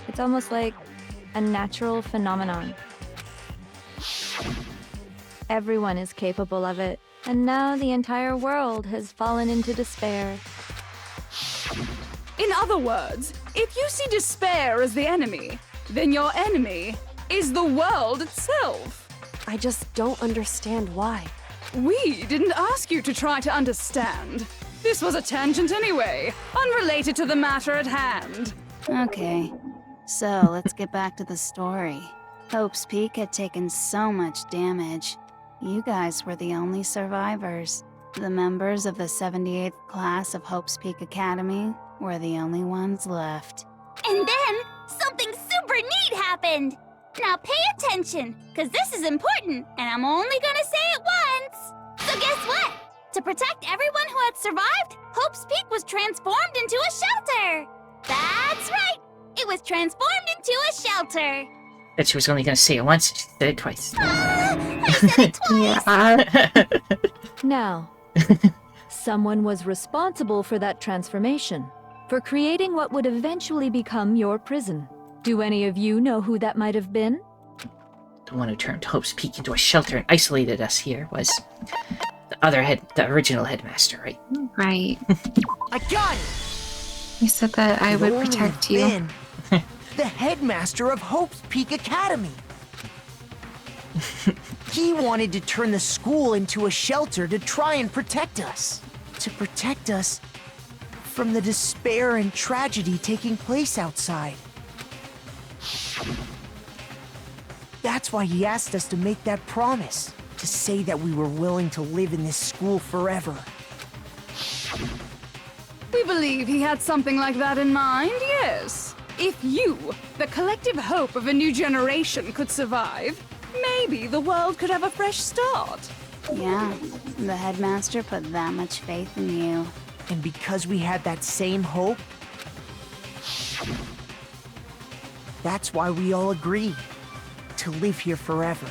It's almost like a natural phenomenon. Everyone is capable of it, and now the entire world has fallen into despair. In other words, if you see despair as the enemy, then your enemy is the world itself. I just don't understand why. We didn't ask you to try to understand. This was a tangent anyway, unrelated to the matter at hand. Okay, so let's get back to the story. Hope's Peak had taken so much damage. You guys were the only survivors. The members of the 78th class of Hope's Peak Academy were the only ones left. And then, something super neat happened! Now pay attention, because this is important, and I'm only gonna say it once! So guess what? To protect everyone who had survived, Hope's Peak was transformed into a shelter! That's right! It was transformed into a shelter! That she was only gonna say it once, she said it twice. I said it twice! Now, someone was responsible for that transformation, for creating what would eventually become your prison. Do any of you know who that might have been? The one who turned Hope's Peak into a shelter and isolated us here was the original headmaster, right? Right. I got it! You said that I would protect you. Been the headmaster of Hope's Peak Academy. He wanted to turn the school into a shelter to try and protect us. To protect us from the despair and tragedy taking place outside. That's why he asked us to make that promise. To say that we were willing to live in this school forever. We believe he had something like that in mind, yes. If you, the collective hope of a new generation, could survive, maybe the world could have a fresh start. Yeah, the headmaster put that much faith in you. And because we had that same hope, that's why we all agreed to live here forever.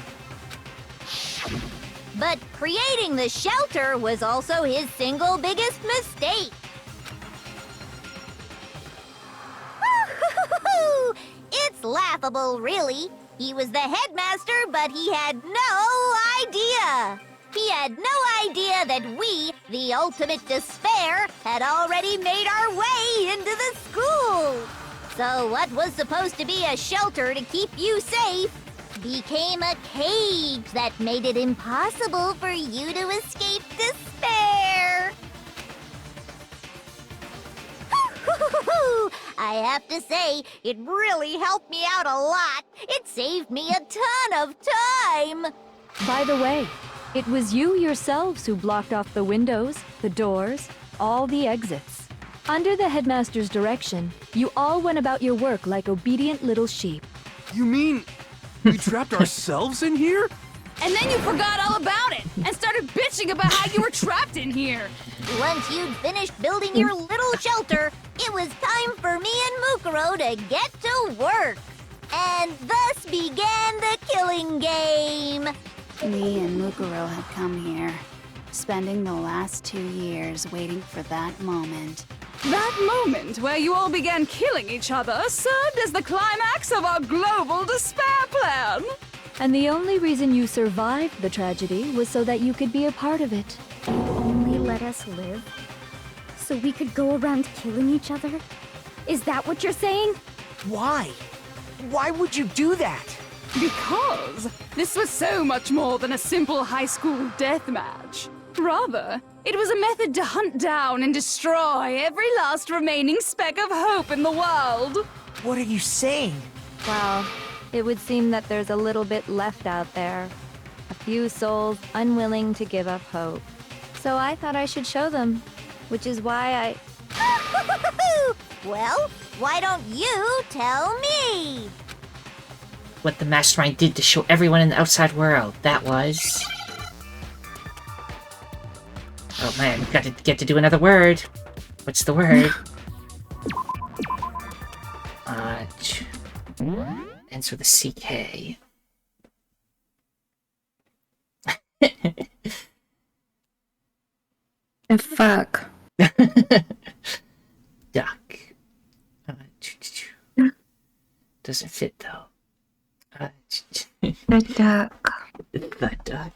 But creating the shelter was also his single biggest mistake. It's laughable, really. He was the headmaster, but he had no idea. He had no idea that we, the ultimate despair, had already made our way into the school. So what was supposed to be a shelter to keep you safe became a cage that made it impossible for you to escape despair. I have to say, it really helped me out a lot. It saved me a ton of time. By the way, it was you yourselves who blocked off the windows, the doors, all the exits. Under the headmaster's direction, you all went about your work like obedient little sheep. You mean we trapped ourselves in here? And then you forgot all about it and started bitching about how you were trapped in here. Once you'd finished building your little shelter, it was time for me and Mukuro to get to work. And thus began the killing game. Me and Mukuro had come here, spending the last 2 years waiting for that moment. That moment where you all began killing each other served as the climax of our global despair plan. And the only reason you survived the tragedy was so that you could be a part of it. You only let us live? So we could go around killing each other? Is that what you're saying? Why? Why would you do that? Because this was so much more than a simple high school death match. Rather, it was a method to hunt down and destroy every last remaining speck of hope in the world. What are you saying? Well, it would seem that there's a little bit left out there. A few souls unwilling to give up hope. So I thought I should show them, which is why Well, why don't you tell me? What the mastermind did to show everyone in the outside world, that was... Oh man, we've got to get to do another word. What's the word? Ends with a CK. Fuck. Duck. Doesn't fit though. The duck. The duck.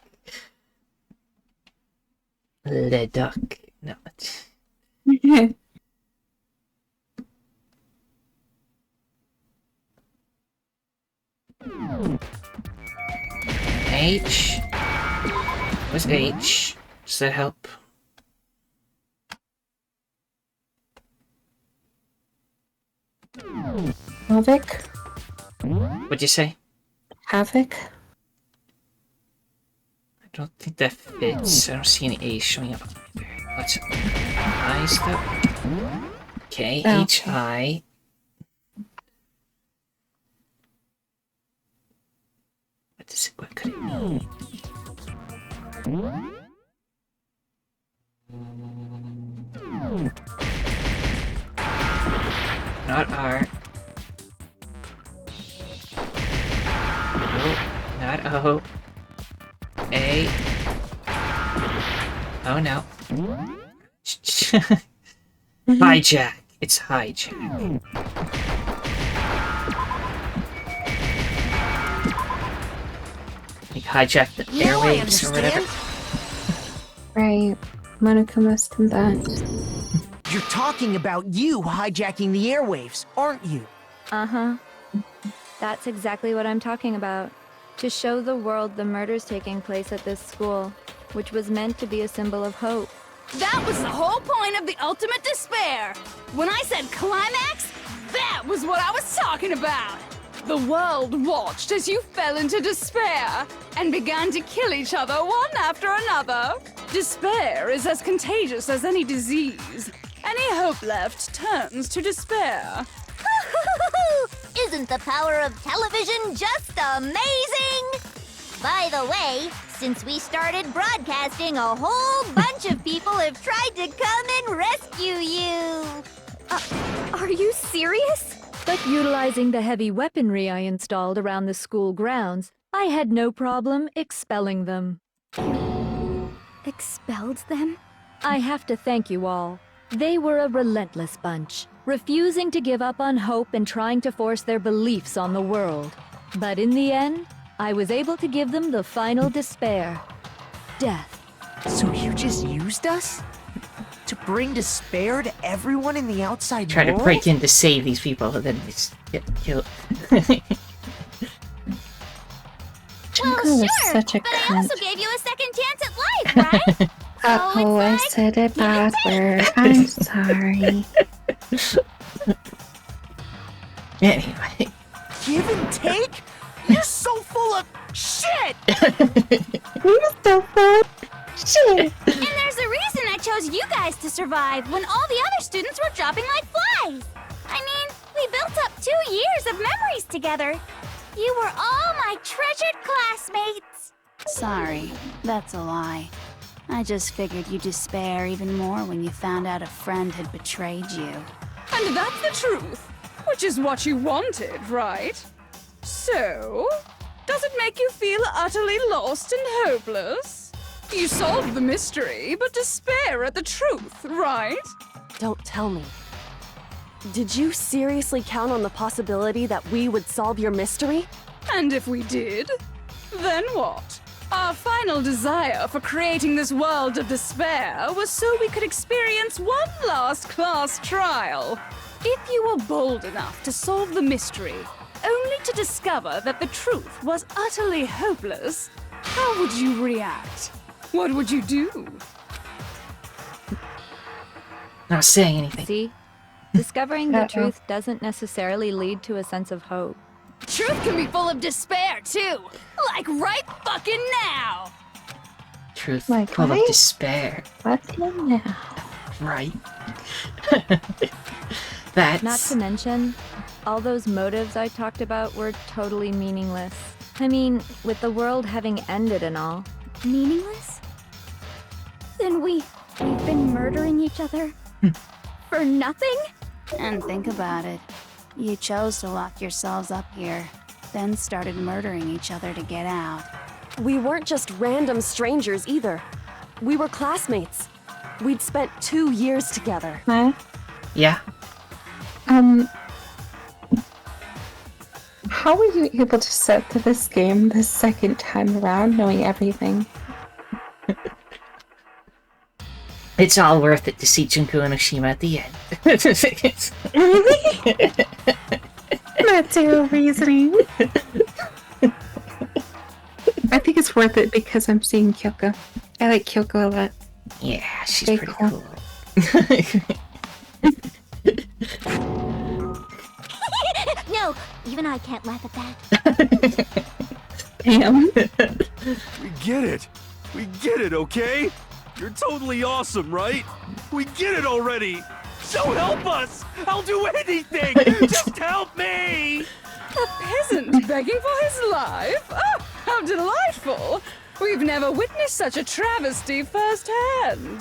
Le duck. No. H. What's H? Does that help? Havoc? What'd you say? Havoc? I don't think that fits. I don't see any A's showing up. What's I stuff? Okay, Oh. H-I. What could it mean? Not R. No, not O. A. Oh no. Hijack. It's hijack. Like hijack the airwaves or whatever. Right. Monokuma must do that. You're talking about you hijacking the airwaves, aren't you? Uh-huh. That's exactly what I'm talking about. To show the world the murders taking place at this school, which was meant to be a symbol of hope. That was the whole point of the ultimate despair. When I said climax, that was what I was talking about. The world watched as you fell into despair and began to kill each other one after another. Despair is as contagious as any disease. Any hope left turns to despair. Isn't the power of television just amazing? By the way, since we started broadcasting, a whole bunch of people have tried to come and rescue you. Are you serious? But utilizing the heavy weaponry I installed around the school grounds, I had no problem expelling them. Expelled them? I have to thank you all. They were a relentless bunch, refusing to give up on hope and trying to force their beliefs on the world. But in the end, I was able to give them the final despair. Death. So you just used us? To bring despair to everyone in the outside Try world? to break in to save these people and then just get killed. Junko was such a but I cunt. also gave you a second chance at life, right? Oh, I said a bad word. I'm sorry. Anyway. Give and take? You're so full of shit! You're so full of shit! And there's a reason I chose you guys to survive when all the other students were dropping like flies. I mean, we built up 2 years of memories together. You were all my treasured classmates. Sorry, that's a lie. I just figured you'd despair even more when you found out a friend had betrayed you. And that's the truth, which is what you wanted, right? So, does it make you feel utterly lost and hopeless? You solved the mystery, but despair at the truth, right? Don't tell me. Did you seriously count on the possibility that we would solve your mystery? And if we did, then what? Our final desire for creating this world of despair was so we could experience one last class trial. If you were bold enough to solve the mystery, only to discover that the truth was utterly hopeless, how would you react? What would you do? Not saying anything. See? Discovering the truth doesn't necessarily lead to a sense of hope. Truth can be full of despair, too. Like right fucking now. Truth Like, full of right? despair. Fucking now. Right. That's... Not to mention, all those motives I talked about were totally meaningless. I mean, with the world having ended and all. Meaningless? Then we've been murdering each other? For nothing? And think about it. You chose to lock yourselves up here, then started murdering each other to get out. We weren't just random strangers either. We were classmates. We'd spent 2 years together. Huh? Yeah. How were you able to set to this game the second time around, knowing everything? It's all worth it to see Junko and Oshima at the end. Really? That's your reasoning. worth it because I'm seeing Kyoko. I like Kyoko a lot. Yeah, she's Very pretty cool. No, even I can't laugh at that. Damn. We get it. We get it, okay? You're totally awesome, right? We get it already. So help us. I'll do anything. Just help me. A peasant begging for his life? Oh, how delightful! We've never witnessed such a travesty firsthand.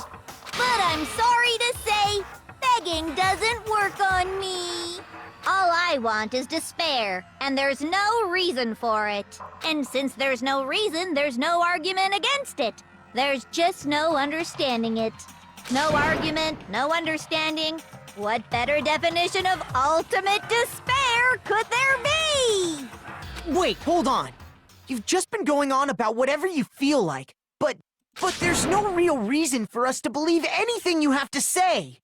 But I'm sorry to say, begging doesn't work on me. All I want is despair, and there's no reason for it. And since there's no reason, there's no argument against it. There's just no understanding it. No argument, no understanding. What better definition of ultimate despair could there be? Wait, hold on. You've just been going on about whatever you feel like, but there's no real reason for us to believe anything you have to say.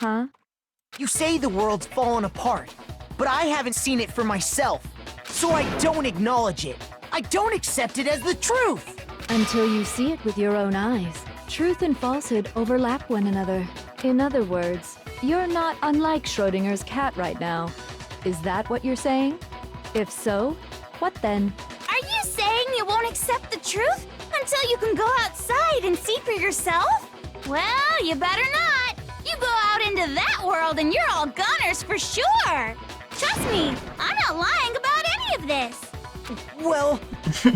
Huh? You say the world's fallen apart, but I haven't seen it for myself, so I don't acknowledge it. I don't accept it as the truth. Until you see it with your own eyes. Truth and falsehood overlap one another. In other words, you're not unlike Schrodinger's cat right now. Is that what you're saying? If so, what then? Are you saying you won't accept the truth until you can go outside and see for yourself? Well, you better not. You go out into that world and you're all goners for sure. Trust me, I'm not lying about any of this. Well,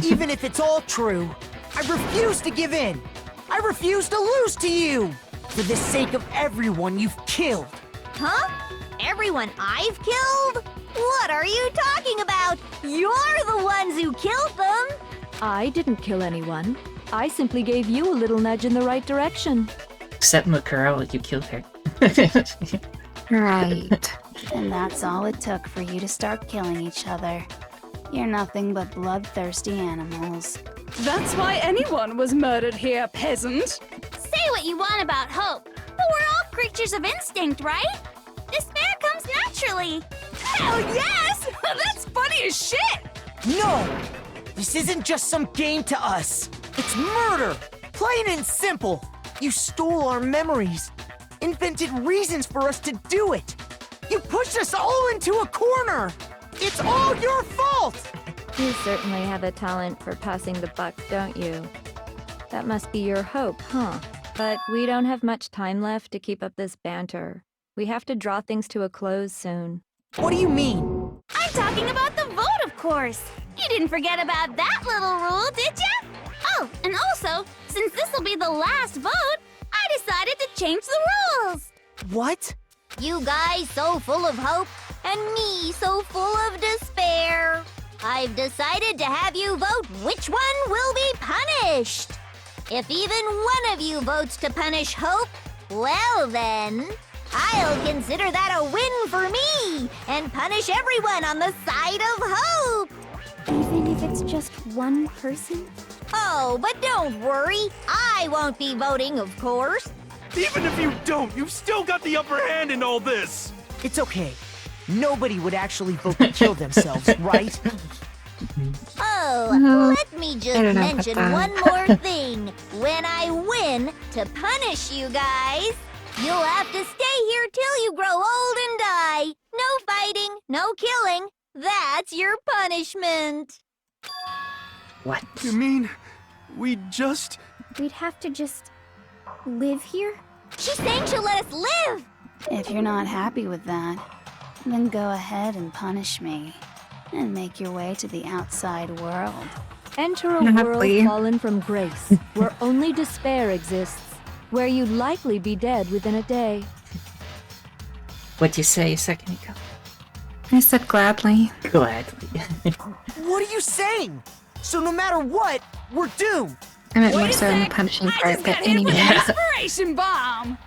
even if it's all true, I refuse to give in. I refuse to lose to you. For the sake of everyone you've killed. Huh? Everyone I've killed? What are you talking about? You're the ones who killed them. I didn't kill anyone. I simply gave you a little nudge in the right direction. Except Mukuro, you killed her. Right. And that's all it took for you to start killing each other. You're nothing but bloodthirsty animals. That's why anyone was murdered here, peasant. Say what you want about hope, but we're all creatures of instinct, right? Despair comes naturally. Hell yes! That's funny as shit! No! This isn't just some game to us. It's murder! Plain and simple. You stole our memories. Invented reasons for us to do it. You pushed us all into a corner. It's all your fault! You certainly have a talent for passing the buck, don't you? That must be your hope, huh? But we don't have much time left to keep up this banter. We have to draw things to a close soon. What do you mean? I'm talking about the vote, of course. You didn't forget about that little rule, did ya? Oh, and also, since this will be the last vote, I decided to change the rules. What? You guys so full of hope, and me so full of despair. I've decided to have you vote which one will be punished. If even one of you votes to punish Hope, well then, I'll consider that a win for me and punish everyone on the side of Hope. Even if it's just one person? Oh, but don't worry. I won't be voting, of course. Even if you don't, you've still got the upper hand in all this. It's okay. Nobody would actually vote to kill themselves, right? Oh, let me just don't know mention about one that. more thing. When I win, to punish you guys, you'll have to stay here till you grow old and die. No fighting, no killing. That's your punishment. What? You mean we just... We'd have to just live here? She's saying she'll let us live. If you're not happy with that, then go ahead and punish me. And make your way to the outside world. Enter a Happily. world fallen from grace, where only despair exists, where you'd likely be dead within a day. What'd you say a second ago? I said gladly. Gladly. What are you saying? So no matter what, we're doomed. I meant Wait more a so in the sec, punishing I part, just but got hit with anyway. an inspiration bomb!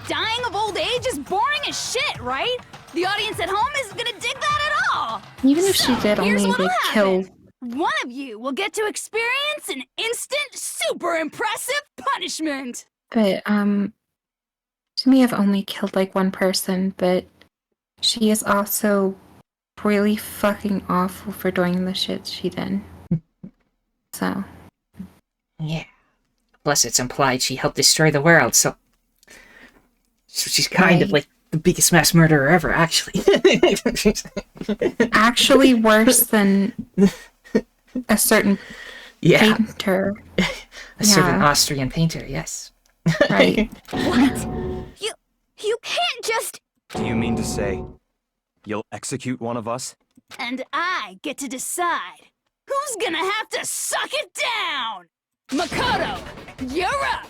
Dying of old age is boring as shit, right? The audience at home isn't gonna dig that at all! Even if she did here's only what'll to kill... happen. One of you will get to experience an instant, super impressive punishment! But, she may have only killed, like, one person, but she is also really fucking awful for doing the shit she did. So. Yeah. Plus, it's implied she helped destroy the world, so she's kind of like the biggest mass murderer ever, actually. Actually worse than a certain painter. A certain Austrian painter, yes. Right. What? You can't just... Do you mean to say you'll execute one of us? And I get to decide who's gonna have to suck it down! Makoto, you're up!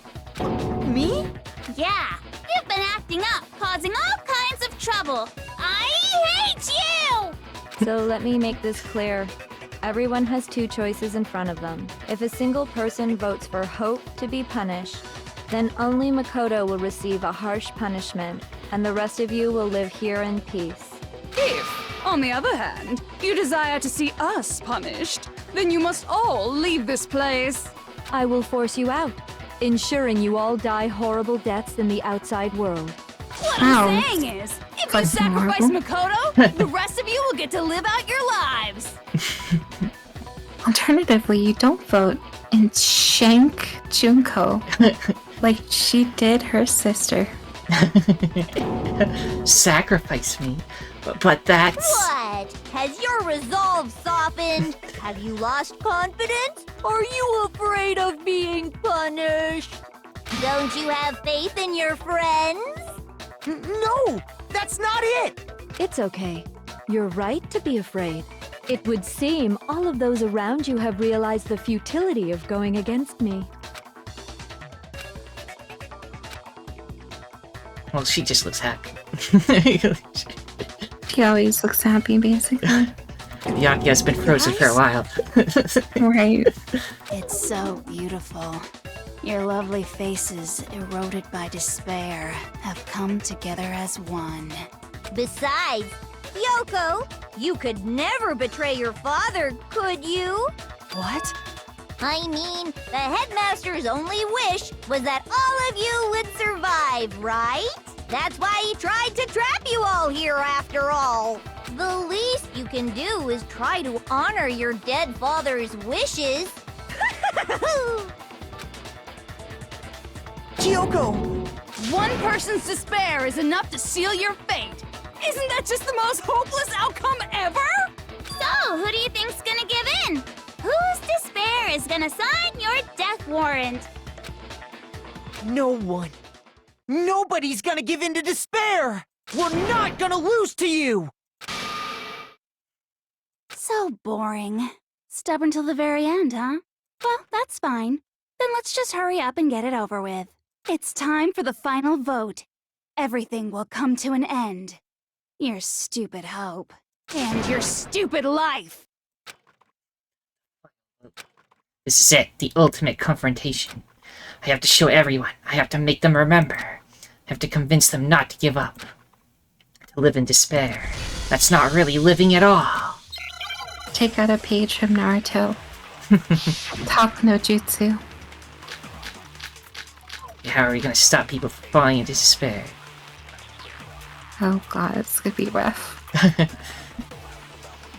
Me? Yeah, you've been acting up, causing all kinds of trouble. I hate you! So let me make this clear. Everyone has two choices in front of them. If a single person votes for Hope to be punished, then only Makoto will receive a harsh punishment, and the rest of you will live here in peace. If, on the other hand, you desire to see us punished, then you must all leave this place. I will force you out, ensuring you all die horrible deaths in the outside world. What I'm saying is, if you sacrifice Makoto, the rest of you will get to live out your lives. Alternatively, you don't vote and shank Junko like she did her sister. Sacrifice me. But that's... What? Has your resolve softened? Have you lost confidence? Are you afraid of being punished? Don't you have faith in your friends? No! That's not it! It's okay. You're right to be afraid. It would seem all of those around you have realized the futility of going against me. Well, she just looks happy. She always looks happy, basically. Yakia's been frozen for a while. Right. It's so beautiful. Your lovely faces, eroded by despair, have come together as one. Besides, Kyoko, you could never betray your father, could you? What? I mean, the headmaster's only wish was that all of you would survive, right? That's why he tried to trap you all here after all. The least you can do is try to honor your dead father's wishes. Kyoko! One person's despair is enough to seal your fate. Isn't that just the most hopeless outcome ever? So, who do you think's gonna give in? Whose despair is gonna sign your death warrant? No one. Nobody's gonna give in to despair! We're not gonna lose to you! So boring. Stubborn till the very end, huh? Well, that's fine. Then let's just hurry up and get it over with. It's time for the final vote. Everything will come to an end. Your stupid hope. And your stupid life! This is it, the ultimate confrontation. I have to show everyone. I have to make them remember. I have to convince them not to give up. To live in despair. That's not really living at all. Take out a page from Naruto. Talk no jutsu. How are we gonna stop people from falling into despair? Oh god, it's gonna be rough.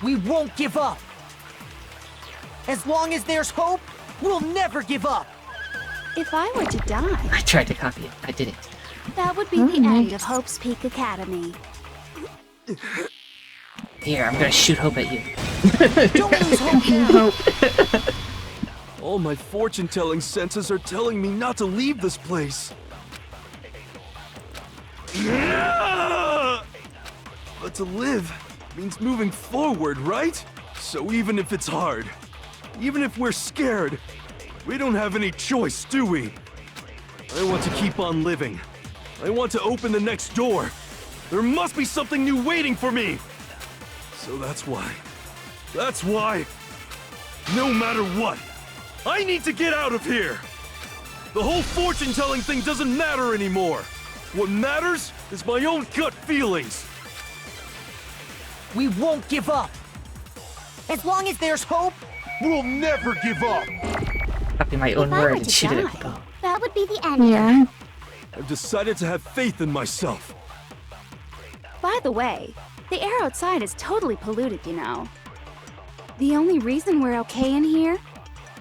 We won't give up! As long as there's hope, we'll never give up! If I were to die, I tried to copy it. I didn't. that would be the end of Hope's Peak Academy. Here, I'm gonna shoot Hope at you. Don't lose hope now! All my fortune-telling senses are telling me not to leave this place. But to live means moving forward, right? So even if it's hard, even if we're scared, we don't have any choice, do we? I want to keep on living. I want to open the next door. There must be something new waiting for me. So that's why, no matter what, I need to get out of here! The whole fortune-telling thing doesn't matter anymore! What matters is my own gut feelings! We won't give up! As long as there's hope, we'll never give up! Copy my own word and shoot it at people. That would be the end. Yeah. I've decided to have faith in myself. By the way, the air outside is totally polluted, you know. The only reason we're okay in here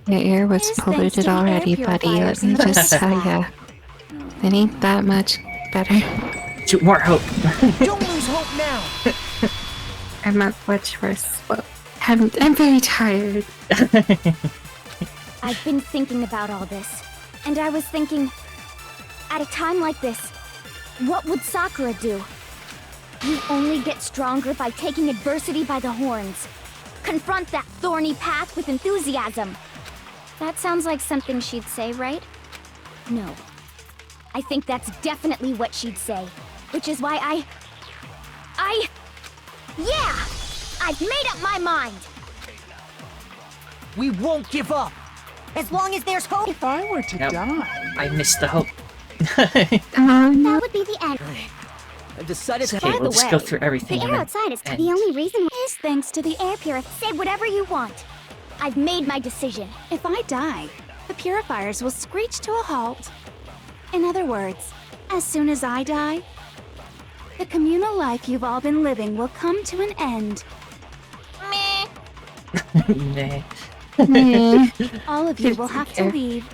Your ear was It is thanks to polluted the air already, buddy. Let purifiers me in the just first tell ya. It ain't that much better. Shoot, more hope. Don't lose hope now! I'm not much worse. Well, I'm very tired. I've been thinking about all this, and I was thinking, at a time like this, what would Sakura do? You only get stronger by taking adversity by the horns. Confront that thorny path with enthusiasm. That sounds like something she'd say, right? No. I think that's definitely what she'd say, which is why yeah! I've made up my mind! We won't give up! As long as there's hope! If I were to die... I missed the hope. That would be the end. I've decided to... Okay, we'll just go through everything The and air then outside is end. the only reason is thanks to the air purifier. Say whatever you want. I've made my decision. If I die, the purifiers will screech to a halt. In other words, as soon as I die, the communal life you've all been living will come to an end. Nah. All of you will have to leave.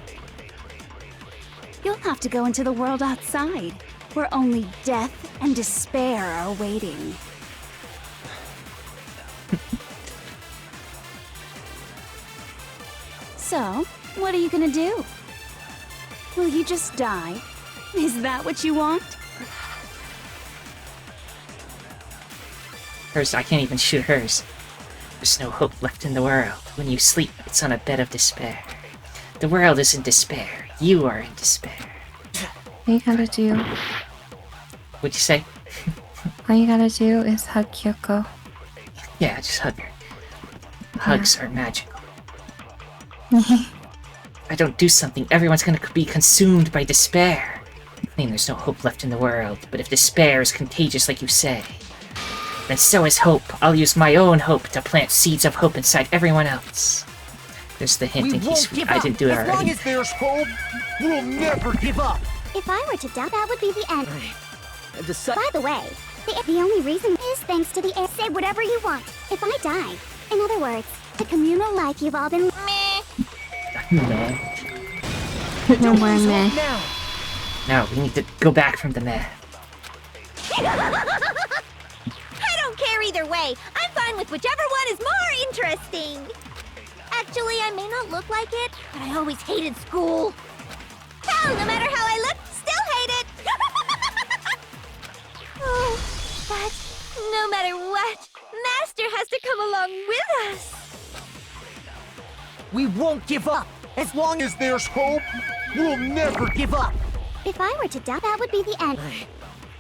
You'll have to go into the world outside, where only death and despair are waiting. So, what are you gonna do? Will you just die? Is that what you want? Hers, I can't even shoot hers. There's no hope left in the world. When you sleep, it's on a bed of despair. The world is in despair. You are in despair. All you gotta do, What'd you say? all you gotta do is hug Kyoko. Yeah, just hug her. Hugs are magical. If I don't do something, everyone's gonna be consumed by despair. I mean, there's no hope left in the world, but if despair is contagious like you say, then so is hope. I'll use my own hope to plant seeds of hope inside everyone else. There's the hint in case I didn't do it As long already. as there's hope, we'll never give up! If I were to die, that would be the end. I've decided... By the way, the only reason is thanks to the air. Say whatever you want. If I die, in other words, the communal life you've all been. Meh. No more meh. Now! No, we need to go back from the meh. I don't care either way. I'm fine with whichever one is more interesting. Actually, I may not look like it, but I always hated school. Hell, no matter how I look, still hate it. Oh, but no matter what, Master has to come along with us. We won't give up! As long as there's hope, we'll never give up! If I were to die, that would be the end.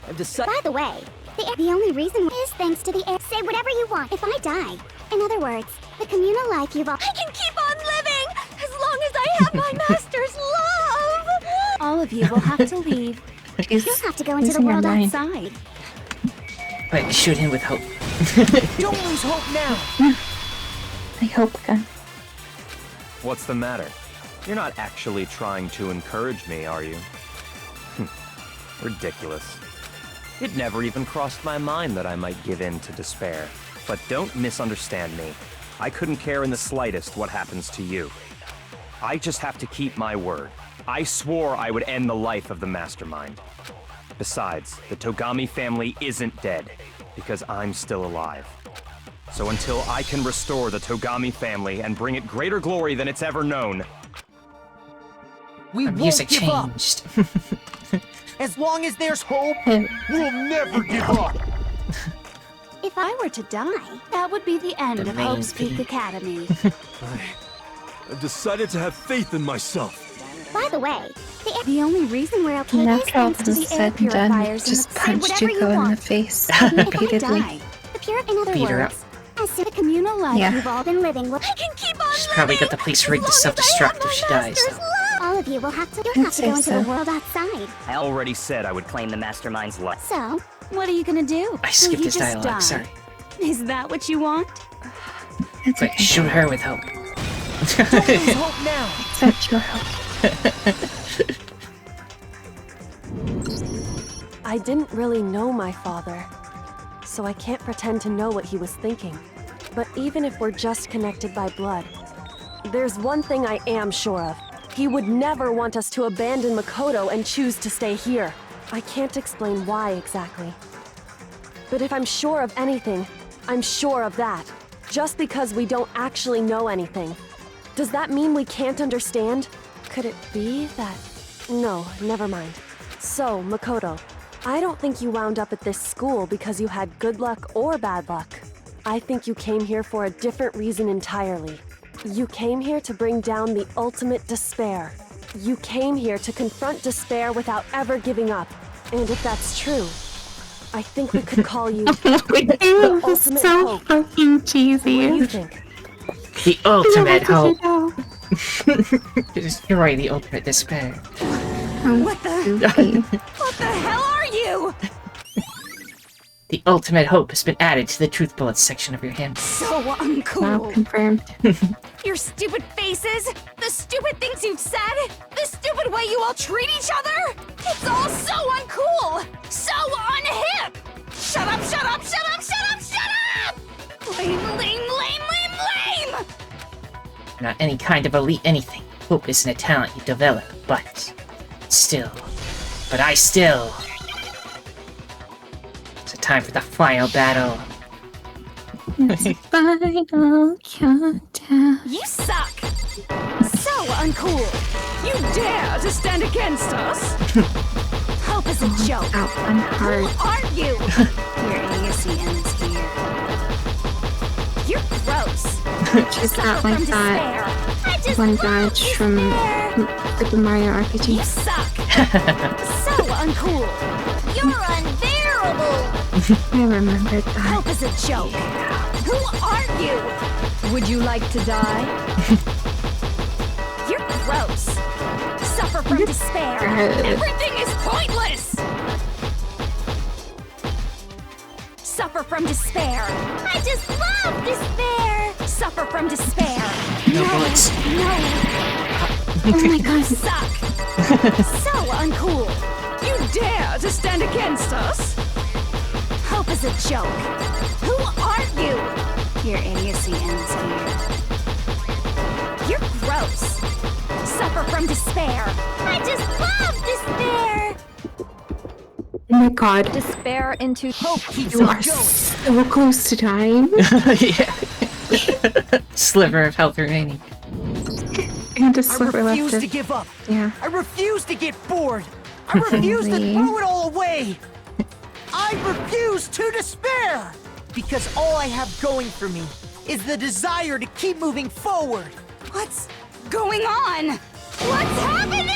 I've decided... By the way, the only reason is thanks to the air. Say whatever you want. If I die, in other words, the communal life you've all. I can keep on living as long as I have my Master's love. All of you will have to leave. You'll have to go into the losing your world mind. outside. But shoot him with hope. Don't lose hope now! I hope again. What's the matter? You're not actually trying to encourage me, are you? Ridiculous. It never even crossed my mind that I might give in to despair. But don't misunderstand me. I couldn't care in the slightest what happens to you. I just have to keep my word. I swore I would end the life of the mastermind. Besides, the Togami family isn't dead, because I'm still alive. So until I can restore the Togami family and bring it greater glory than it's ever known... We The won't music give up! changed. As long as there's hope, we'll never give up! If I were to die, that would be the end The of main Hope's Peak theme. Academy. I've decided to have faith in myself. By the way, the only reason we're okay And is after all thanks to this the air is said and done, purifiers. just and say punched whatever you Yuko in the want. face If I repeatedly. die, in other Beat her words, as to the communal life Yeah. you've all been living. I can keep on She's probably got the police rigged to self-destruct if she dies, though. All of you will have to. You'll I'd have to say go into so. the world outside. I already said I would claim the mastermind's life. So, what are you gonna do? I skipped Will you his just dialogue, die? sorry. Is that what you want? But shoot her with hope. Don't lose hope now! Accept your hope. I didn't really know my father, so I can't pretend to know what he was thinking. But even if we're just connected by blood, There's one thing I am sure of. He would never want us to abandon Makoto and choose to stay here. I can't explain why exactly. But if I'm sure of anything, I'm sure of that. Just because we don't actually know anything. Does that mean we can't understand? Could it be that... No, never mind. So, Makoto, I don't think you wound up at this school because you had good luck or bad luck. I think you came here for a different reason entirely. You came here to bring down the ultimate despair. You came here to confront despair without ever giving up. And if that's true, I think we could call you the ultimate so hope. fucking cheesy. What do you think? The ultimate hope. Destroy the ultimate despair. What the hell are you? The ultimate hope has been added to the truth bullets section of your hymn. So uncool. Wow, confirmed. Your stupid faces, the stupid things you've said, the stupid way you all treat each other. It's all so uncool, so unhip. Shut up, shut up, shut up, shut up, shut up! Lame, lame, lame, lame, lame! Not any kind of elite anything. Hope isn't a talent you develop, but I still. It's time for the final battle. It's final countdown. You suck! So uncool! You dare to stand against us? Hope is a joke. Out and hard. Who are you? Your idiocy ends here. You're gross. She's out like that. One dodge from Super Mario RPG. You suck! So uncool! You're unbearable! I remembered that. Hope is a joke. Who are you? Would you like to die? You're gross. Suffer from despair. Everything is pointless. Suffer from despair. I just love despair! Suffer from despair. No bullets. No. Oh my god. You suck. So uncool. You dare to stand against us? Hope is a joke. Who are you? Your idiocy ends here. You're gross. Suffer from despair. I just love despair! Oh my god. Despair into hope. You are so close to dying. Yeah. Sliver of health remaining. And a sliver I left. refuse to give up. Yeah. I refuse to get bored. I refuse to throw it all away. I refuse to despair. Because all I have going for me is the desire to keep moving forward. What's going on? What's happening?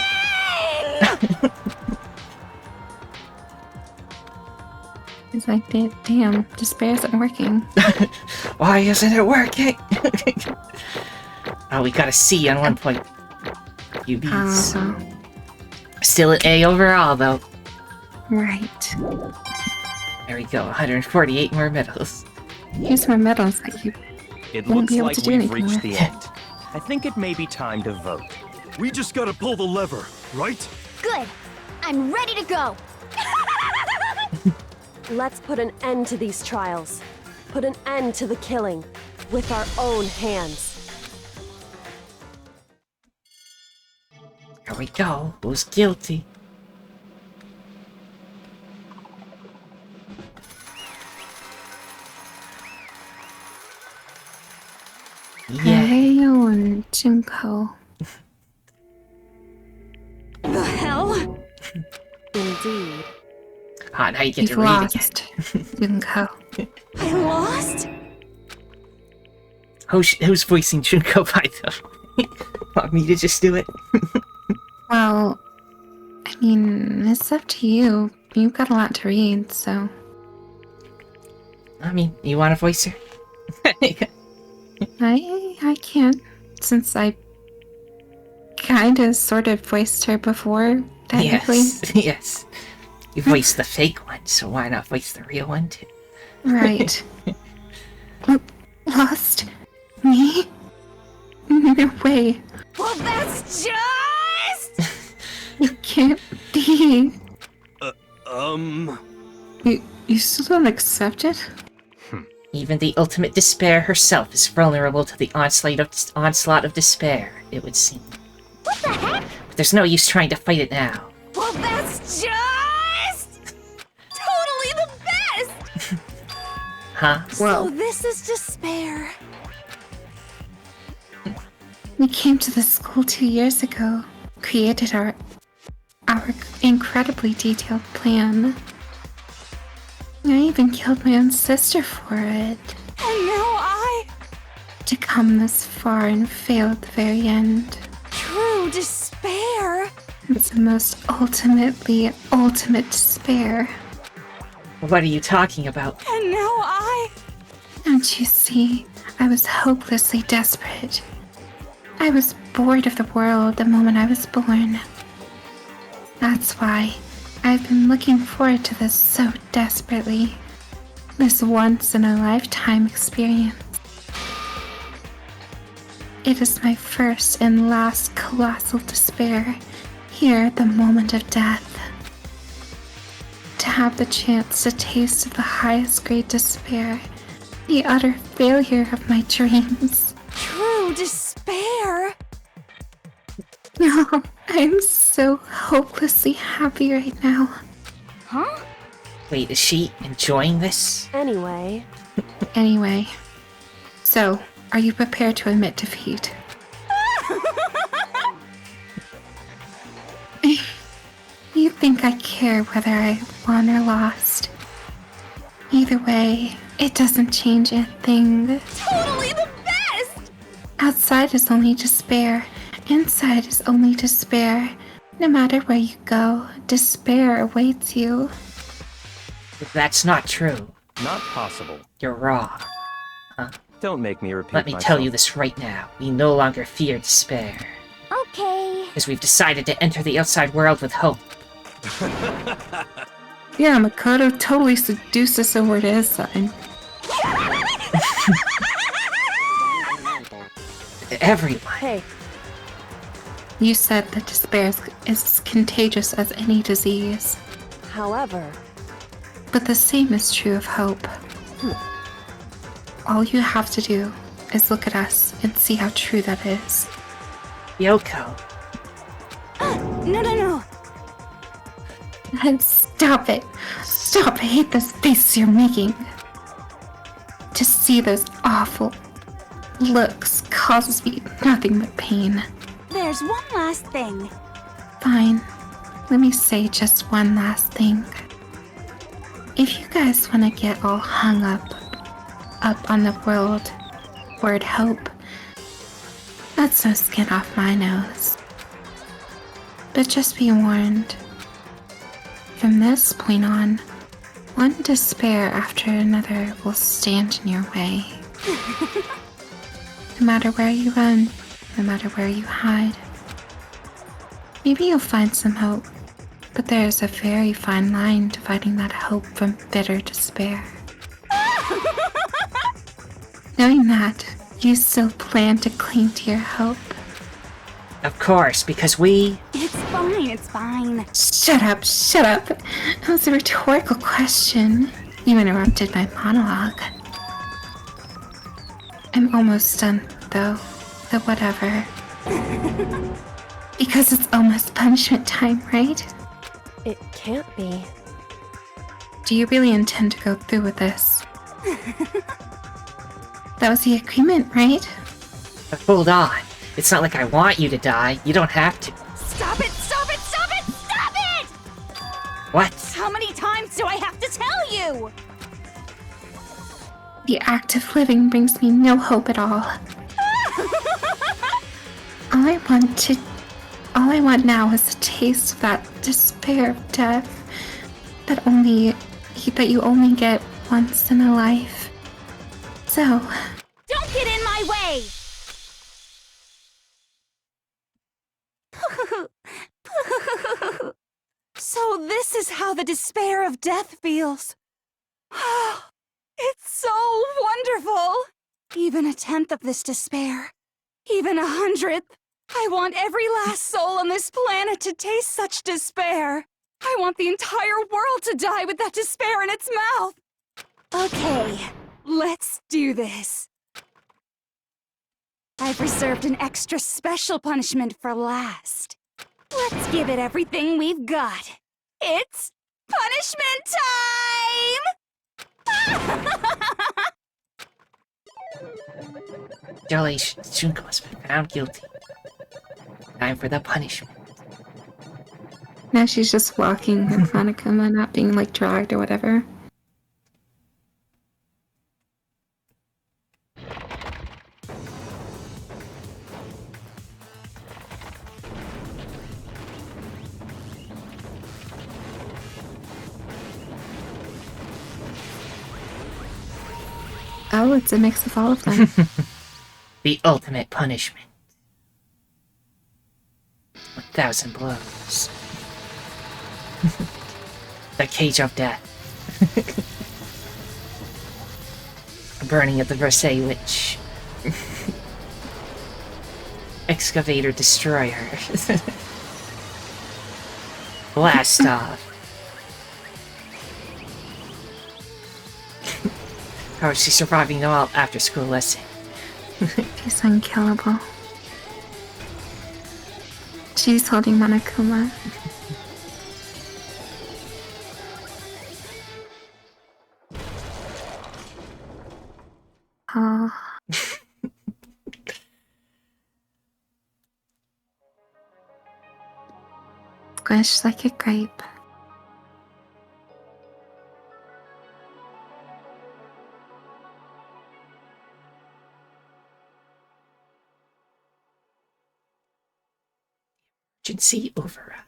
It's like, damn, despair isn't working. Why isn't it working? Oh, we got a C on one point. UBs. Still an A overall, though. Right. There we go, 148 more medals. Here's more medals that you It won't looks be able like to do we've anything reached with. the end. I think it may be time to vote. We just gotta pull the lever, right? Good. I'm ready to go. Let's put an end to these trials. Put an end to the killing. With our own hands. Here we go. Who's guilty? Yeah. Ryo and Junko. The hell? Indeed. Ah, now you get to You've read lost, Junko. I lost? Who's voicing Junko by the Want me to just do it? Well, I mean, it's up to you. You've got a lot to read, so... I mean, you want to voice her? I can't, since I kinda sort of voiced her before, technically. Yes, yes. You voiced the fake one, so why not voice the real one too? Right. Lost me? No way. Well, that's just... You can't be. You You still don't accept it? Even the ultimate despair herself is vulnerable to the onslaught of despair, it would seem. What the heck? But there's no use trying to fight it now. Well, that's just totally the best! Huh? So this is despair. We came to the school 2 years ago, created our incredibly detailed plan. I even killed my own sister for it. And now to come this far and fail at the very end. True despair. It's the most ultimate despair. What are you talking about? And now Don't you see? I was hopelessly desperate. I was bored of the world the moment I was born. That's why I've been looking forward to this so desperately. This once-in-a-lifetime experience. It is my first and last colossal despair, here at the moment of death. To have the chance to taste of the highest grade despair, the utter failure of my dreams. True despair. No, I'm so hopelessly happy right now. Huh? Wait, is she enjoying this? Anyway. Anyway. So, are you prepared to admit defeat? You think I care whether I won or lost? Either way, it doesn't change a thing. Totally the best! Outside is only despair. Inside is only despair. No matter where you go, despair awaits you. That's not true. Not possible. You're wrong. Huh? Don't make me repeat Let me myself. tell you this right now. We no longer fear despair. Okay. Because we've decided to enter the outside world with hope. Yeah, Makoto totally seduced us over to his side. Everyone. Hey. You said that despair is as contagious as any disease. However. But the same is true of hope. All you have to do is look at us and see how true that is. Yoko. No. And stop it. Stop. I hate those faces you're making. To see those awful looks causes me nothing but pain. There's one last thing. Fine. Let me say just one last thing. If you guys want to get all hung up on the word hope, that's no skin off my nose. But just be warned. From this point on, one despair after another will stand in your way. No matter where you run, no matter where you hide. Maybe you'll find some hope, but there's a very fine line dividing that hope from bitter despair. Knowing that, you still plan to cling to your hope. Of course, because we... It's fine. Shut up. That was a rhetorical question. You interrupted my monologue. I'm almost done, though. But whatever. Because it's almost punishment time, right? It can't be. Do you really intend to go through with this? That was the agreement, right? But hold on. It's not like I want you to die. You don't have to. Stop it! What? How many times do I have to tell you? The act of living brings me no hope at all. All I want now is a taste of that despair of death that you only get once in a life. So, don't get in my way! So this is how the despair of death feels. It's so wonderful! Even 1/10 of this despair, even 100th. I want every last soul on this planet to taste such despair. I want the entire world to die with that despair in its mouth. Okay, Let's do this. I've reserved an extra special punishment for last. Let's give it everything we've got. It's punishment time! Congratulations, Junko has been found guilty. Time for the punishment. Now she's just walking with Monokuma, not being like dragged or whatever. Oh, it's a mix of all of them. The ultimate punishment. 1,000 blows. The cage of death. Burning of the Versailles Witch. Excavator Destroyer. Blast off. How is she surviving them all after school lesson? She's unkillable. She's holding Monokuma. Oh. Squished like a grape. Emergency override.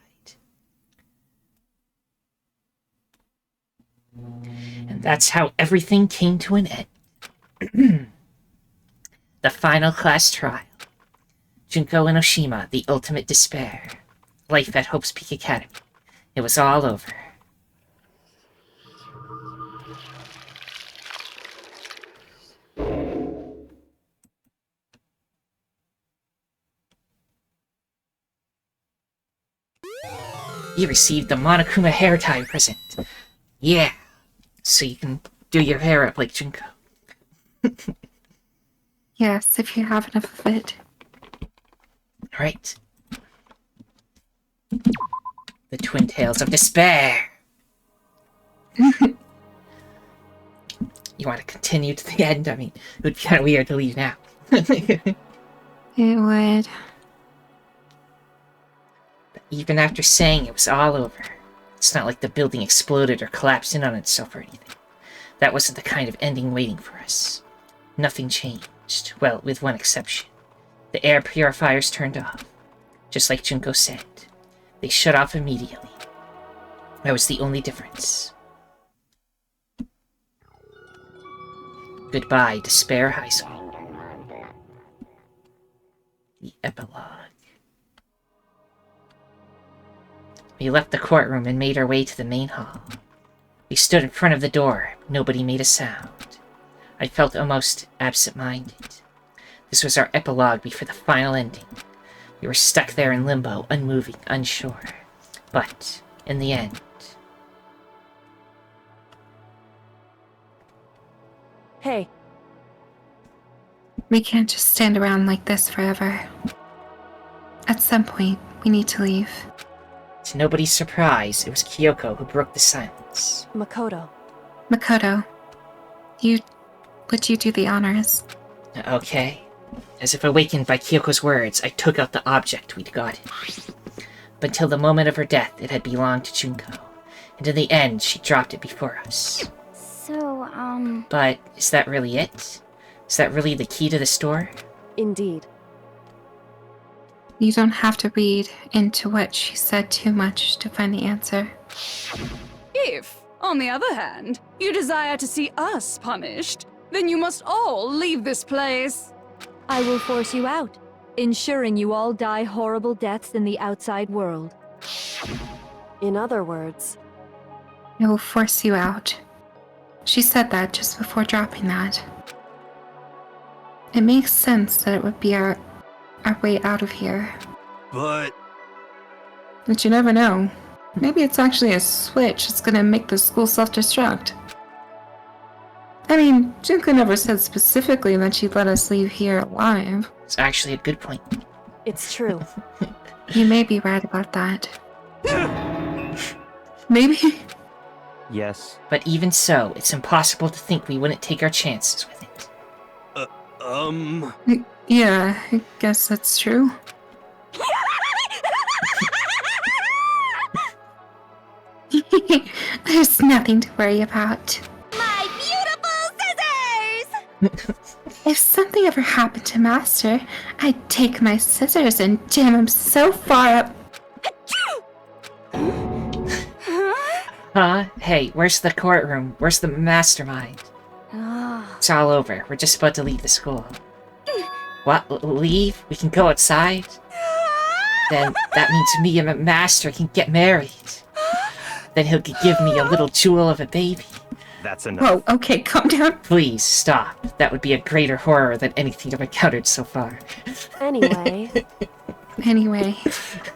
And that's how everything came to an end. The final class trial. Junko and Oshima, the ultimate despair. Life at Hope's Peak Academy. It was all over. You received the Monokuma hair tie present. Yeah, so you can do your hair up like Junko. Yes, if you have enough of it. Right. The Twin Tails of Despair. You want to continue to the end? I mean, it would be kind of weird to leave now. It would. But even after saying it was all over, it's not like the building exploded or collapsed in on itself or anything. That wasn't the kind of ending waiting for us. Nothing changed. Well, with one exception. The air purifiers turned off. Just like Junko said. They shut off immediately. That was the only difference. Goodbye, Despair High School. The epilogue. We left the courtroom and made our way to the main hall. We stood in front of the door. Nobody made a sound. I felt almost absent-minded. This was our epilogue before the final ending. We were stuck there in limbo, unmoving, unsure. But, in the end... Hey. We can't just stand around like this forever. At some point, we need to leave. To nobody's surprise, it was Kyoko who broke the silence. Makoto. Makoto, would you do the honors? Okay. As if awakened by Kyoko's words, I took out the object we'd gotten. But until the moment of her death, it had belonged to Junko. And in the end, she dropped it before us. So, But is that really it? Is that really the key to the store? Indeed. You don't have to read into what she said too much to find the answer. If, on the other hand, you desire to see us punished, then you must all leave this place. I will force you out, ensuring you all die horrible deaths in the outside world. In other words... I will force you out. She said that just before dropping that. It makes sense that it would be our way out of here. But you never know. Maybe it's actually a switch that's gonna make the school self-destruct. I mean, Junko never said specifically that she'd let us leave here alive. It's actually a good point. It's true. You may be right about that. Maybe. Yes. But even so, it's impossible to think we wouldn't take our chances with it. Yeah, I guess that's true. There's nothing to worry about. My beautiful scissors! If something ever happened to Master, I'd take my scissors and jam him so far up. Huh? Hey, where's the courtroom? Where's the mastermind? It's all over. We're just about to leave the school. What? Leave? We can go outside? Then that means me and my master can get married. Then he'll give me a little jewel of a baby. That's enough. Whoa, okay, calm down. Please, stop. That would be a greater horror than anything I've encountered so far. Anyway,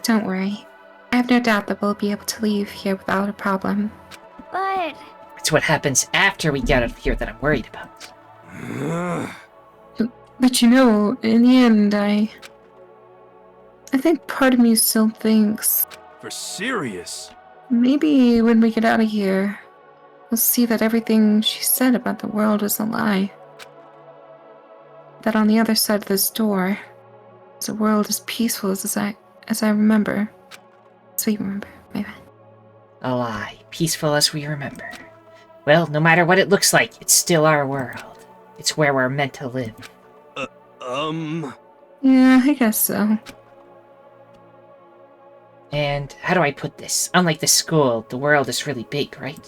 don't worry. I have no doubt that we'll be able to leave here without a problem. But... It's what happens after we get out of here that I'm worried about. But you know, in the end, I think part of me still thinks... For serious? Maybe when we get out of here, we'll see that everything she said about the world was a lie. That on the other side of this door, is a world as peaceful as I remember. As we remember, my bad. A lie, peaceful as we remember. Well, no matter what it looks like, it's still our world. It's where we're meant to live. Yeah, I guess so. And how do I put this? Unlike the school, the world is really big, right?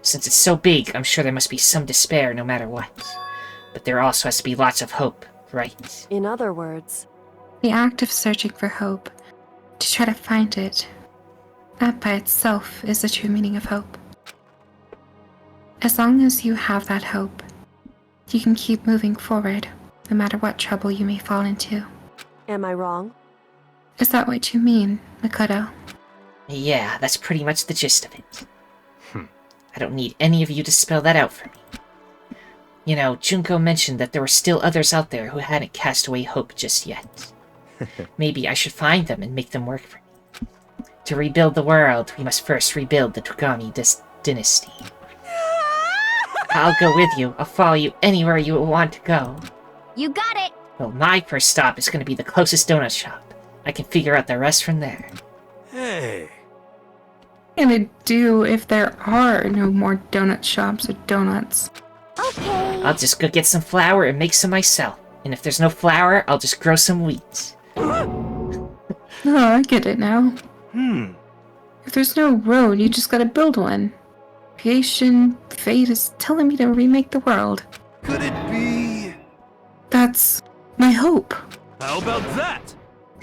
Since it's so big, I'm sure there must be some despair no matter what. But there also has to be lots of hope, right? In other words... The act of searching for hope, to try to find it, that by itself is the true meaning of hope. As long as you have that hope, you can keep moving forward, no matter what trouble you may fall into. Am I wrong? Is that what you mean, Makoto? Yeah, that's pretty much the gist of it. I don't need any of you to spell that out for me. You know, Junko mentioned that there were still others out there who hadn't cast away hope just yet. Maybe I should find them and make them work for me. To rebuild the world, we must first rebuild the Togami dynasty. I'll go with you. I'll follow you anywhere you want to go. You got it! Well, my first stop is going to be the closest donut shop. I can figure out the rest from there. Hey. And I do if there are no more donut shops or donuts. Okay. I'll just go get some flour and make some myself. And if there's no flour, I'll just grow some wheat. Oh, I get it now. If there's no road, you just gotta build one. Creation, fate is telling me to remake the world. Could it be... That's my hope. How about that?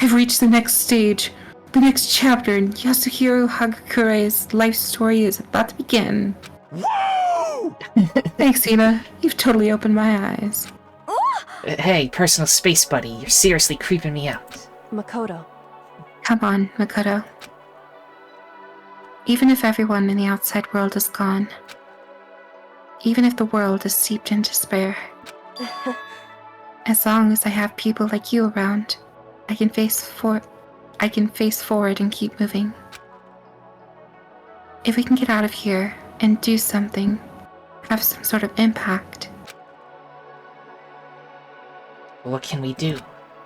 I've reached the next stage. The next chapter in Yasuhiro Hagakure's life story is about to begin. Woo! Thanks, Ina. You've totally opened my eyes. Hey, personal space buddy, you're seriously creeping me out. Makoto. Come on, Makoto. Even if everyone in the outside world is gone, even if the world is steeped in despair, as long as I have people like you around, I can face forward and keep moving. If we can get out of here and do something, have some sort of impact. What can we do?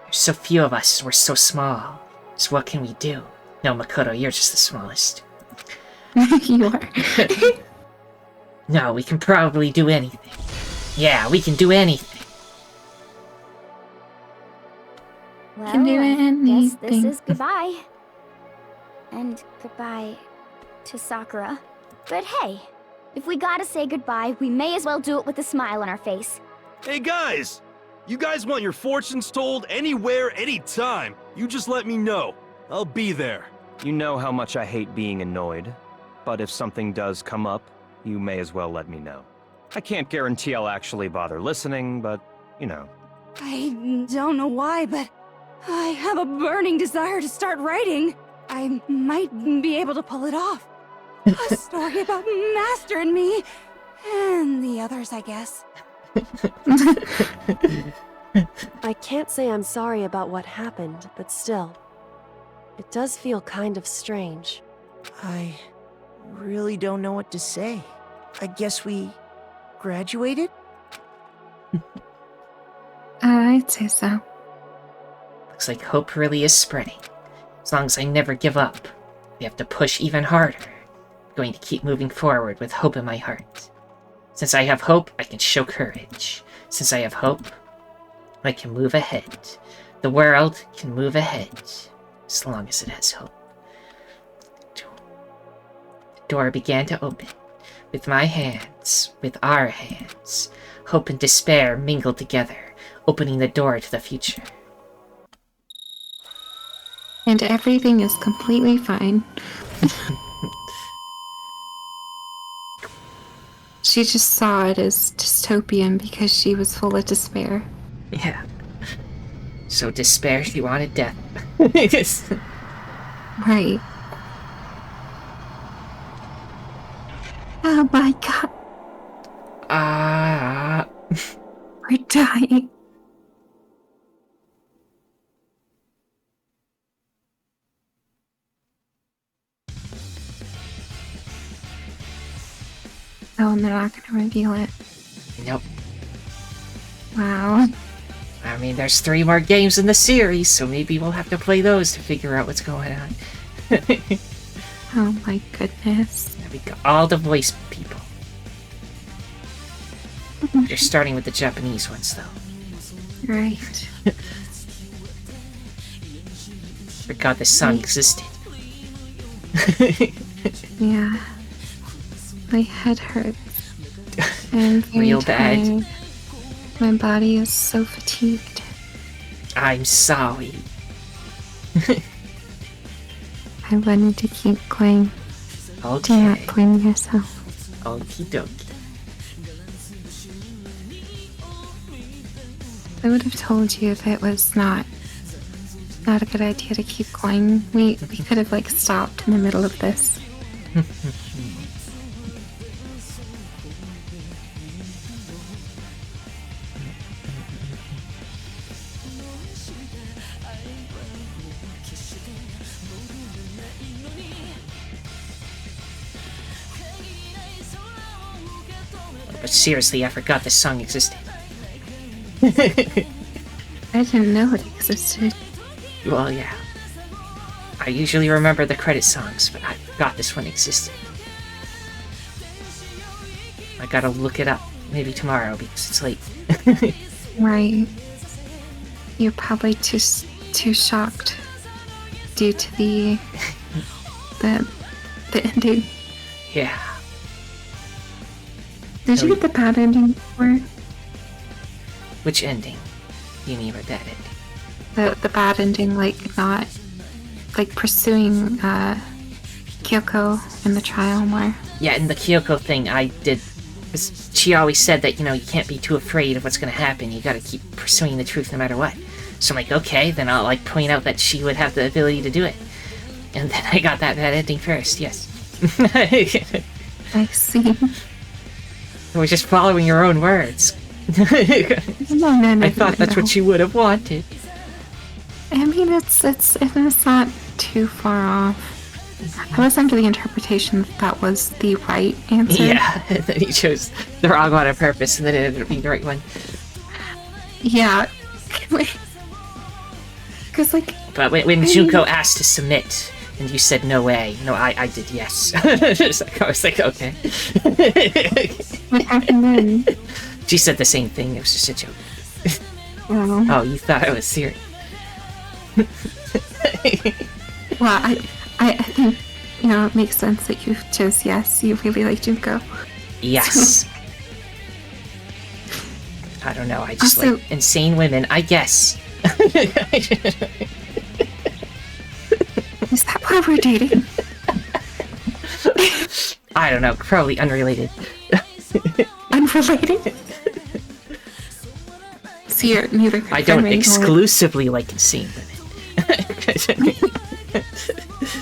There's so few of us, we're so small. So what can we do? No, Makoto, you're just the smallest. You are. No, we can probably do anything. Yeah, we can do anything. Well, Can do I guess anything. this is goodbye. And goodbye to Sakura. But hey, if we gotta say goodbye, we may as well do it with a smile on our face. Hey guys! You guys want your fortunes told anywhere, anytime. You just let me know. I'll be there. You know how much I hate being annoyed. But if something does come up, you may as well let me know. I can't guarantee I'll actually bother listening, but, you know. I don't know why, but I have a burning desire to start writing. I might be able to pull it off. A story about Master and me. And the others, I guess. I can't say I'm sorry about what happened, but still, it does feel kind of strange. I really don't know what to say. I guess we graduated? I'd say so. Looks like hope really is spreading. As long as I never give up, we have to push even harder. I'm going to keep moving forward with hope in my heart. Since I have hope, I can show courage. Since I have hope, I can move ahead. The world can move ahead, as long as it has hope. The door began to open. With my hands, with our hands, hope and despair mingled together, opening the door to the future. And everything is completely fine. She just saw it as dystopian because she was full of despair. Yeah. So despair, she wanted death. Right. Oh my god. We're dying. Oh, and they're not gonna reveal it. Nope. Wow. I mean, there's 3 more games in the series, so maybe we'll have to play those to figure out what's going on. Oh my goodness. We got all the voice people. You're starting with the Japanese ones, though. Right. Forgot this song existed. Yeah. My head hurts. I'm very Real bad. tired. My body is so fatigued. I'm sorry. I wanted to keep going. Okay. Do not blame yourself. Okie dokie. I would have told you if it was not a good idea to keep going. We could have like stopped in the middle of this. But seriously, I forgot this song existed. I didn't know it existed. Well, yeah. I usually remember the credit songs, but I forgot this one existed. I gotta look it up. Maybe tomorrow, because it's late. Right. You're probably too shocked due to the ending. Yeah. Did you get the bad ending before? Which ending? You mean by bad ending? The bad ending, like not like pursuing Kyoko in the trial more. Yeah, in the Kyoko thing, I did. She always said that, you can't be too afraid of what's gonna happen. You gotta keep pursuing the truth no matter what. So I'm like, okay, then I'll like point out that she would have the ability to do it. And then I got that bad ending first, yes. I see. We're just following your own words. No, I thought that's what you would have wanted. I mean, it's not too far off. I was under the interpretation that was the right answer. Yeah, and then he chose the wrong one on purpose, and then it ended up being the right one. Yeah. Because, like... But when Junko asked to submit, and you said no way, no, I did yes. I was like, okay. What happened then? She said the same thing, it was just a joke. Oh, you thought I was serious. Well, I think, it makes sense that you chose yes. You really like Junko. Yes. So. I don't know, I just Also, like insane women, I guess. Is that why we're dating? I don't know, probably unrelated. Unrelated? So you're neither I don't exclusively like insane women.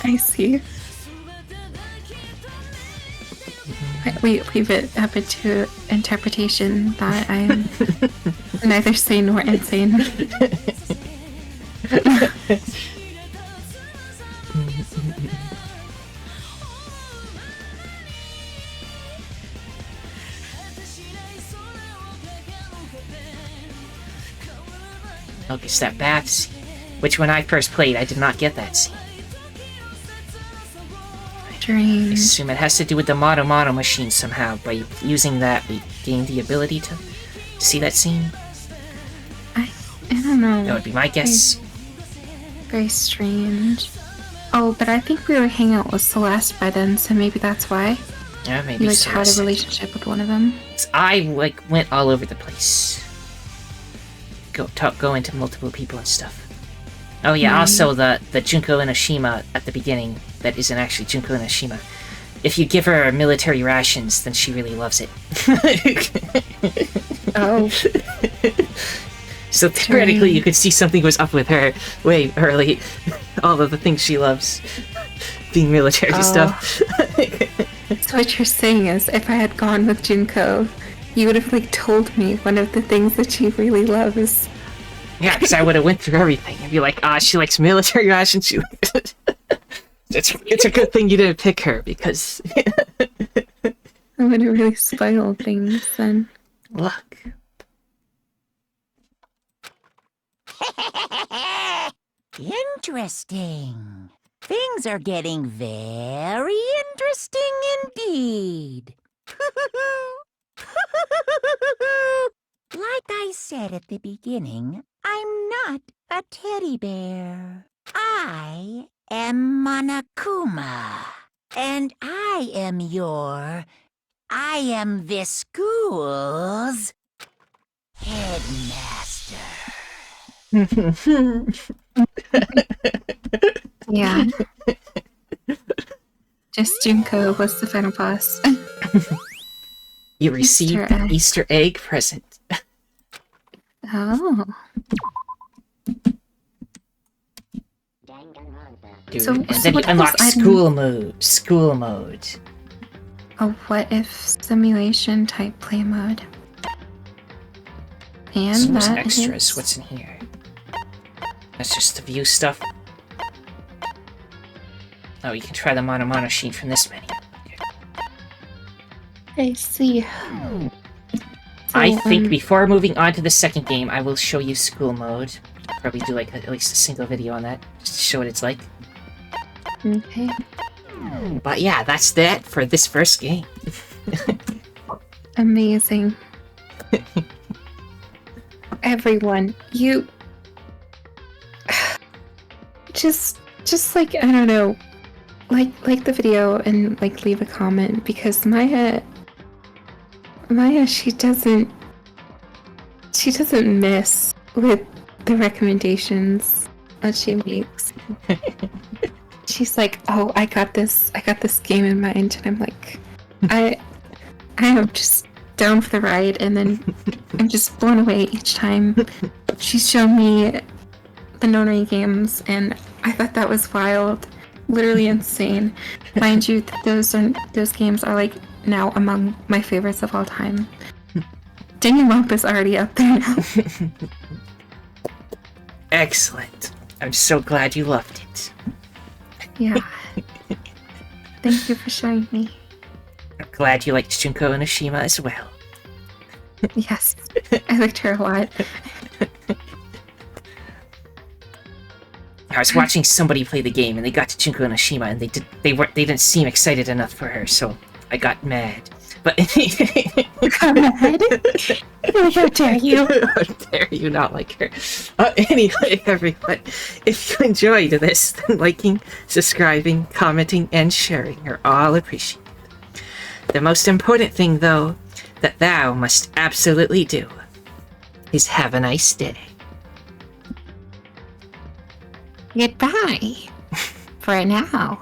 I see. We leave it up to interpretation that I'm neither sane nor insane. Look, it's that bath scene, which when I first played, I did not get that scene. I assume it has to do with the Mono machine somehow. By using that, we gain the ability to see that scene. I don't know. That would be my guess. Very strange. Oh, but I think we were hanging out with Celeste by then, so maybe that's why. Yeah, maybe you Celeste. had a relationship with one of them. I went all over the place. Go into multiple people and stuff. Oh yeah, also the Junko Enoshima at the beginning, that isn't actually Junko Enoshima. If you give her military rations, then she really loves it. Oh. So theoretically, you could see something was up with her way early. All of the things she loves. Being military stuff. So what you're saying is, if I had gone with Junko, you would have told me one of the things that she really loves. Yeah, because I would have went through everything. I'd be like, she likes military rations. It's a good thing you didn't pick her, because... I would have really spoiled things then. Look. Interesting. Things are getting very interesting indeed. Like I said at the beginning, I'm not a teddy bear. I am Monokuma. And I am this school's headmaster. Yeah. Just Junko was the final boss. You received the Easter egg present. Oh. Dude, So, and then you unlock school mode. A what-if simulation type play mode. And Some that extras. is... What's in here? That's just the view stuff. Oh, you can try the Mono sheet from this menu. I see. I think before moving on to the second game, I will show you school mode. Probably do at least a single video on that, just to show what it's like. Okay. But yeah, that's that for this first game. Amazing. Everyone, you... just I don't know, like the video and leave a comment, because Maya, she doesn't miss with the recommendations that she makes. She's like, oh, I got this game in mind, and I'm like, I am just down for the ride, and then I'm just blown away each time. She's shown me the Nonary games, and I thought that was wild, literally insane. Mind you, those games are now among my favorites of all time. Danganronpa is already up there now. Excellent. I'm so glad you loved it. Yeah. Thank you for showing me. I'm glad you liked Junko Enoshima as well. Yes, I liked her a lot. I was watching somebody play the game, and they got to Junko Enoshima, and they didn't seem excited enough for her, so I got mad. But you got mad? How dare you? How dare you not like her? Anyway, everyone, if you enjoyed this, then liking, subscribing, commenting, and sharing are all appreciated. The most important thing, though, that thou must absolutely do is have a nice day. Goodbye. For now.